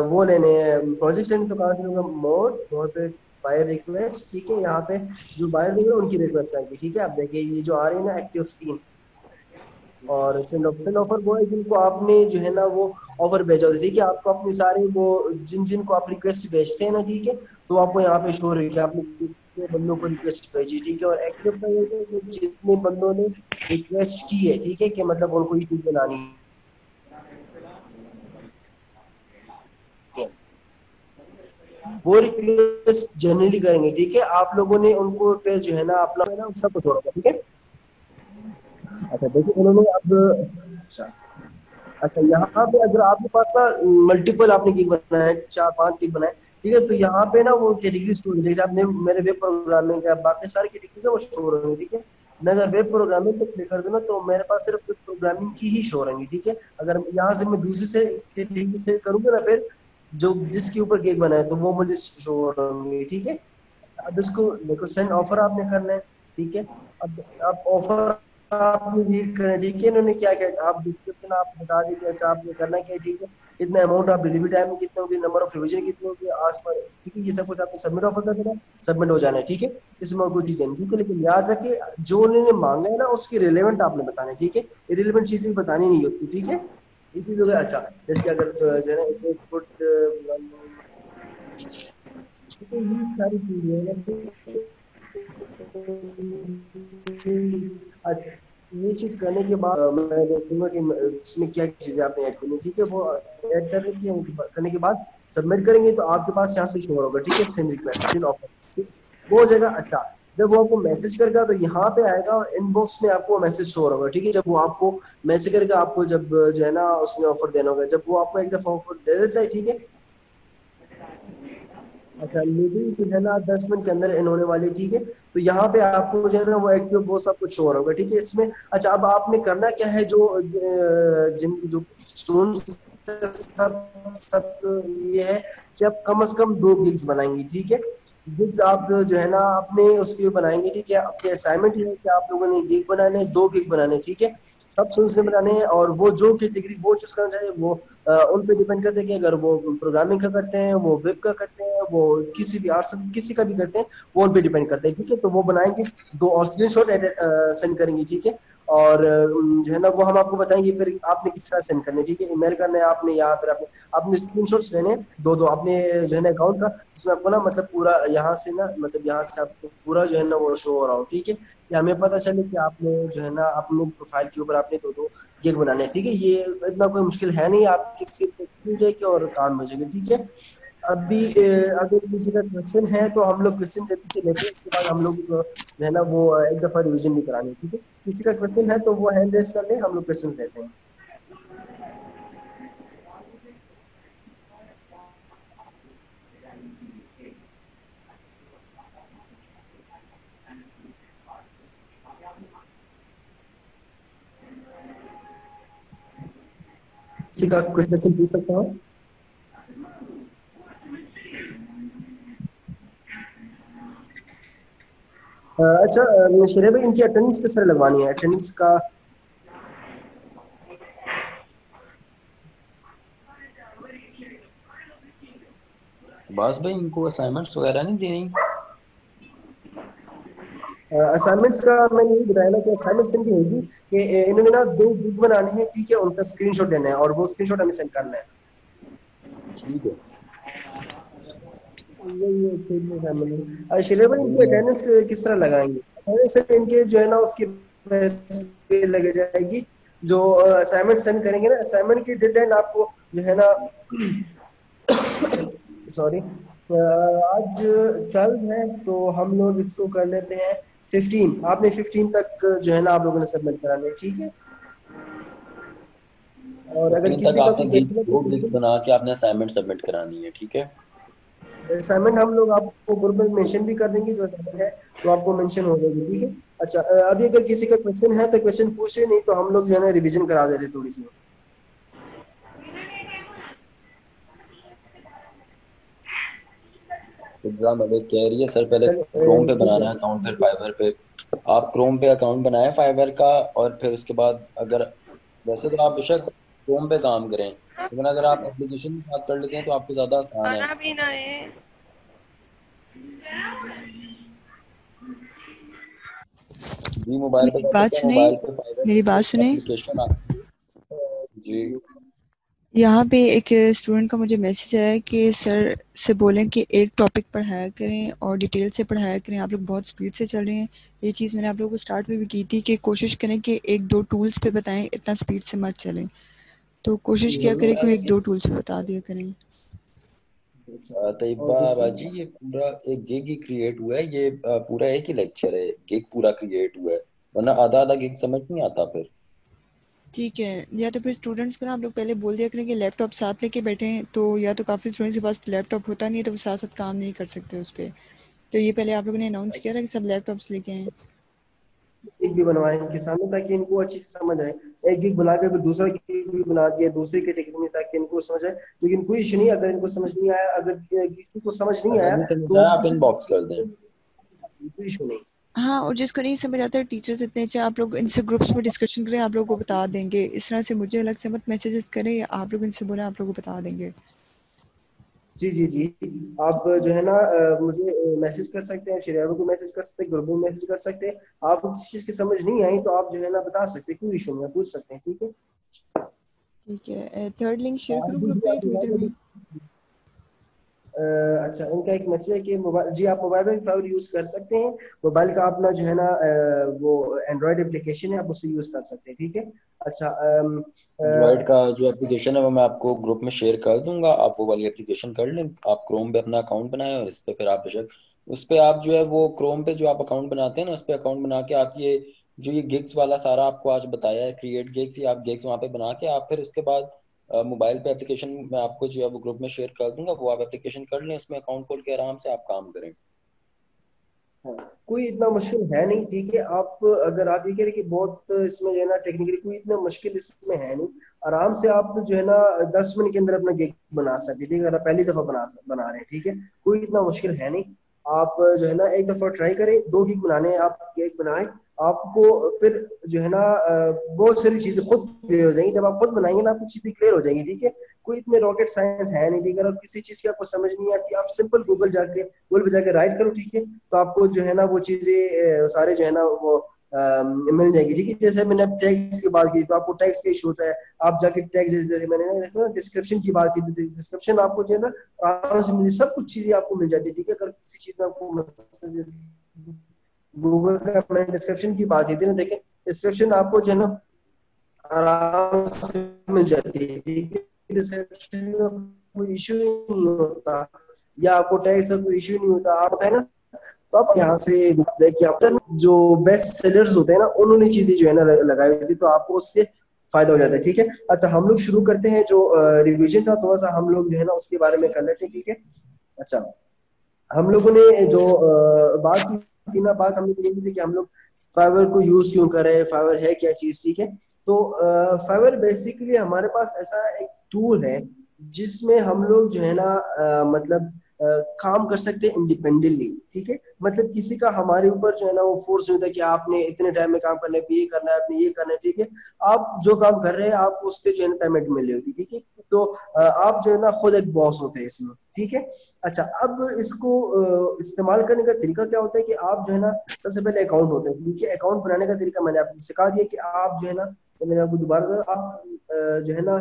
वो लेने प्रोजेक्ट लेने, तो कहाँ से लूंगा, मोड मोड पे बायर रिक्वेस्ट, ठीक है। यहाँ पे जो बायर देंगे उनकी रिक्वेस्ट आएगी, ठीक है। अब देखिए ये जो आ रही है ना एक्टिव 3, और सेंड ऑफर वो है जिनको आपने जो है ना वो ऑफर भेजा होता है, ठीक है। आपको अपने सारे वो जिन जिनको आप रिक्वेस्ट भेजते हैं ना, ठीक है, तो आपको यहाँ पे शो रही है कि आपने कितने बंदों को रिक्वेस्ट भेजी, ठीक है। और एक्टिव का ये है कि जितने बंदों ने रिक्वेस्ट की है, ठीक है, कि मतलब उनको ये चीज बनानी है, वो रिक्वेस्ट जनरली करेंगे, ठीक है। आप लोगों ने उनको पे जो है ना अपना है ना सब कुछ होगा, ठीक है। अच्छा देखिए उन्होंने अब, अच्छा अच्छा यहाँ पे अगर आपके पास ना मल्टीपल आपने गिग बनाए, 4-5 गिग बनाए, ठीक है, तो यहाँ पे ना वो कैटेगरी शो होगी। जैसे आपने मेरे वेब प्रोग्रामिंग का बाकी सारी कैटेगरी है वो शो हो रही है, ठीक है। मैं अगर वेब प्रोग्रामिंग पे क्लिक कर दूं ना, तो मेरे पास सिर्फ वेब प्रोग्रामिंग की ही शो रहेंगी, ठीक है। अगर यहाँ से मैं दूसरी से कैटेगरी से करूंगा ना, फिर जो जिसके ऊपर गिग बनाए तो वो मुझे शो हो रही, ठीक है। अब इसको देखो, सेंड ऑफर आपने करना है, ठीक है। अब आप ऑफर आपने रीड करें, ठीक है। इन्होंने क्या क्या आप डिस्क्रिप्शन आप बता दीजिए, अच्छा आपने करना क्या है, ठीक है। इतना अमाउंट आप डिलीवरी टाइम कितने होगी, नंबर ऑफ रिवीजन कितने होगी, आस पर, ठीक है। ये सब कुछ आपने सबमिट ऑफर कर देना, सबमिट हो जाना है, ठीक है। इसमें और कोई चीजें नहीं, ठीक है। लेकिन याद रखिए जो उन्होंने मांगा है ना उसकी रिलेवेंट आपने बताना है, ठीक है। इरेलीवेंट चीजें बतानी नहीं होती, ठीक है। ये चीज हो गया। अच्छा जैसे कि अगर जो है ना गुड, ठीक है, ये सारी चीजें हैं। अच्छा ये चीज करने के बाद मैं देखूंगा कि इसमें क्या चीजें आपने ऐड करनी है, ठीक है। वो ऐड करने के बाद सबमिट करेंगे, तो आपके पास यहाँ से शो होगा, ठीक है, सेंड रिक्वेस्ट, सेंड ऑफर, वो हो जाएगा। अच्छा जब वो आपको मैसेज करेगा तो यहाँ पे आएगा, और इनबॉक्स में आपको मैसेज शो होगा, ठीक है। जब वो आपको मैसेज करेगा, आपको जब जो है ना उसने ऑफर देना होगा, जब वो आपको एक दफा ऑफर दे देता है, ठीक है। अच्छा मीटिंग जो है ना 10 मिनट के अंदर एंड होने वाली, ठीक है। तो यहाँ पे आपको जो है ना वो एक्टिव वो सब कुछ शो होगा, ठीक है इसमें। अच्छा अब आपने करना क्या है, जो जिन जो स्टूडेंट्स सब सब ये है कि आप कम से कम 2 गिग्स बनाएंगे, ठीक है। गिग्स आप जो है ना अपने उसके लिए बनाएंगे, ठीक है। आपके असाइनमेंट ये है कि आप लोगों ने गिग बनाने, 2 गिग बनाने, ठीक है। सब स्टूडेंट्स ने बनाने हैं, और वो जो कैटेगरी वो चूज करना चाहिए वो उन पे डिपेंड करते हैं कि अगर वो प्रोग्रामिंग का करते हैं, वो वेब का करते हैं, वो किसी भी आर्ट्स किसी का भी करते हैं, वो उन पे डिपेंड करते हैं, ठीक है। तो वो बनाएंगे दो और स्क्रीनशॉट सेंड करेंगे, ठीक है। और जो है ना वो हम आपको बताएंगे फिर आपने किस तरह सेंड करने, ठीक है। ईमेल करना है आपने, या फिर आपने अपने स्क्रीनशॉट्स लेने हैं, दो दो अपने जो है ना अकाउंट का, जिसमें आपको ना मतलब पूरा यहाँ से ना मतलब यहाँ से आपको पूरा जो है ना वो शो हो रहा हो, ठीक है। या हमें पता चले कि आपने जो है ना अपने प्रोफाइल के ऊपर आपने दो दो गिग बनाने हैं, ठीक है। ये इतना कोई मुश्किल है नहीं, आपकी सिर्फ जाएगी और काम हो जाएगा, ठीक है। अभी अगर किसी का क्वेश्चन है तो हम लोग क्वेश्चन जल्दी से लेते हैं, उसके बाद हम लोग जो है ना वो एक दफा रिवीजन भी कराने, ठीक है। किसी का क्वेश्चन है तो वो हैंड रेस कर ले, हम लोग क्वेश्चन लेते हैं। किसी का क्वेश्चन पूछ सकता हूँ। अच्छा शेरे भाई, इनकी अटेंडेंस किस तरह लगवानी है, अटेंडेंस का? बस भाई इनको असाइनमेंट्स वगैरह नहीं दी गई? असाइनमेंट्स का मैंने यही बताया ना कि असाइनमेंट सिंपल होगी कि इन्होंने ना 2 बुक बनाने हैं, ठीक है, उनका स्क्रीनशॉट लेना है और वो स्क्रीनशॉट हमें सेंड करना है। ठीक है। श्रेया भाई, तो इनकी अटेंडेंस किस तरह लगाएंगे? अटेंडेंस इनके जो है ना उसकी पे लग जाएगी। जो असाइनमेंट सेंड करेंगे ना, असाइनमेंट की डेडलाइन आपको जो है ना सॉरी, आज 12 है तो हम लोग इसको कर लेते हैं 15। आपने 15 तक जो है ना आप लोगों ने सबमिट कराने हैं, ठीक है। और अगर 15 तक किसी का आपने कोई गिग क्वेश्चन दो गिग्स बना के आपने असाइनमेंट सबमिट करानी है, ठीक है। असाइनमेंट हम लोग आपको ग्रुप में मेंशन भी कर देंगे, जो असाइनमेंट है तो आपको मेंशन हो जाएगी, ठीक है। अच्छा, अभी अगर किसी का क्वेश्चन है तो क्वेश्चन पूछे, नहीं तो हम लोग जो है ना रिवीजन करा देते थोड़ी सी। एग्जाम अभी कह रही है सर पहले क्रोम पे ठीक बनाना है। है अकाउंट फिर फाइवर पे। आप क्रोम पे अकाउंट बनाए फाइवर का, और फिर उसके बाद अगर, वैसे तो आप बेशक क्रोम पे काम करें, लेकिन अगर आप एप्लीकेशन की बात कर लेते हैं तो आपको ज्यादा आसान है। खाना भी ना है। जी मोबाइल पे मेरी कर बात सकते हैं, सुने, मोबाइल पे फाइवर मेरी बात सुने। एप्लीकेशन जी। यहाँ पे एक स्टूडेंट का मुझे मैसेज आया है कि सर से बोलें कि एक टॉपिक पढ़ाया करें और डिटेल से पढ़ाया करें, आप लोग बहुत स्पीड से चल रहे हैं। ये चीज़ मैंने आप लोगों को स्टार्ट में भी की थी कि कोशिश करें कि एक दो टूल्स पे बताएं, इतना स्पीड से मत चलें। तो कोशिश किया करें कि एक दो टूल्स पे बता दिया करें। और तैयबा दूसरा, बाजी, ये पूरा एक गिग ही क्रिएट हुआ है, ये पूरा एक ही लेक्चर है, गिग पूरा क्रिएट हुआ है, वरना आधा आधा गिग समझ नहीं आता फिर। ठीक है, या तो फिर स्टूडेंट्स को ना आप लोग पहले बोल दिया करें कि लैपटॉप साथ लेके बैठें, तो या तो काफ़ी स्टूडेंट्स के पास लैपटॉप होता नहीं है तो वो साथ साथ काम नहीं कर सकते उस पर। तो ये पहले आप लोगों ने अनाउंस किया था कि सब लैपटॉप्स लेके आएँ। गिग भी बनवाए इनके सामने ताकि इनको अच्छी से समझ आए। एक गिग बना के फिर दूसरा गिग भी बना दिया दूसरी कैटेगरी में ताकि इनको समझ आए। लेकिन कोई इशू नहीं, अगर इनको समझ नहीं आया, अगर किसी को समझ नहीं अगर आया नहीं समझ तो आया आप इनबॉक्स कर दें। कोई इशू नहीं। हाँ, और जिसको नहीं समझ आता है टीचर्स इतने अच्छे, आप लोग इनसे ग्रुप्स में डिस्कशन करें, आप लोगों को बता देंगे। इस तरह से मुझे अलग से मत मैसेजेस करें, या आप लोग इनसे बोलें, आप लोगों को बता देंगे। जी जी जी। आप जो है ना मुझे मैसेज कर सकते हैं, शेरियाबा को मैसेज कर सकते हैं, ग्रुप में मैसेज कर सकते हैं। आपको किसी चीज की समझ नहीं आई तो आप जो है ना बता सकते हैं, कोई इशू नहीं है, पूछ सकते हैं, ठीक है। ठीक है, थर्ड लिंक शेयर आप करूँ ग्रुप दूसरी पे आप ट्विटर मोबाइल में? में अच्छा, इनका एक मैसेज है कि मोबाइल, जी आप मोबाइल में फाइवर यूज कर सकते हैं। मोबाइल का अपना जो है ना वो एंड्रॉयड एप्लीकेशन है, आप उससे यूज कर सकते हैं, ठीक है। अच्छा, एंड्रॉइड का जो एप्लीकेशन है वो मैं आपको ग्रुप में शेयर कर दूंगा, आप वो वाली एप्लीकेशन कर लें। आप क्रोम पे अपना अकाउंट बनाएं और इस पे फिर आप बेशक उस पे आप जो है वो क्रोम पे जो आप अकाउंट बनाते हैं ना, उस पे अकाउंट बना के आप ये जो ये गिग्स वाला सारा आपको आज बताया है, क्रिएट गिग्स, ये आप गिग्स वहाँ पे बना के आप फिर उसके बाद मोबाइल पे एप्लीकेशन मैं आपको जो है वो ग्रुप में शेयर कर दूंगा, वो आप एप्लीकेशन कर लें, उसमें अकाउंट खोल के आराम से आप काम करें। हाँ, कोई इतना मुश्किल है नहीं, ठीक है। आप अगर आप ये कह रहे कि बहुत इसमें जो है ना टेक्निकली कोई इतना मुश्किल इसमें है नहीं। आराम से आप जो है ना 10 मिनट के अंदर अपना गिग बना सकते हैं, ठीक है, अगर आप पहली दफा बना रहे हैं, ठीक है। कोई इतना मुश्किल है नहीं। आप जो है ना एक दफा ट्राई करें, 2 गिग बनाने हैं, आप गिग बनाए, आपको फिर जो है ना बहुत सारी चीजें खुद क्लियर हो जाएंगी। जब आप खुद बनाएंगे ना, आपको चीजें क्लियर हो जाएंगी, ठीक है। कोई इतने रॉकेट साइंस है नहीं, ठीक है। अगर किसी चीज की आपको समझ नहीं आती, आप सिंपल गूगल पे जाके राइट करो, ठीक है, तो आपको जो है ना वो चीजें सारे जो है ना वो मिल जाएगी, ठीक है। जैसे मैंने अब टैग्स की बात की तो आपको टैग्स का इशू होता है, आप जाके टैग, जैसे मैंने ना डिस्क्रिप्शन की बात की, डिस्क्रिप्शन आपको जो है ना आराम से मिल, सब कुछ चीजें आपको मिल जाती है, ठीक है। अगर किसी चीज में आपको गूगल का मैंने डिस्क्रिप्शन की बात की थी ना, देखें डिस्क्रिप्शन आपको जो है ना आराम से मिल जाती है, ठीक है। डिस्क्रिप्शन में कोई इशू नहीं होता, या आपको टैग का कोई इशू नहीं होता, आप है ना। तो आप यहाँ से देखिए, आप जो बेस्ट सेलर्स होते हैं ना, उन्होंने चीजें जो है ना लगाई हुई थी, तो आपको उससे फायदा हो जाता है, ठीक है। अच्छा, हम लोग शुरू करते हैं। जो रिवीजन था थोड़ा सा हम लोग जो है ना उसके बारे में कर लेते हैं, ठीक है। अच्छा, हम लोगों ने जो बात की थी ना, बात हम लोग ये थी कि हम लोग फाइवर को यूज क्यों कर रहे हैं, फाइवर है क्या चीज, ठीक है। तो फाइवर बेसिकली हमारे पास ऐसा एक टूल है जिसमें हम लोग जो है ना मतलब काम कर सकते हैं इंडिपेंडेंटली, ठीक है। मतलब किसी का हमारे ऊपर जो है ना वो फोर्स नहीं होता कि आपने इतने टाइम में काम करना है, ये करना है, आपने ये करना है, ठीक है। आप जो काम कर रहे हैं आप उसके जो है ना पेमेंट मिल रही होती है, ठीक है। तो आप जो है ना खुद एक बॉस होते हैं इसमें, ठीक है। अच्छा, अब इसको इस्तेमाल करने का तरीका क्या होता है कि आप जो है ना सबसे पहले अकाउंट होते हैं, ठीक है। अकाउंट बनाने का तरीका मैंने आपको सिखा दिया कि आप जो है ना, तो मैंने आपको दोबारा आप जो है ना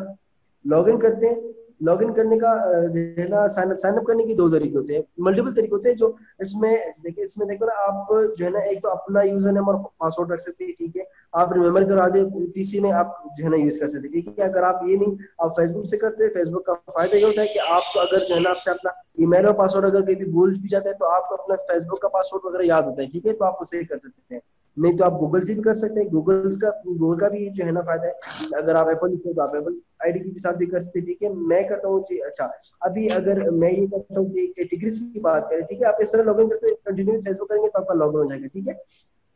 लॉग इन करते हैं। लॉग इन करने का जो है ना साइन अप करने के दो तरीके होते हैं, मल्टीपल तरीके होते हैं। जो इसमें देखिए, इसमें देखो ना, आप जो है ना एक तो अपना यूजर नेम और पासवर्ड रख सकते हैं, ठीक है। आप रिमेम्बर करा दे पीसी में, आप जो है ना यूज कर सकते हैं, ठीक है। अगर आप ये नहीं, आप फेसबुक से करते हैं, फेसबुक का फायदा ये होता है कि आपको अगर जो है ना आपसे अपना ईमेल और पासवर्ड अगर कभी भूल भी जाता है तो आपको अपना फेसबुक का पासवर्ड वगैरह याद होता है, ठीक है। तो आप उससे कर सकते हैं। नहीं तो आप गूगल से भी कर सकते हैं। गूगल का भी जो है ना फायदा है। अगर आप एप्पल यूज तो आप एप्पल आईडी के साथ भी कर सकते हैं, ठीक है। मैं करता हूँ जी। अच्छा, अभी अगर मैं ये करता हूँ कि कैटेगरीज की बात करें, ठीक है। आप इस तरह लॉगिन करते कंटिन्यू फेसबुक करेंगे तो आपका लॉगिन हो जाएगा, ठीक है।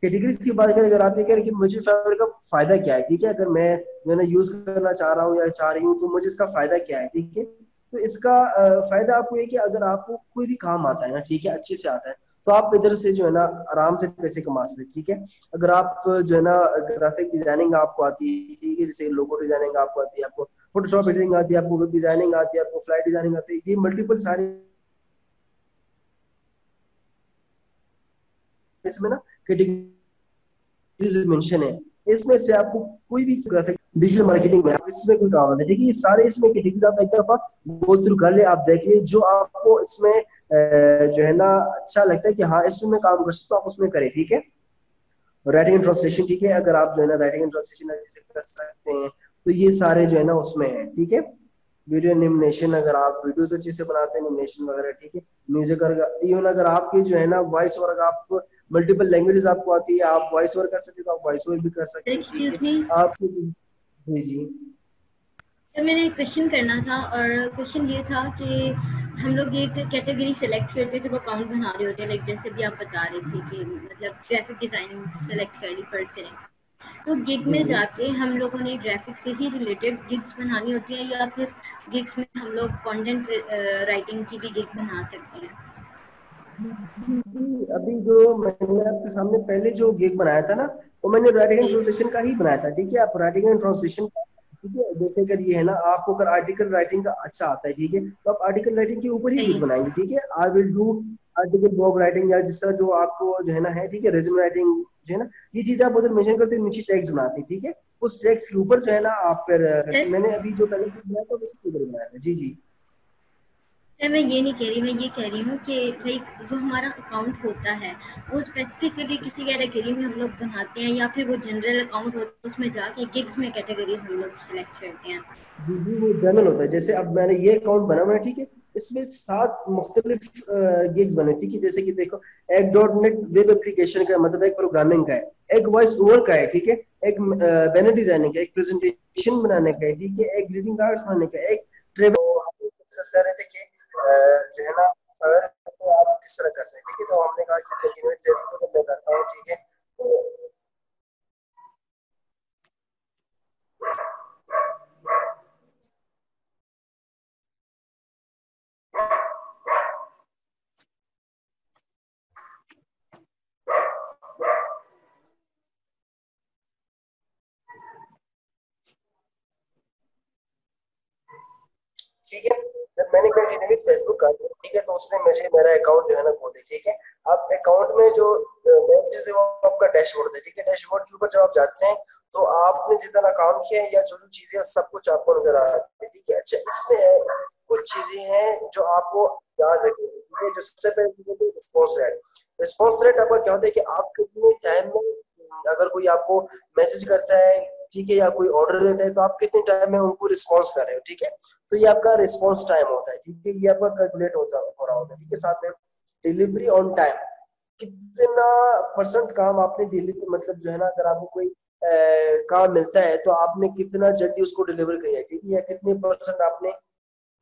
कैटेगरीज की बात करें, अगर आप ये कह रहे हैं कि मुझे फाइवर का फायदा क्या है, ठीक है। अगर मैं जो है ना यूज करना चाह रहा हूँ या चाह रही हूँ तो मुझे इसका फायदा क्या है, ठीक है। तो इसका फायदा आपको ये कि अगर आपको कोई भी काम आता है ना, ठीक है, अच्छे से आता है, तो आप इधर से जो है ना आराम से पैसे कमा सकते हैं, ठीक है। अगर आप जो है ना ग्राफिक डिजाइनिंग आपको आती है, ठीक है, जैसे लोगो डिजाइनिंग आपको आती है, आपको फोटोशॉप एडिटिंग आती है, आपको वेब डिजाइनिंग आती है, आपको फ्लाइट डिजाइनिंग आती है, ये मल्टीपल सारी इसमें ना कैटेगरीज मेंशन है। इसमें से आपको कोई भी ग्राफिक डिजिटल मार्केटिंग में आप इसमें कोई काम आता है, ठीक है। ये सारे इसमें कैटेगरीज आप एक दफा गो थ्रू कर ले, आप देख ले जो आपको इसमें जो है ना अच्छा लगता है कि हाँ इसमें मैं काम कर सकता हूँ, आप उसमें करें, ठीक है। राइटिंग एंड ट्रांसलेशन, ठीक है। अगर आप जो है ना राइटिंग एंड ट्रांसलेशन अच्छे से कर सकते हैं तो ये सारे जो है ना उसमें है, ठीक है। वीडियो एनिमेशन, अगर आप वीडियोस अच्छे से बनाते हैं, एनिमेशन वगैरह, ठीक है। म्यूजिक, अगर इवन अगर आपकी जो है ना वॉइस ओवर, अगर आप मल्टीपल लैंग्वेजेस आपको आती है, आप वॉइस ओवर कर सकते हैं तो आप वॉइस ओवर भी कर सकते हैं, ठीक एक्सक्यूज है। मी आप जी जी सर, मैंने एक क्वेश्चन करना था और क्वेश्चन ये था कि हम लोग एक कैटेगरी सेलेक्ट करते हैं जब अकाउंट बना रहे होते हैं, लाइक जैसे भी आप बता रहे थे कि मतलब ग्राफिक डिजाइनिंग सेलेक्ट कर ली फर्स्ट से, तो गिग जी में जी जाके हम लोगों ने ग्राफिक से ही रिलेटेड गिग्स बनानी होती है या फिर गिग्स में हम लोग कंटेंट राइटिंग की भी गिग बना सकते हैं? अभी जो मैंने आपके सामने पहले जो गिग बनाया था ना, वो मैंने राइटिंग एंड जी ट्रांसलेशन का ही बनाया था, ठीक है। आप राइटिंग एंड ट्रांसलेशन का, ठीक है, जैसे अगर ये है ना आपको अगर आर्टिकल राइटिंग का अच्छा आता है, ठीक है, तो आप आर्टिकल राइटिंग के ऊपर ही सही गिग है। बनाएंगे, ठीक है। I will do article blog writing, या जिस तरह जो आपको जो है ना है, ठीक है, रेज्यूम राइटिंग जो है ना, ये चीजें आप उधर मेंशन करते हैं, नीचे टैग्स बनाते हैं, ठीक है। उस टैग्स के ऊपर जो है ना आप फिर करते हैं। सर मैंने अभी जो पहले बनाया था उसके ऊपर बनाया था। जी जी सर, मैं ये नहीं कह रही, मैं ये कह रही हूँ कि लाइक जो हमारा अकाउंट होता है वो स्पेसिफिकली किसी कैटेगरी में हम लोग बनाते हैं या फिर वो जनरल अकाउंट होता है उसमें जाके गिग्स में कैटेगरीज हम लोग सेलेक्ट करते हैं? जी जी वो जनरल होता है। जैसे अब मैंने ये अकाउंट बना हुआ है, ठीक है, इसमें 7 मुख्तलिफ गिग्स बने, ठीक है। जैसे कि देखो, एक डॉट नेट वेब एप्लीकेशन का है, मतलब एक प्रोग्रामिंग का है, एक वॉइस ओवर का है, ठीक है, एक बैनर डिजाइनिंग का, एक प्रेजेंटेशन बनाने का है, ठीक है, एक ग्रीटिंग कार्ड्स बनाने का, एक ट्रेवल। हम डिस्कस कर रहे थे कि जो है ना अगर तो आप किस तरह कर सकते हैं, ठीक है। तो हमने कहा कि कंटिन्यू फेसबुक पे मैं करता हूँ, ठीक है। तो ठीक है, जब मैंने कंटिन्यू फेसबुक कर दिया, ठीक है, तो उसने मुझे मेरा अकाउंट जो है ना खोल दिया, ठीक है। आप अकाउंट में जो मेन चीज है वो आपका डैशबोर्ड है, ठीक है। डैशबोर्ड के ऊपर जब आप जाते हैं तो आपने जितना काम किया है या जो जो चीजें हैं सब कुछ आपको नजर आ रहा है, ठीक है। अच्छा, इसमें कुछ चीजें हैं जो आपको याद रखनी है, ठीक है। जो सबसे पहले रिस्पॉन्स रेट। रिस्पॉन्स रेट आपका क्या होता है कि आप कितने टाइम में, अगर कोई आपको मैसेज करता है, ठीक है, या कोई ऑर्डर देता है, तो आप कितने टाइम में उनको रिस्पॉन्स कर रहे हो, ठीक है। तो ये आपका रिस्पॉन्स टाइम होता है, ठीक है, ये आपका कैलकुलेट हो रहा होता है, ठीक है। साथ में डिलीवरी ऑन टाइम, कितना परसेंट काम आपने डिलीवरी, मतलब जो है ना अगर आपको कोई काम मिलता है तो आपने कितना जल्दी उसको डिलीवर किया है, ठीक है, या कितने परसेंट आपने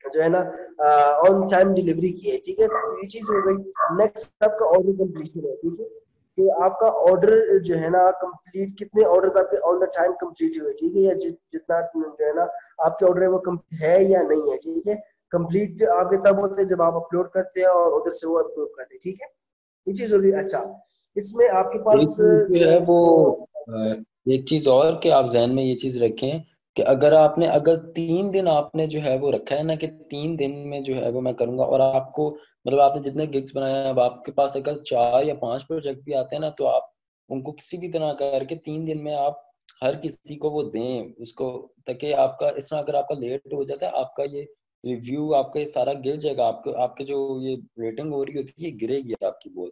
जो है ना ऑन टाइम डिलीवरी की है, ठीक है। तो ये चीज हो गई। नेक्स्ट आपका ऑर्डर कंप्लीशन है, ठीक है, कि आपका ऑर्डर जो है ना कंप्लीट, कितने ऑर्डर्स आपके ऑन द टाइम कंप्लीट हुए, ठीक है, या जितना जो है ना आपके ऑर्डर है वो है या नहीं है, ठीक है। कंप्लीट आपके तब होते हैं जब आप अपलोड करते हैं और उधर से वो अपलोड करते हैं, ठीक है। ये चीज हो रही है। अच्छा, इसमें आपके एक पास चीज जो जो है है वो वो एक चीज और कि आप जहन में ये चीज रखें कि अगर 3 दिन आपने जो है वो रखा है ना कि 3 दिन में जो है वो मैं करूंगा, और आपको मतलब आपने जितने गिग्स बनाए हैं, अब आपके पास अगर 4 या 5 प्रोजेक्ट भी आते हैं ना, तो आप उनको किसी भी तरह करके 3 दिन में आप हर किसी को वो दें उसको, ताकि आपका इस तरह अगर आपका लेट हो जाता है, आपका ये रिव्यू आपका ये सारा गिर जाएगा, आपके आपके जो ये रेटिंग हो रही होती है ये गिरेगी आपकी बहुत।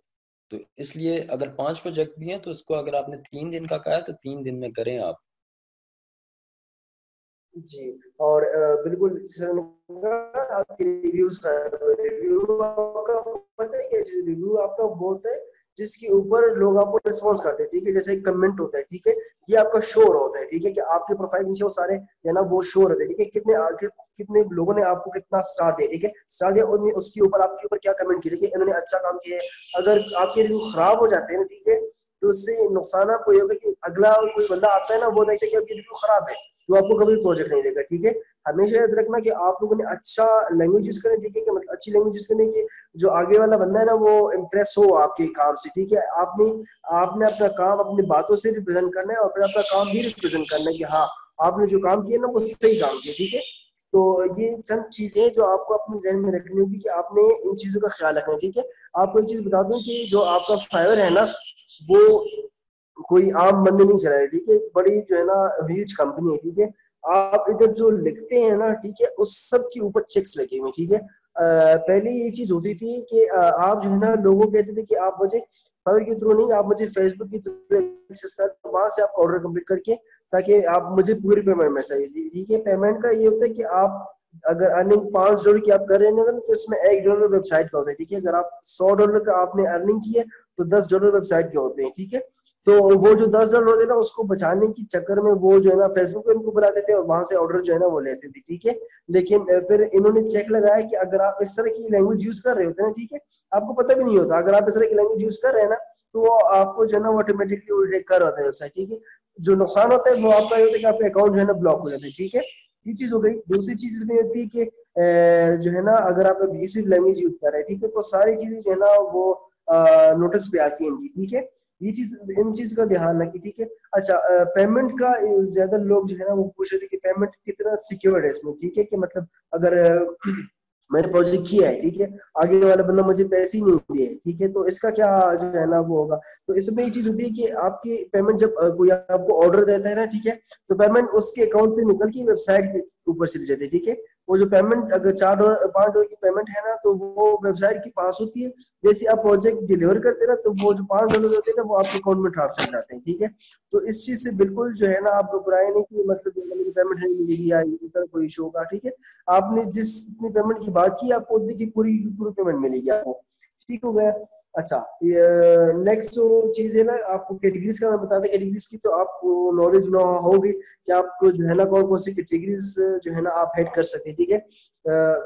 तो इसलिए अगर 5 प्रोजेक्ट भी हैं तो उसको अगर आपने 3 दिन का कहा है तो 3 दिन में करें आप। जी। और बिल्कुल सर ने कहा आपके रिव्यूज का, रिव्यू आपका पता है क्या, रिव्यू आपका वो होता है जिसके ऊपर लोग आपको रिस्पॉन्स करते हैं, ठीक है। जैसे कमेंट होता है, ठीक है, ये आपका शोर होता है, ठीक है, कि आपके प्रोफाइल नीचे वो सारे है ना वो शोर होते हैं, ठीक है, कितने आगे कितने लोगों ने आपको कितना स्टार दिया, ठीक है, स्टार दिया, और उसके ऊपर आपके ऊपर क्या कमेंट किया, ठीक है, इन्होंने अच्छा काम किया है। अगर आपके रिव्यू खराब हो जाते हैं ना, ठीक है, तो उससे नुकसान आपको ये होगा कि अगला कोई बंदा आता है ना, वो देखता है कि आपकी रिव्यू खराब है, तो आपको कभी प्रोजेक्ट नहीं देगा, ठीक है। हमेशा याद रखना कि आप लोगों ने अच्छा लैंग्वेज यूज करें, ठीक है, कि मतलब अच्छी लैंग्वेज यूज करने की जो आगे वाला बंदा है ना वो इम्प्रेस हो आपके काम से, ठीक है। आपने आपने अपना काम अपनी बातों से रिप्रेजेंट करना है और फिर अपना काम भी रिप्रेजेंट करना है कि हाँ आपने जो काम किया ना वो सही काम किया, ठीक है। तो ये चंद चीजें जो आपको अपने जहन में रखनी होगी कि आपने इन चीजों का ख्याल रखना है, ठीक है। आपको एक चीज बता दूं कि जो आपका फाइवर है ना वो कोई आम बंदे नहीं चला रहे, ठीक है, बड़ी जो है ना ह्यूज कंपनी है, ठीक है। आप इधर जो लिखते हैं ना, ठीक है, उस सब के ऊपर चेक्स लगे हुए, ठीक है। पहले ये चीज होती थी कि आप जो है ना लोगों को कहते थे कि आप मुझे फाइवर के थ्रू नहीं, आप मुझे फेसबुक के थ्रू एक्सेस कर, वहां से आप ऑर्डर कंप्लीट करके ताकि आप मुझे पूरी पेमेंट में चाहिए, ठीक है। पेमेंट का ये होता है कि आप अगर अर्निंग $5 की आप कर रहे हैं ना, तो इसमें $1 वेबसाइट का होता है, ठीक है। अगर आप $100 का आपने अर्निंग की है तो $10 वेबसाइट के होते हैं, ठीक है। तो वो जो $10 होते ना उसको बचाने के चक्कर में वो जो है ना फेसबुक पे उनको बुलाते थे और वहां से ऑर्डर जो है ना वो लेते थे, ठीक है। लेकिन फिर इन्होंने चेक लगाया कि अगर आप इस तरह की लैंग्वेज यूज कर रहे होते हैं ना, ठीक है, आपको पता भी नहीं होता, अगर आप इस तरह की लैंग्वेज यूज कर रहे हैं ना तो वो आपको जो है ना ऑटोमेटिकली रिजेक्ट कर होता है वेबसाइट, ठीक है। जो नुकसान होता है वो आपका ये होता है कि आपका अकाउंट जो है ना ब्लॉक हो जाता है, ठीक है। ये चीज हो गई। दूसरी चीज इसमें होती है कि जो है ना अगर आप एब्यूसिव लैंग्वेज यूज कर रहे हैं, ठीक है, तो सारी चीजें जो है ना वो नोटिस पे आती है इनकी, ठीक है। ये चीज इन चीज का ध्यान रखिए, ठीक है। अच्छा, पेमेंट का ज्यादा लोग जो है ना वो पूछ रहे थे कि पेमेंट कितना सिक्योर्ड है इसमें, ठीक है, कि मतलब अगर मैंने प्रोजेक्ट किया है, ठीक है, आगे वाला बंदा मुझे पैसे ही नहीं दिए, ठीक है, तो इसका क्या जो है ना वो होगा। तो इसमें ये चीज होती है कि आपकी पेमेंट जब कोई आपको ऑर्डर देता है ना, ठीक है, तो पेमेंट उसके अकाउंट पे निकल के वेबसाइट के ऊपर चली जाती है, ठीक है। वो जो पेमेंट अगर $4 $5 की पेमेंट है ना तो वो वेबसाइट के पास होती है, जैसे आप प्रोजेक्ट डिलीवर करते हैं ना तो वो जो $5 होते हैं ना वो आपके अकाउंट में ट्रांसफर हो जाते हैं, ठीक है। तो इस चीज से बिल्कुल जो है ना आप घबराए नहीं कि मतलब मुझे पेमेंट नहीं मिलेगी या इस तरह कोई इशू होगा, ठीक है। आपने जिस इतनी पेमेंट की बात की आपको उतनी की पूरी पूरी पेमेंट मिलेगी आपको, ठीक हो गया। अच्छा, नेक्स्ट जो चीज है ना आपको कैटेगरीज का मैं बता दें, कैटेगरीज की तो आपको नॉलेज ना होगी कि आपको जो है ना कौन कौन सी कैटेगरीज जो है ना आप हेड कर सकते हैं, ठीक है।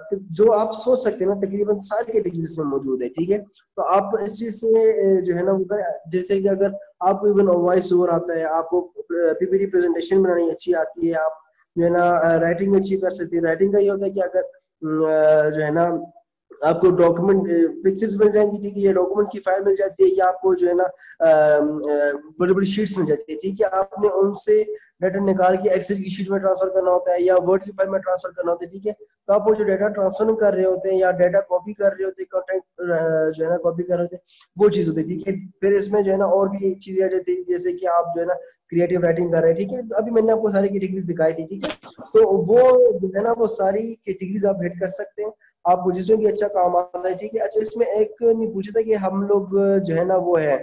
तो जो आप सोच सकते हैं ना तकरीबन सारी कैटेगरीज में मौजूद है, ठीक है। तो आप इस चीज से जो है ना वो जैसे कि अगर आपको इवन वॉइस ओवर आता है, आपको पीपीटी प्रेजेंटेशन बनानी अच्छी आती है, आप जो है ना राइटिंग अच्छी कर सकते हैं। राइटिंग का ये होता है कि अगर जो है ना आपको डॉक्यूमेंट पिक्चर्स मिल जाएंगी, ठीक है, या डॉक्यूमेंट की फाइल मिल जाती है, या आपको जो है ना बड़ी बड़ी शीट्स मिल जाती है, ठीक है। आपने उनसे डाटा निकाल के एक्सेल की शीट में ट्रांसफर करना होता है या वर्ड की फाइल में ट्रांसफर करना होता है, ठीक है। तो आप वो जो डाटा ट्रांसफर कर रहे होते हैं या डाटा कॉपी कर रहे होते हैं, कंटेंट जो है ना कॉपी कर रहे होते हैं, वो चीज होती है, ठीक है। फिर इसमें जो है ना और भी चीजें आ जाती है, जैसे कि आप जो है ना क्रिएटिव राइटिंग कर रहे हैं, ठीक है। अभी मैंने आपको सारी कैटेगरीज दिखाई थी, ठीक है। तो वो जो है ना वो सारी कैटेगरीज आप हिट कर सकते हैं, आपको जिसमें भी अच्छा काम आता है, ठीक है। अच्छा, इसमें एक नहीं पूछा था कि हम लोग जो है ना वो है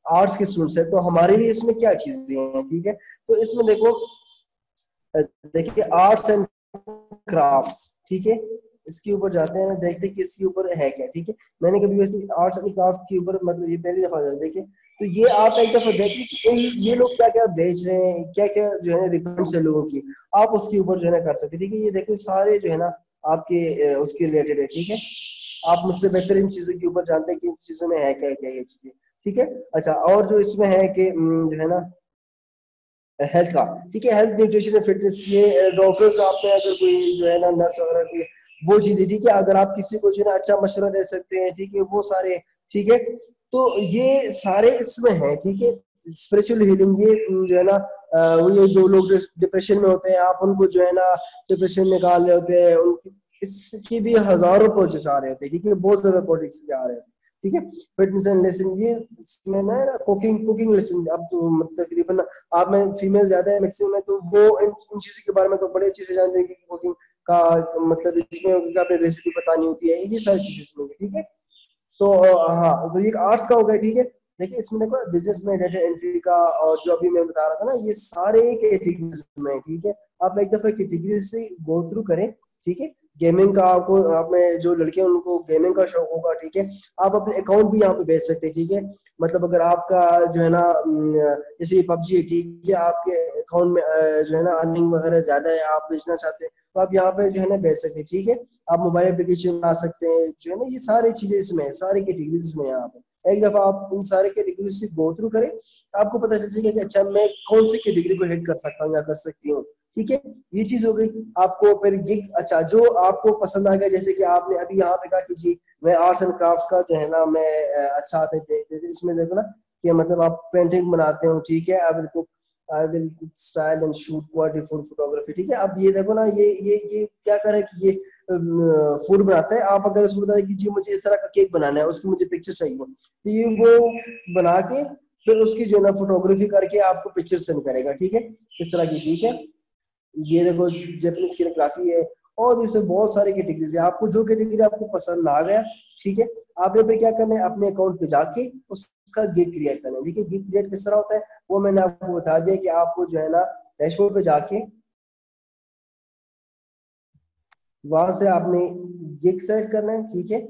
आर्ट्स के स्टूडेंट्स है, तो हमारे लिए इसमें क्या चीजें हैं, ठीक है। तो इसमें देखो, देखिए आर्ट्स एंड क्राफ्ट्स, ठीक है, इसके ऊपर जाते हैं, देखते हैं कि इसके ऊपर है क्या, ठीक है। मैंने कभी वैसे आर्ट्स एंड क्राफ्ट के ऊपर मतलब ये पहली दफा देखिए, तो ये आप एक दफा देखिए कि ये लोग क्या क्या बेच रहे हैं, क्या क्या जो है ना रिक्वायरमेंट्स है लोगों की, आप उसके ऊपर जो है ना कर सकते हैं, ठीक है। ये देखो सारे जो है ना आपके उसके रिलेटेड है, ठीक है। आप मुझसे बेहतर इन चीजों के ऊपर जानते हैं कि इन चीजों में है क्या क्या ये चीजें, ठीक है। अच्छा, और जो इसमें है कि जो है ना हेल्थ का, ठीक है, हेल्थ न्यूट्रिशन एंड फिटनेस, ये डॉक्टर्स आप में अगर कोई जो है ना नर्स वगैरह की वो चीजें, ठीक है, अगर आप किसी को जो है ना अच्छा मशवरा दे सकते हैं, ठीक है, वो सारे, ठीक है, तो ये सारे इसमें है, ठीक है। स्पिरिचुअल हीलिंग, ये जो है ना वो ये जो लोग डिप्रेशन में होते हैं, आप उनको जो है ना डिप्रेशन निकाल रहे होते हैं, उनकी इसकी भी हजारों प्रोजेक्ट्स आ रहे होते हैं, ठीक है, बहुत ज्यादा प्रोजेक्ट्स आ रहे हैं, ठीक है। फिटनेस एंड लेसन, ये इसमें ना कुकिंग कुकिंग लेसन, अब तो मतलब तकरीबन आप में फीमेल ज्यादा है मैक्सिमम है, तो वो इन चीजों के बारे में तो बड़े अच्छे से जानते हैं कि कुकिंग का मतलब इसमें आपने रेसिपी बतानी होती है, ये सारी चीजें इसमें, ठीक है। तो हाँ, तो ये आर्ट्स का हो गया, ठीक है। देखिए इसमें देखो बिजनेस में डाटा एंट्री का, और जो अभी मैं बता रहा था ना, ये सारे कैटेगरीज में, ठीक है। आप एक दफा कैटेगरी से गो थ्रू करें, ठीक है। गेमिंग का आपको, आप में जो लड़के हैं उनको गेमिंग का शौक होगा, ठीक है, आप अपने अकाउंट भी यहाँ पे भेज सकते हैं, ठीक है। मतलब अगर आपका जो है ना जैसे पबजी है, ठीक है, आपके अकाउंट में जो है ना अर्निंग वगैरह ज्यादा है, आप बेचना चाहते हैं, तो आप यहाँ पे जो है ना भेज सकते हैं, ठीक है। आप मोबाइल एप्लीकेशन बना सकते हैं, जो है ना, ये सारी चीजें इसमें है, सारी कैटेगरीज इसमें है। यहाँ पे एक दफा आप इन सारे कैटेगरीज से गो थ्रू करें, आपको पता चल जाएगा कि अच्छा मैं कौन सी कैटेगरी को हिट कर सकता हूँ या कर सकती हूँ, ठीक है। ये चीज हो गई। आपको फिर गिग, अच्छा जो आपको पसंद आ गया, जैसे कि आपने अभी यहाँ पे कहा कि जी मैं आर्ट्स एंड क्राफ्ट का जो है ना मैं अच्छा आता है, इसमें देखो ना कि मतलब आप पेंटिंग बनाते हो, ठीक है, I will style and shoot quality food photography, ठीक है। अब ये देखो ना, ये क्या करे कि ये फूड बनाता है, आप अगर उसको बताए कि जी मुझे इस तरह का केक बनाना है, उसकी मुझे पिक्चर चाहिए, तो ये वो बना के फिर उसकी जो है ना फोटोग्राफी करके आपको पिक्चर सेंड करेगा, ठीक है, इस तरह की, ठीक है। ये देखो जापानीज कैलीग्राफी है, और भी सब बहुत सारी कैटेगरीज है। आपको जो कैटेगरी आपको पसंद आ गया, ठीक है, आपने फिर क्या करना है, अपने अकाउंट पे जाके उसका गिग क्रिएट करना है, ठीक है। गिग क्रिएट किस तरह होता है वो मैंने आपको बता दिया कि आपको जो है ना डैशबोर्ड पे जाके वहां से आपने गिग सेट करना है, ठीक है।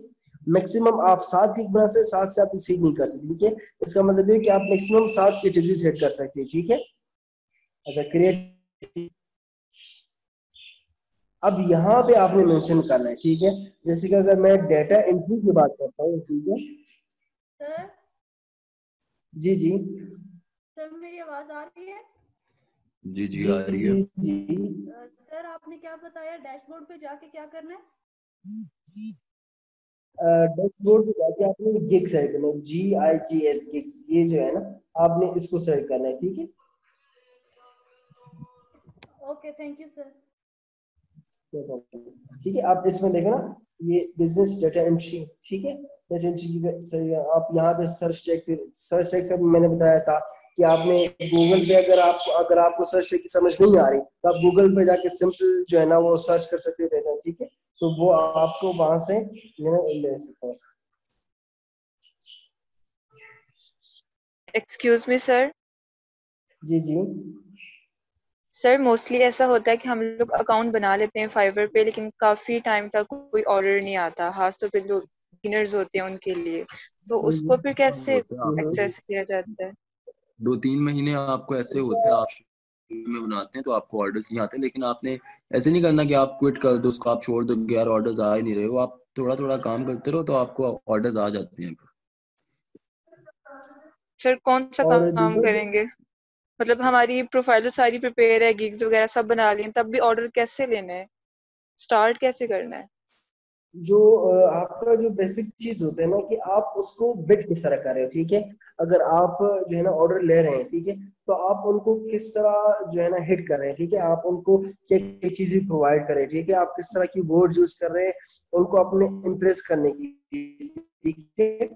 मैक्सिमम आप 7 गिग बना सकते, 7 से आप एक्सीड नहीं कर सकते, ठीक है। इसका मतलब है कि आप मैक्सिमम 7 कैटेगरी सेट कर सकते हैं, ठीक है। अच्छा, क्रिएट, अब यहाँ पे आपने मेंशन करना है, ठीक है। जैसे कि अगर मैं डेटा एंट्री की बात करता हूँ, ठीक है, सर जी जी सर मेरी आवाज आ रही है? जी जी आ रही है। जी सर आपने क्या बताया, डैशबोर्ड पे जाके क्या करना है? डैशबोर्ड पे जाके आपने गिग सेट करना है, GIGS गिग्स, ये जो है ना आपने इसको सेट करना है, ठीक है। Okay, thank you sir. ठीक है, आप इसमें देखो ना ये बिजनेस डेटा एंट्री, ठीक है, डेटा एंट्री आप यहाँ पे सर्च टैग से मैंने बताया था कि आपने गूगल पे अगर आपको सर्च टैग की समझ नहीं आ रही, तो आप गूगल पे जाके सिंपल जो है ना वो सर्च कर सकते हो डेटा, ठीक है, तो वो आपको वहां से ले सकते हैं। Excuse me sir. जी जी सर मोस्टली ऐसा होता है कि हम लोग अकाउंट बना लेते हैं फाइवर पे, लेकिन काफी टाइम तक कोई ऑर्डर नहीं आता, खासतौर पे जो बिगिनर्स होते हैं उनके लिए, तो उसको फिर कैसे होते हैं आपको एक्सेस किया जाता है? 2-3 महीने आपको ऐसे होते हैं, आप शुरू में बनाते हैं तो आपको ऑर्डर्स नहीं आते, लेकिन आपने ऐसे नहीं करना कि आप क्विट कर दो उसको, आप छोड़ दो कि यार ऑर्डर्स आ ही नहीं रहे हो, आप थोड़ा थोड़ा काम करते रहो तो आपको ऑर्डर्स आ जाते हैं। सर कौन सा और काम करेंगे? मतलब हमारी प्रोफाइल तो सारी प्रिपेयर है, गिग्स वगैरह सब बना लिए, तब भी ऑर्डर कैसे लेने हैं, स्टार्ट कैसे करना है? जो आपका जो बेसिक चीज होता है ना कि आप उसको बिट किस तरह कर रहे हो, ठीक है। अगर आप जो है ना ऑर्डर ले रहे हैं, ठीक है, तो आप उनको किस तरह जो है ना हिट कर रहे हैं, ठीक है, आप उनको क्या क्या चीजें प्रोवाइड करें, ठीक है, आप किस तरह की वर्ड यूज कर रहे हैं उनको अपने इम्प्रेस करने की, ठीक है।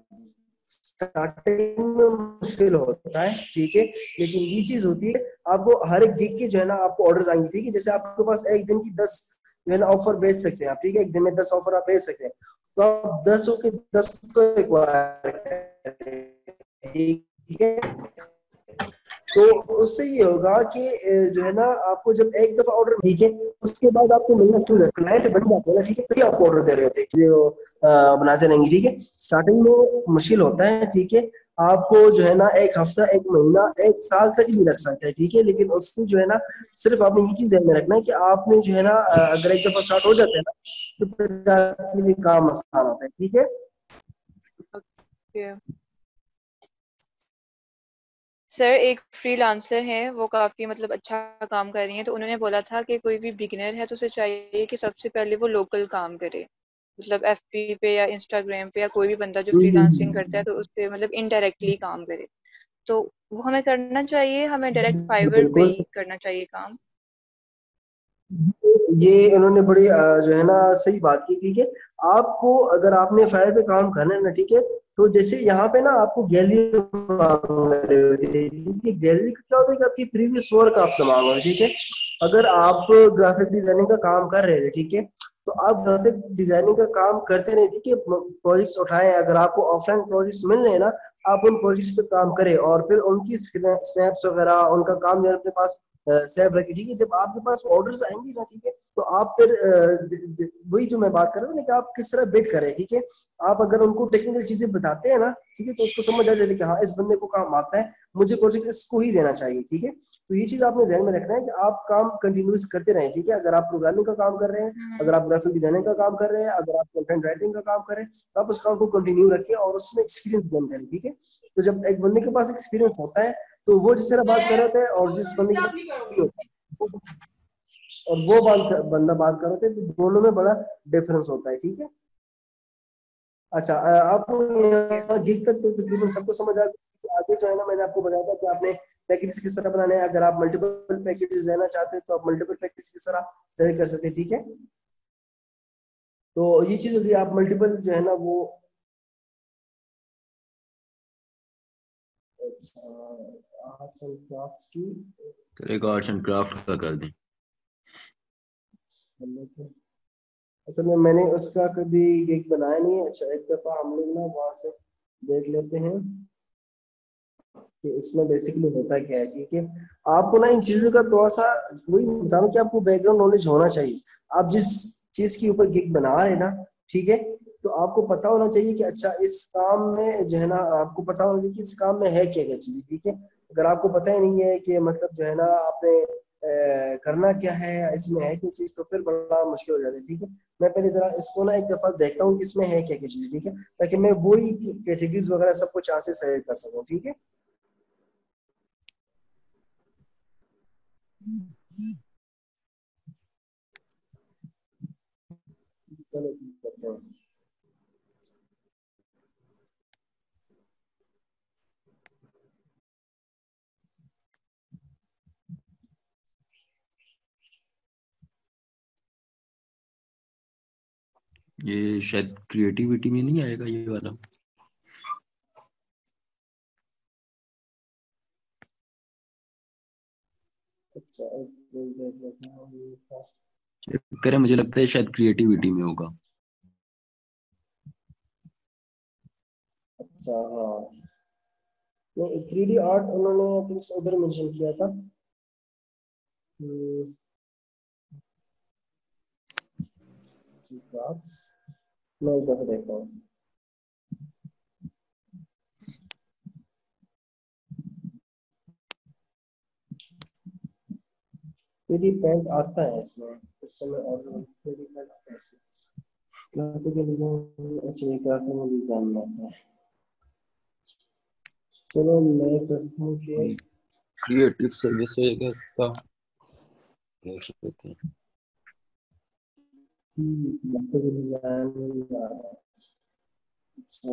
स्टार्टिंग में मुश्किल होता है, ठीक है, लेकिन ये चीज होती है, आपको हर एक गिग के जो है ना आपको ऑर्डर्स आएंगे, ठीक है। जैसे आपके पास एक दिन की 10 जो है ना ऑफर बेच सकते हैं आप, ठीक है, एक दिन में 10 ऑफर आप बेच सकते हैं, तो आप 10 के 10 को एक्वायर करें, ठीक है। तो उससे ये होगा कि जो है ना आपको जब एक दफा ऑर्डर, ठीक है, उसके बाद आपको मिलना शुरू क्लाइंट बन जाते हैं ना, ठीक है, तो आपको ऑर्डर दे रहे होते हैं जो बनाते रहेंगे, ठीक है। स्टार्टिंग में मुश्किल होता है, ठीक है, आपको जो है ना एक हफ्ता, एक महीना, एक साल तक भी लग सकता है, ठीक है, लेकिन उसमें जो है ना सिर्फ आपने ये चीज ध्यान में रखना है कि आपने जो है ना अगर एक दफा स्टार्ट हो जाता है ना तो फिर आपके लिए काम आसान होता है, ठीक है। ओके सर एक फ्रीलांसर है, वो काफी मतलब अच्छा काम कर रही है, तो उन्होंने बोला था कि कोई भी बिगिनर है तो उसे चाहिए कि सबसे पहले वो लोकल काम करे, मतलब एफबी पे या इंस्टाग्राम पे, या कोई भी बंदा जो फ्रीलांसिंग करता है तो उससे मतलब इनडायरेक्टली काम करे। तो वो हमें करना चाहिए, हमें डायरेक्ट फाइवर पे बिल्कुल। ही करना चाहिए काम। ये उन्होंने बड़ी जो है ना सही बात की। ठीक है, आपको अगर आपने फायर पे काम करना है ना, ठीक है, तो जैसे यहाँ पे ना आपको गैलरी गैलरी का क्या होता है कि आपकी प्रीवियस वर्क आप संभाल रहे हो। ठीक है, अगर आप ग्राफिक डिजाइनिंग का काम कर रहे हैं, ठीक है, तो आप ग्राफिक डिजाइनिंग का काम करते रहे। ठीक है, प्रोजेक्ट्स उठाएं, अगर आपको ऑफलाइन प्रोजेक्ट्स मिल रहे हैं ना, आप उन प्रोजेक्ट्स पे काम करें और फिर उनकी स्नैप्स वगैरह उनका काम जो है अपने पास सेव रखिए। ठीक है, जब आपके पास ऑर्डर्स आएंगे ना, ठीक है, तो आप फिर वही जो मैं बात कर रहा था ना कि आप किस तरह बिड करें। ठीक है, आप अगर उनको टेक्निकल चीजें बताते हैं ना, ठीक है, तो उसको समझ आ जाती है कि हाँ इस बंदे को काम आता है, मुझे प्रोजेक्ट इसको ही देना चाहिए। ठीक है, तो ये चीज आपने ध्यान में रखना है कि आप काम कंटिन्यूस करते रहें। ठीक है, अगर आप प्रोग्रामिंग का काम कर रहे हैं, अगर आप ग्राफिक डिजाइनिंग का काम कर रहे हैं, अगर आप कंटेंट राइटिंग का काम कर रहे हैं, तो आप उस काम को कंटिन्यू रखें और उसमें एक्सपीरियंस गेन करें। ठीक है, तो जब एक बंदे के पास एक्सपीरियंस होता है तो वो जिस तरह बात कर रहे थे और जिस बंदे के पास और वो बंदा बात कर रहे थे, तो दोनों में बड़ा डिफरेंस होता है। ठीक है, अच्छा आपको यहाँ गिग तक तो तकरीबन सबको समझ आ गया। आगे जो है ना मैंने आपको बताया था कि आपने पैकेजेस किस तरह बनाने हैं। अगर आप मल्टीपल पैकेजेस देना चाहते हैं तो आप मल्टीपल पैकेज किस तरह सेलेक्ट कर सकते हैं। ठीक है, तो ये चीज होगी, आप मल्टीपल जो है ना वो आर्ट्स एंड क्राफ्ट्स की एक आर्ट्स एंड क्राफ्ट का कर दें। असल में मैंने उसका कभी गिग बनाया नहीं है। अच्छा, एक दफा हम लोग ना वहां से देख लेते हैं कि इसमें बेसिकली होता क्या है। ठीक है, आपको ना इन चीजों का थोड़ा सा वही बता रहा हूं कि आपको बैकग्राउंड नॉलेज होना चाहिए। आप जिस चीज के ऊपर गिग बना रहे हैं ना, ठीक है, तो आपको पता होना चाहिए कि अच्छा इस काम में जो है ना, आपको पता होना चाहिए कि इस काम में है क्या क्या चीज। ठीक है, अगर आपको पता ही नहीं है कि मतलब जो है ना आपने करना क्या है, इसमें है क्या चीज, तो फिर बड़ा मुश्किल हो जाता है। ठीक है, मैं पहले जरा इसको ना एक दफा देखता हूँ कि इसमें है क्या क्या चीज। ठीक है, ताकि मैं वही कैटेगरीज वगैरह सब कुछ यहाँ से सेलेक्ट कर सकूँ। ठीक है, चलो करते हैं। ये शायद क्रिएटिविटी में नहीं आएगा ये वाला। अच्छा, चेक करें, मुझे लगता है शायद क्रिएटिविटी में होगा। अच्छा हाँ, नहीं 3D आर्ट उन्होंने I think उधर मेंशन किया था। क्राफ्ट्स मैं उधर देखता हूँ। 3D पेंट आता है इसमें इस समय, और 3D पेंट आता है इसमें। ग्राफिक डिजाइन, अच्छा ये ग्राफिक डिजाइन आता है। चलो मैं करता हूँ कि क्रिएटिव सर्विस होएगा इसका, देख लेते हैं। ग्राफिक डिजाइन आ रहा है। अच्छा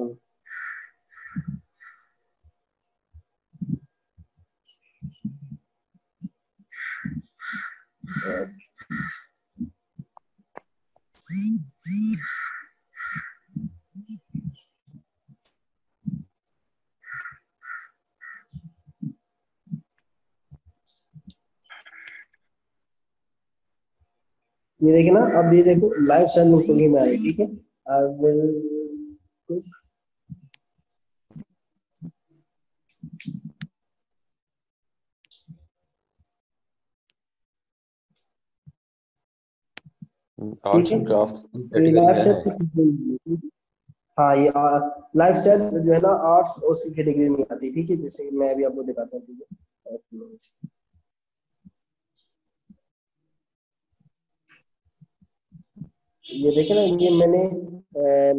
ये देखिए ना, अब ये देखो लाइफ स्टाइल कुकिंग में आ रही है। ठीक है, आई विल कुक ठीक आर्ट्स है, एंड क्राफ्ट तो ये कैटेगरी लाइफ में है। स्टाइल, हाँ ये लाइफ स्टाइल जो है ना आर्ट्स उसकी कैटेगरी में आती है। ठीक है, जैसे कि मैं अभी आपको दिखाता हूँ। ठीक है, एक मिनट। ये देखे ना, ये मैंने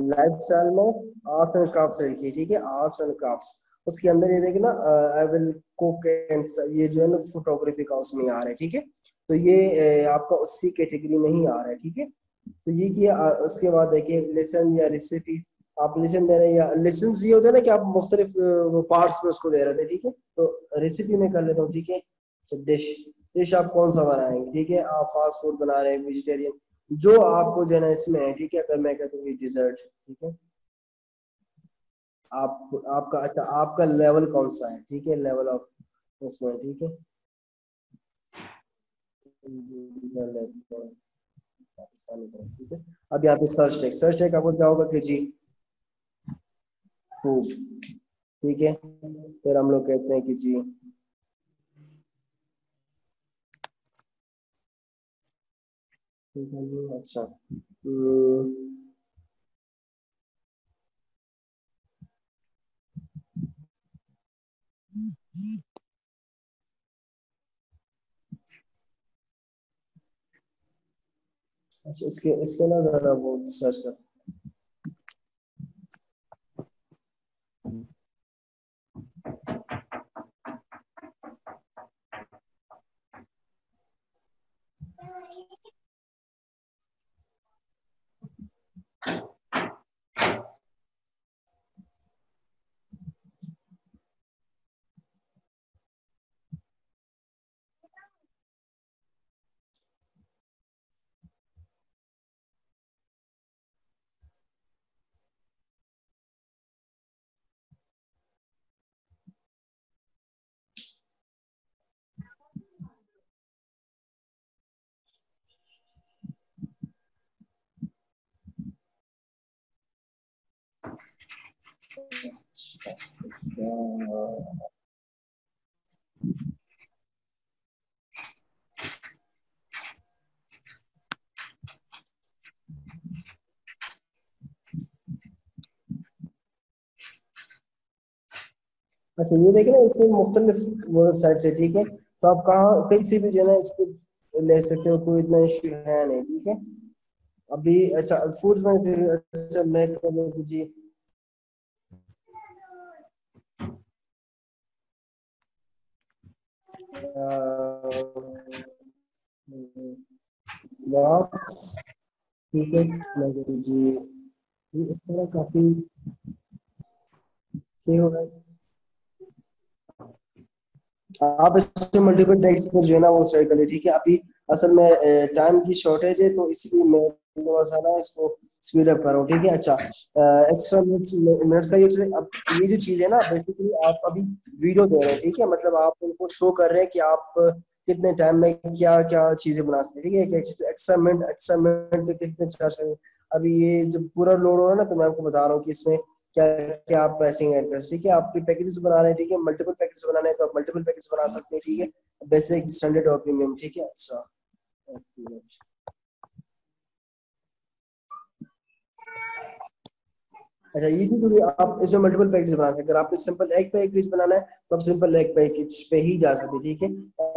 लाइफ स्टाइल में आर्ट्स एंड क्राफ्ट्स रखी है। ठीक है, आर्ट्स एंड क्राफ्ट्स, उसके अंदर ये देखना आई विल कुक एंड, ये जो है ना फोटोग्राफी का उसमें आ रहा है, ठीक है। तो ये आपका उसी कैटेगरी में ही आ रहा है, ठीक है। तो ये किया। उसके बाद देखिए लेसन या रेसिपी, आप लेसन दे रहे हैं, या लेसन ये होता है ना कि आप मुख्तलिफ पार्ट्स में उसको दे रहे थे, ठीक है। तो रेसिपी में कर लेता हूँ, ठीक है। डिश, डिश आप कौन सा बनाएंगे, ठीक है। आप फास्ट फूड बना रहे हैं, वेजिटेरियन, जो आपको जो है ना इसमें है, ठीक है। अगर मैं कहता हूँ डिजर्ट, ठीक है। आप आपका अच्छा आपका लेवल कौन सा है, ठीक है, लेवल ऑफ उसमें, ठीक है। पाकिस्तानी तरफ, ठीक है। अब यहाँ पे सर्च टैग, सर्च टैग आपको क्या होगा कि जी फूड, ठीक है। फिर हम लोग कहते हैं कि जी अच्छा अच्छा, इसके ना जरा वो सर्च कर। अच्छा ये देखें ना, इसमें मुख्तलिफ वेबसाइट से, ठीक है। तो आप कहाँ कहीं से भी जो है ना इसको ले सकते हो, कोई इतना इशू है नहीं, ठीक है। अभी अच्छा फूड्स में फिर अच्छा मैं जी ठीक है, मैं जी इस तरह काफी सही होगा। आप इसमें मल्टीपल टेक्स्ट पर जो है ना वो सेट करिए, ठीक है। अभी असल में टाइम की शॉर्टेज है, तो इसलिए मैं थोड़ा सा ना इसको स्पीड अप कर रहा हूँ, ठीक है। अच्छा एक्स्ट्रा मिनट्स मिनट्स का अब ये जो चीज है ना, बेसिकली आप अभी वीडियो दे रहे हैं, ठीक है। मतलब आप उनको शो कर रहे हैं कि आप कितने टाइम में क्या क्या चीजें बना सकते हैं, ठीक है। एक्स्ट्रा मिनट कितने चार्ज करेंगे। अभी ये जब पूरा लोड हो रहा है ना, तो मैं आपको बता रहा हूँ कि इसमें क्या क्या आप प्राइसिंग ऐड कर, ठीक है। आपके पैकेजेस बना रहे हैं, ठीक है। मल्टीपल पैकेज बनाने हैं तो आप मल्टीपल पैकेज बना सकते हैं, ठीक है। बेसिक, स्टैंडर्ड और प्रीमियम, ठीक है। अच्छा अच्छा ये भी थोड़ी आप इसमें मल्टीपल पैकेज बना सकते हैं। अगर आपने सिंपल एक पैकेज बनाना है तो आप सिंपल एक पैकेज पे ही जा सकते हैं, ठीक है।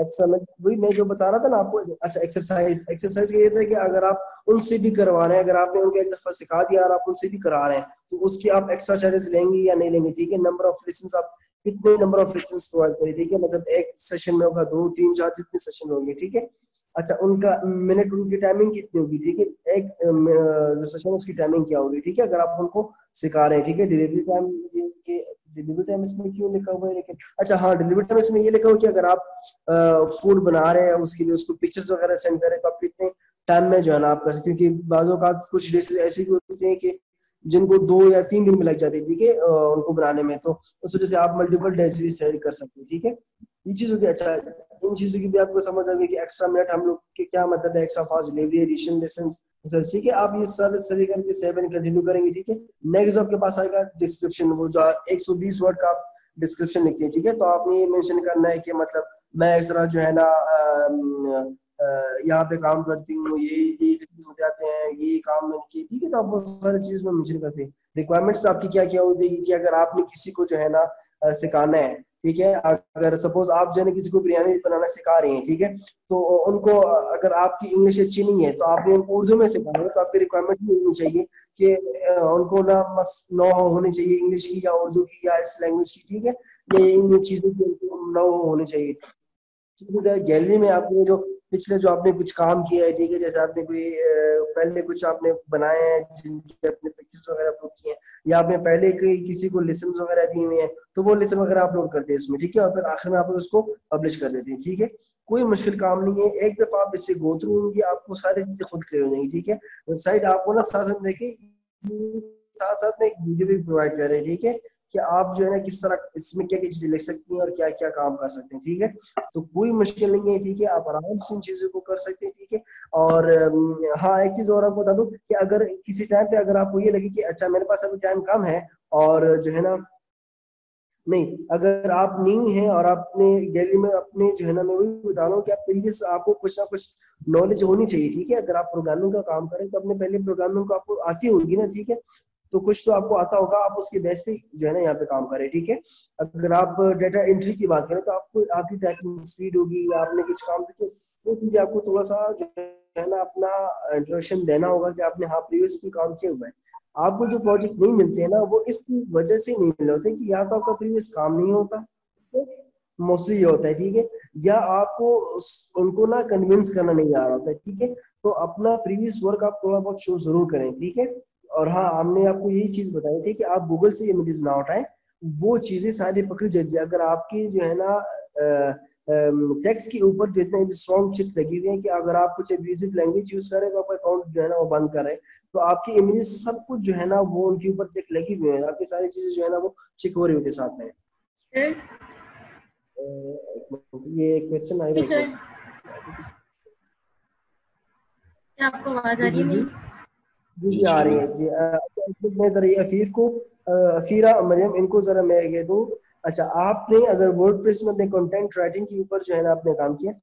एक्स्ट्रा में वही मैं जो बता रहा था ना आपको। अच्छा एक्सरसाइज, एक्सरसाइज का ये था कि अगर आप उनसे भी करवा रहे हैं, अगर आपने उनको एक दफा सिखा दिया और आप उनसे भी करा रहे हैं, तो उसकी आप एक्स्ट्रा चार्जेस लेंगे या नहीं लेंगे, ठीक है। नंबर ऑफ लेसन, आप कितने नंबर ऑफ लेसन प्रोवाइड करें, ठीक है। मतलब एक सेशन में होगा 2 3 4 जितने सेशन होंगे, ठीक है। अच्छा उनका मिनट, उनकी टाइमिंग कितनी होगी, ठीक है। एक जो सेशन उसकी टाइमिंग क्या होगी, ठीक है। अगर आप उनको सिखा रहे हैं, ठीक है। डिलीवरी टाइम, ये डिलीवरी टाइम इसमें क्यों लिखा हुआ है, लेकिन अच्छा हाँ डिलीवरी टाइम इसमें ये लिखा हुआ है कि अगर आप फूड बना रहे हैं उसके लिए उसको पिक्चर्स वगैरह सेंड करें, तो आप कितने टाइम में जो है ना आप कर सकते हैं। क्योंकि बाजों का कुछ डिशेज ऐसी भी होती हैं कि जिनको 2 या 3 दिन में लग जाते हैं, ठीक है, उनको बनाने में। तो उस वजह से आप मल्टीपल डेज भी सेंड कर सकते हैं, ठीक है। ये चीजों की अच्छा, इन चीजों की भी आपको समझ आ गई कि एक्स्ट्रा मिनट हम लोग के क्या मतलब है, extra fast delivery, addition distance, ठीक है। आप ये सब सभी करके सेव एंड कंटिन्यू करेंगे, ठीक है। नेक्स्ट आपके पास आएगा डिस्क्रिप्शन, वो जो 120 वर्ड का आप डिस्क्रिप्शन लिखते हैं, ठीक है। तो आपने ये मेंशन करना है कि मतलब मैं इस तरह जो है ना यहाँ पे काम करती हूँ, ये हो जाते हैं, ये काम मैंने किए, ठीक है। तो आप बहुत सारी चीज में मेंशन करते हैं। रिक्वायरमेंट्स आपकी क्या क्या होती है कि अगर आपने किसी को जो है ना सिखाना है, ठीक है। अगर सपोज आप जो है ना किसी को बिरयानी बनाना सिखा रहे हैं, ठीक है, तो उनको अगर आपकी इंग्लिश अच्छी नहीं है तो आपने उनको उर्दू में सिखाना है, तो आपकी रिक्वायरमेंट भी होनी चाहिए कि उनको ना मस्त नो होनी चाहिए इंग्लिश की या उर्दू की या इस लैंग्वेज की, ठीक है। ये इन चीजों की उनको नो होनी चाहिए। गैलरी में आपने जो पिछले जो आपने कुछ काम किया है, ठीक है, जैसे आपने कोई पहले कुछ आपने बनाए हैं जिनके अपने पिक्चर्स वगैरह अपलोड किए हैं, या आपने पहले कोई किसी को लेसन वगैरह दिए हुए हैं, तो वो लेसन वगैरह अपलोड करते हैं इसमें, ठीक है। और फिर आखिर में आप उसको पब्लिश कर देते हैं, ठीक है। कोई मुश्किल काम नहीं है, एक दफा आप इससे गो थ्रू होंगे आपको सारी चीजें खुद क्लियर हो जाएंगी, ठीक है। वेबसाइट आपको ना साथ साथ देखे, साथ साथ में एक वीडियो भी प्रोवाइड कर रहे हैं, ठीक है, कि आप जो है ना किस तरह इसमें क्या क्या चीजें लिख सकती हैं और क्या क्या काम कर सकते हैं, ठीक है। तो कोई मुश्किल नहीं है, ठीक है, आप आराम से इन चीजों को कर सकते हैं, ठीक है। और हाँ, एक चीज और आपको बता दूं कि अगर किसी टाइम पे अगर आपको ये लगे कि अच्छा मेरे पास अभी टाइम कम है और जो है ना, नहीं, अगर आप न्यू हैं और आपने गैलरी में अपने जो है ना, मैं वही बता रहा हूँ कि आप प्रीवियस आपको कुछ ना कुछ नॉलेज होनी चाहिए, ठीक है। अगर आप प्रोग्रामिंग का काम करें तो अपने पहले प्रोग्रामिंग को आपको आती होगी ना, ठीक है। तो कुछ तो आपको आता होगा, आप उसके बेस पे जो है ना यहाँ पे काम करें, ठीक है। अगर आप डेटा एंट्री की बात करें तो आपको आपकी टाइपिंग स्पीड होगी या आपने कुछ काम किया, वो चीजें आपको थोड़ा सा जो है ना अपना इंट्रोडक्शन देना होगा कि आपने हाँ प्रीवियस भी काम किया हुआ है। आपको जो प्रोजेक्ट नहीं मिलते हैं ना, वो इस वजह से नहीं मिल होते कि या तो आपका प्रीवियस काम नहीं होता, तो मोस्टली ये होता है, ठीक है, या आपको उनको ना कन्विंस करना नहीं आ रहा होता है, ठीक है। तो अपना प्रीवियस वर्क आप थोड़ा बहुत शो जरूर करें, ठीक है। और हाँ, हमने आपको यही चीज बताई थी कि आप गूगल से इमेजेस ना उठाएं, वो चीजें सारी पकड़ी जाती है। अगर आपकी जो है ना टेक्स्ट के ऊपर जो इतने स्ट्रॉन्ग चिट लगी हुई है कि अगर आप कुछ एब्यूजिव लैंग्वेज यूज करें तो आपका अकाउंट जो है ना वो बंद करें, तो आपकी इमेजेस सब कुछ जो है ना वो उनके ऊपर चेक लगी हुई है, आपकी सारी चीजें जो है ना वो चेक हो रही होती साथ में। ये क्वेश्चन आएगा जी सर, क्या आपको आवाज आ रही है मेरी? जी जी आ रही है जी। मैं जरा ये अफीफ को अफीरा मरियम इनको जरा मैं कह दूं। अच्छा, आपने अगर वर्डप्रेस में अपने कंटेंट राइटिंग के ऊपर जो है ना आपने काम किया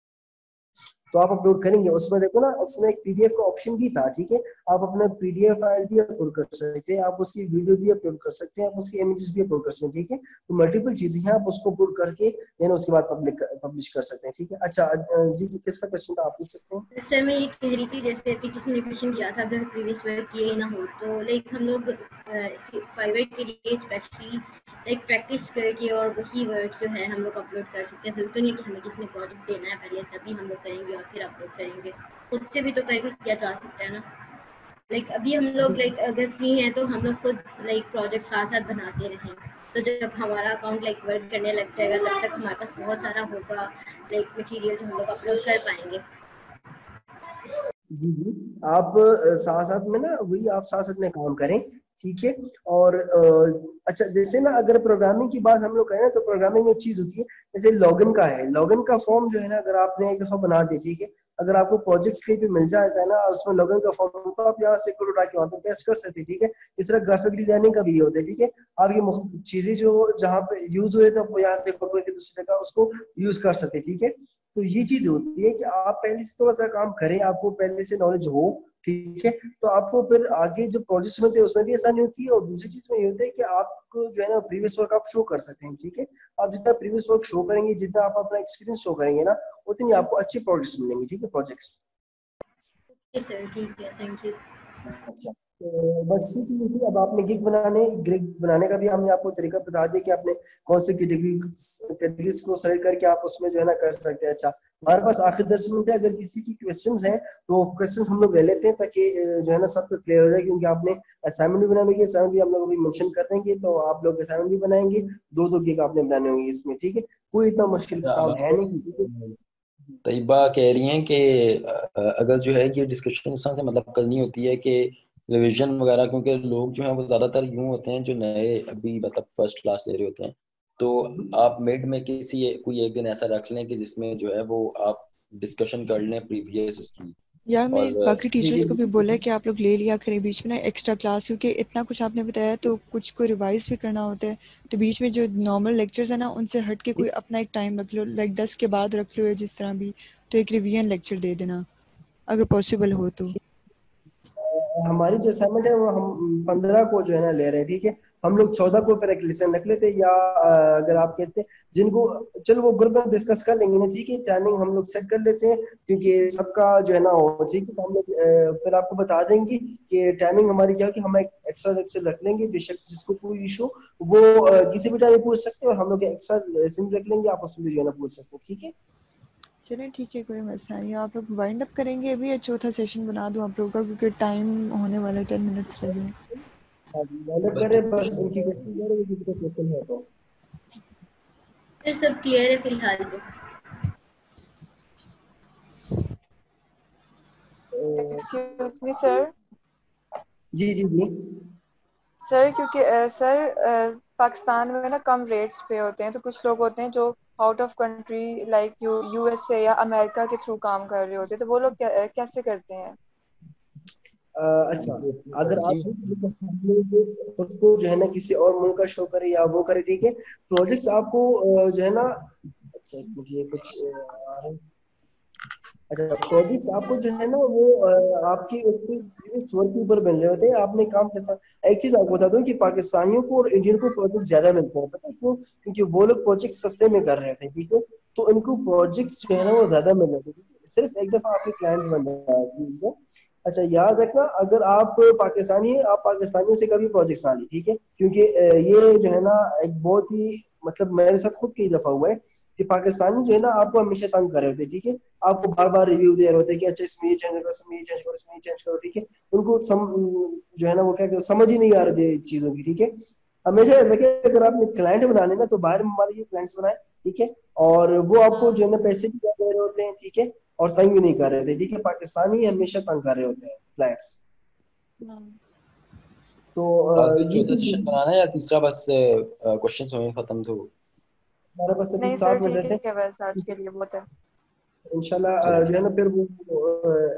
तो आप अपलोड करेंगे, उसमें देखो ना उसमें एक पीडीएफ का ऑप्शन भी था, ठीक है। आप अपना पीडीएफ फाइल भी अपलोड कर सकते हैं, आप उसकी वीडियो भी अपलोड कर सकते हैं, आप उसकी इमेजेस भी अपलोड कर सकते हैं, ठीक है। तो मल्टीपल चीजें हैं, आप उसको अपलोड करके यानी उसके बाद पब्लिश कर सकते हैं, ठीक है। अच्छा जी जी, किसका क्वेश्चन था आप पूछ सकते हैं। सर मैं ये कह रही थी, जैसे अभी किसी ने क्वेश्चन किया था अगर प्रीवियस वर्क किए ना हो तो लाइक हम लोग फाइवर के लिए स्पेशली लाइक प्रैक्टिस करके और वही वर्क जो है हम लोग अपलोड कर सकते हैं। जरूरत नहीं है कि हमें किसी ने प्रोजेक्ट देना है पहले तभी हम लोग करेंगे और फिर अपलोड करेंगे, खुद से भी तो करके किया जा सकता है ना। लाइक अभी हम लोग लाइक अगर फ्री हैं तो हम लोग खुद लाइक प्रोजेक्ट साथ साथ बनाते रहें, तो जब हमारा अकाउंट लाइक वर्क करने लग जाएगा तब तक हमारे पास बहुत सारा होगा लाइक मटेरियल जो हम लोग अपलोड कर पाएंगे। जी जी, आप साथ साथ में ना वही आप साथ साथ में काम करें, ठीक है। और अच्छा, जैसे ना अगर प्रोग्रामिंग की बात हम लोग करें तो प्रोग्रामिंग में एक चीज होती है, जैसे लॉगिन का है, लॉगिन का फॉर्म जो है ना अगर आपने एक दफा बना दिया, ठीक है, अगर आपको प्रोजेक्ट्स कहीं पे मिल जाता है ना उसमें लॉगिन का फॉर्म, तो आप यहाँ से कोड उठा के वहाँ पे पेस्ट कर सकते हैं, ठीक है। इस तरह ग्राफिक डिजाइनिंग का भी ये होता है, ठीक है। आप ये चीजें जो जहाँ पे यूज हुए तो यहाँ से कॉपी करके दूसरी जगह उसको यूज कर सकते हैं, ठीक है। तो ये चीज होती है कि आप पहले से थोड़ा सा काम करें, आपको पहले से नॉलेज हो, ठीक है, तो आपको फिर आगे जो प्रोजेक्ट्स में थे उसमें भी आसानी होती है। और दूसरी चीज में ये होता है कि आपको जो है ना प्रीवियस वर्क आप शो कर सकते हैं, ठीक है। आप जितना प्रीवियस वर्क शो करेंगे, जितना आप अपना एक्सपीरियंस शो करेंगे ना, उतनी आपको अच्छे प्रोजेक्ट्स मिलेंगे, ठीक है, प्रोजेक्ट्स। सर ठीक है, थैंक यू। अच्छा, तो बस ये चीज थी। अब आपने गिग बनाने का भी हमने आपको तरीका बता दिया कि आपने कौन सी कैटेगरीज को सेलेक्ट करके आप उसमें जो है ना कर सकते हैं। अच्छा, हमारे पास आखिर 10 मिनट है, अगर किसी की क्वेश्चंस हैं तो क्वेश्चंस हम लोग ले लेते हैं ताकि जो है ना सबको क्लियर हो जाए, क्योंकि आपने असाइनमेंट भी बनाने की, असाइनमेंट भी हम लोग अभी मेंशन कर देंगे, तो आप लोग असाइनमेंट भी बनाएंगे, दो गिग आपने बनाने होंगे इसमें, ठीक है। कोई इतना मुश्किल काम है नहीं। तैयबा कह रही हैं कि अगर जो है ये डिस्कशन इस तरह से मतलब करनी होती है कि रिवीजन वगैरह, क्योंकि लोग जो हैं वो ज्यादातर यूं होते हैं जो नए अभी मतलब फर्स्ट क्लास ले रहे होते हैं, तो आप मिड में कोई एक दिन ऐसा रख लें कि जिसमें जो है वो आप डिस्कशन कर लें प्रीवियस उसकी। यार मैंने और बाकी टीचर्स को भी बोला है कि आप लोग ले लिया करें बीच में ना एक्स्ट्रा क्लास, क्योंकि इतना कुछ आपने बताया तो कुछ को रिवाइज भी करना होता है, तो बीच में जो नॉर्मल लेक्चर्स है ना उनसे हट के कोई अपना एक टाइम रख लो, लाइक 10 के बाद रख लो या जिस तरह भी, तो एक रिवीजन लेक्चर दे देना अगर पॉसिबल हो तो। हमारी जो असाइनमेंट है वो हम 15 को जो है ना ले रहे हैं, ठीक है। हम लोग 14 को पर एक लेसन रख लेते हैं, या अगर आप कहते हैं जिनको, चलो वो ग्रुप में डिस्कस कर लेंगे ना, ठीक है। टाइमिंग हम लोग सेट कर लेते हैं क्योंकि सबका जो है ना हो, ठीक है। तो हम लोग फिर आपको बता देंगे कि टाइमिंग हमारी क्या होगी। हम एक एक्स्ट्रा लेक्चर रख लेंगे, बेशक जिसको कोई इशू वो किसी भी टाइम पूछ सकते हैं, और हम लोग एक्स्ट्रा लेसन रख लेंगे, आप उसमें भी जो है ना पूछ सकते हैं, ठीक है। चलिए ठीक है, कोई मसला नहीं। आप लोग वाइंड अप करेंगे अभी या चौथा सेशन बना दूं आप लोगों का, क्योंकि टाइम होने वाला है, 10 मिनट्स रह गए। मेहनत करें, बस इनकी क्वेश्चन करें, किसी का क्वेश्चन है तो। फिर सब क्लियर है फिलहाल तो। Excuse me sir. जी जी जी। सर क्योंकि सर पाकिस्तान में ना कम रेट्स पे होते हैं, तो कुछ लोग होते हैं जो out of country like USA या अमेरिका के थ्रू काम कर रहे होते हैं, तो वो लोग कैसे करते हैं? अच्छा, अगर आप खुद को जो है ना किसी और मुल्क का शो करे या वो करे, ठीक है। प्रोजेक्ट्स आपको जो है ना, अच्छा मुझे कुछ आ रहा है। अच्छा, प्रोजेक्ट्स आपको जो है ना वो आपके प्रीवियस वर्क के ऊपर मिल रहे होते हैं, आपने काम कैसा। एक चीज आपको बता दूं कि पाकिस्तानियों को और इंडियन को प्रोजेक्ट ज्यादा मिलते हैं, पता है क्यों? क्योंकि वो लोग प्रोजेक्ट सस्ते में कर रहे थे, ठीक है। तो इनको प्रोजेक्ट्स जो है ना वो ज्यादा मिल रहे थे, ठीक है? सिर्फ एक दफा आपके क्लाइंट बन रहा है, ठीक है। अच्छा, याद रखना, अगर आप पाकिस्तानी है, आप पाकिस्तानियों से कभी प्रोजेक्ट्स ना ली, ठीक है। क्योंकि ये जो है ना एक बहुत ही, मतलब मेरे साथ खुद कई दफा हुआ है कि पाकिस्तानी जो है ना आपको हमेशा तंग कर रहे होते हैं, ठीक है। आपको बार बार रिव्यू दे रहे होते हैं कि अच्छा इसमें ये चेंज करो, इसमें ये चेंज करो, इसमें ये चेंज करो, ठीक है। उनको जो है ना वो क्या समझ ही नहीं आ रही चीजों की, ठीक है। हमेशा याद रखिए, अगर आपने क्लाइंट बनाने ना तो बाहर में हमारे क्लाइंट्स बनाए, ठीक है। और वो आपको जो है ना पैसे भी दे रहे होते हैं, ठीक है। और तंग भी नहीं कर रहे थे, ठीक है। पाकिस्तानी हमेशा तंग कर रहे होते हैं क्लाइंट्स। तो आज भी ये चौथा चीज सेशन बनाना है या तीसरा, बस क्वेश्चंस होंगे खत्म तो? हमारे पास अभी नहीं सर 7 मिनट ठीक रहते है, बस आज के हैं, लिए बहुत है। इंशाल्लाह चलो जो है ना फिर वो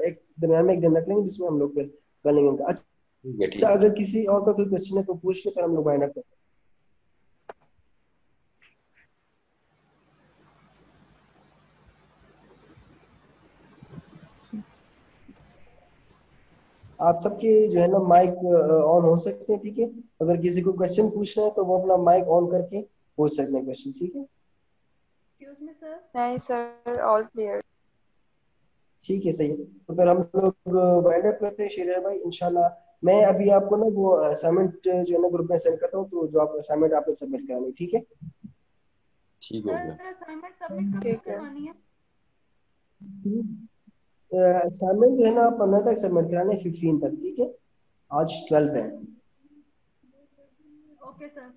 एक दरमियान में एक दिन रख लेंगे जिसमें हम लोग फिर कर लेंगे उनका। ठीक है, अच्छा, ठीक है। अगर किसी और का कोई क्वेश्चन है तो पूछ ले, फिर हम लोग वाइंड अप करते हैं। आप सबके जो है ना माइक ऑन हो सकते हैं, ठीक है। अगर किसी को क्वेश्चन पूछना है तो वो अपना माइक ऑन करके पूछ सकते हैं क्वेश्चन, ठीक है। Excuse me sir. नहीं सर, ऑल क्लियर। ठीक है, सही है। तो फिर हम लोग वाइंड अप करते हैं शेर भाई, इंशाल्लाह। मैं अभी आपको ना वो असाइनमेंट जो है ना ग्रुप में सेंड करता हूँ, तो जो आप असाइनमेंट आपने सबमिट करानी, ठीक है। ठीक हो गया। सर असाइनमेंट सबमिट कब तक ठीक है। करवानी है? असाइनमेंट जो है ना आप 15 तक सबमिट कराने, 15 तक, ठीक है। आज 12 है। Okay sir.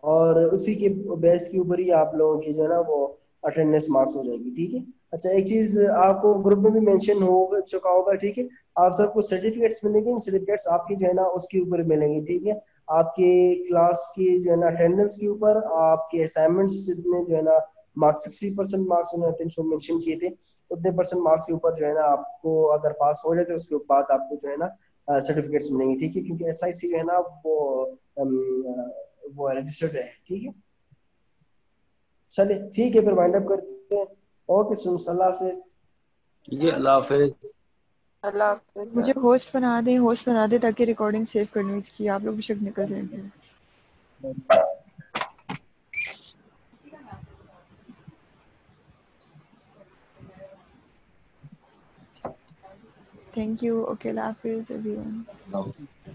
और उसी के बेस के ऊपर ही आप लोगों की जो है ना वो अटेंडेंस मार्क्स हो जाएगी, ठीक है। अच्छा, एक चीज आपको ग्रुप में भी मेंशन हो चुका होगा, ठीक है। आप सबको सर्टिफिकेट्स मिलेंगे, सर्टिफिकेट्स आपकी जो है ना उसके ऊपर मिलेंगे, ठीक है। आपके क्लास की जो है ना अटेंडेंस के ऊपर, आपके असाइनमेंट्स जितने जो है ना मार्क्स 60% मार्क्स उन्होंने मेंशन किए थे, उतने परसेंट मार्क्स के ऊपर जो है ना आपको अगर पास हो जाए तो उसके बाद आपको जो है ना सर्टिफिकेट्स मिलेंगे, ठीक है। क्योंकि एसआईसी जो है ना वो रजिस्टर्ड है, ठीक है। चलिए ठीक है, फिर वाइंड अप करते हैं। ओके सुन, अल्लाह हाफिज। ठीक है, अल्लाह हाफिज। अल्लाह हाफिज़ मुझे सर। होस्ट बना दे ताकि रिकॉर्डिंग सेव करनी है इसकी। आप लोग भी शक निकल जाएंगे। Thank you. Okay, Allah Hafiz everyone. Allah Hafiz.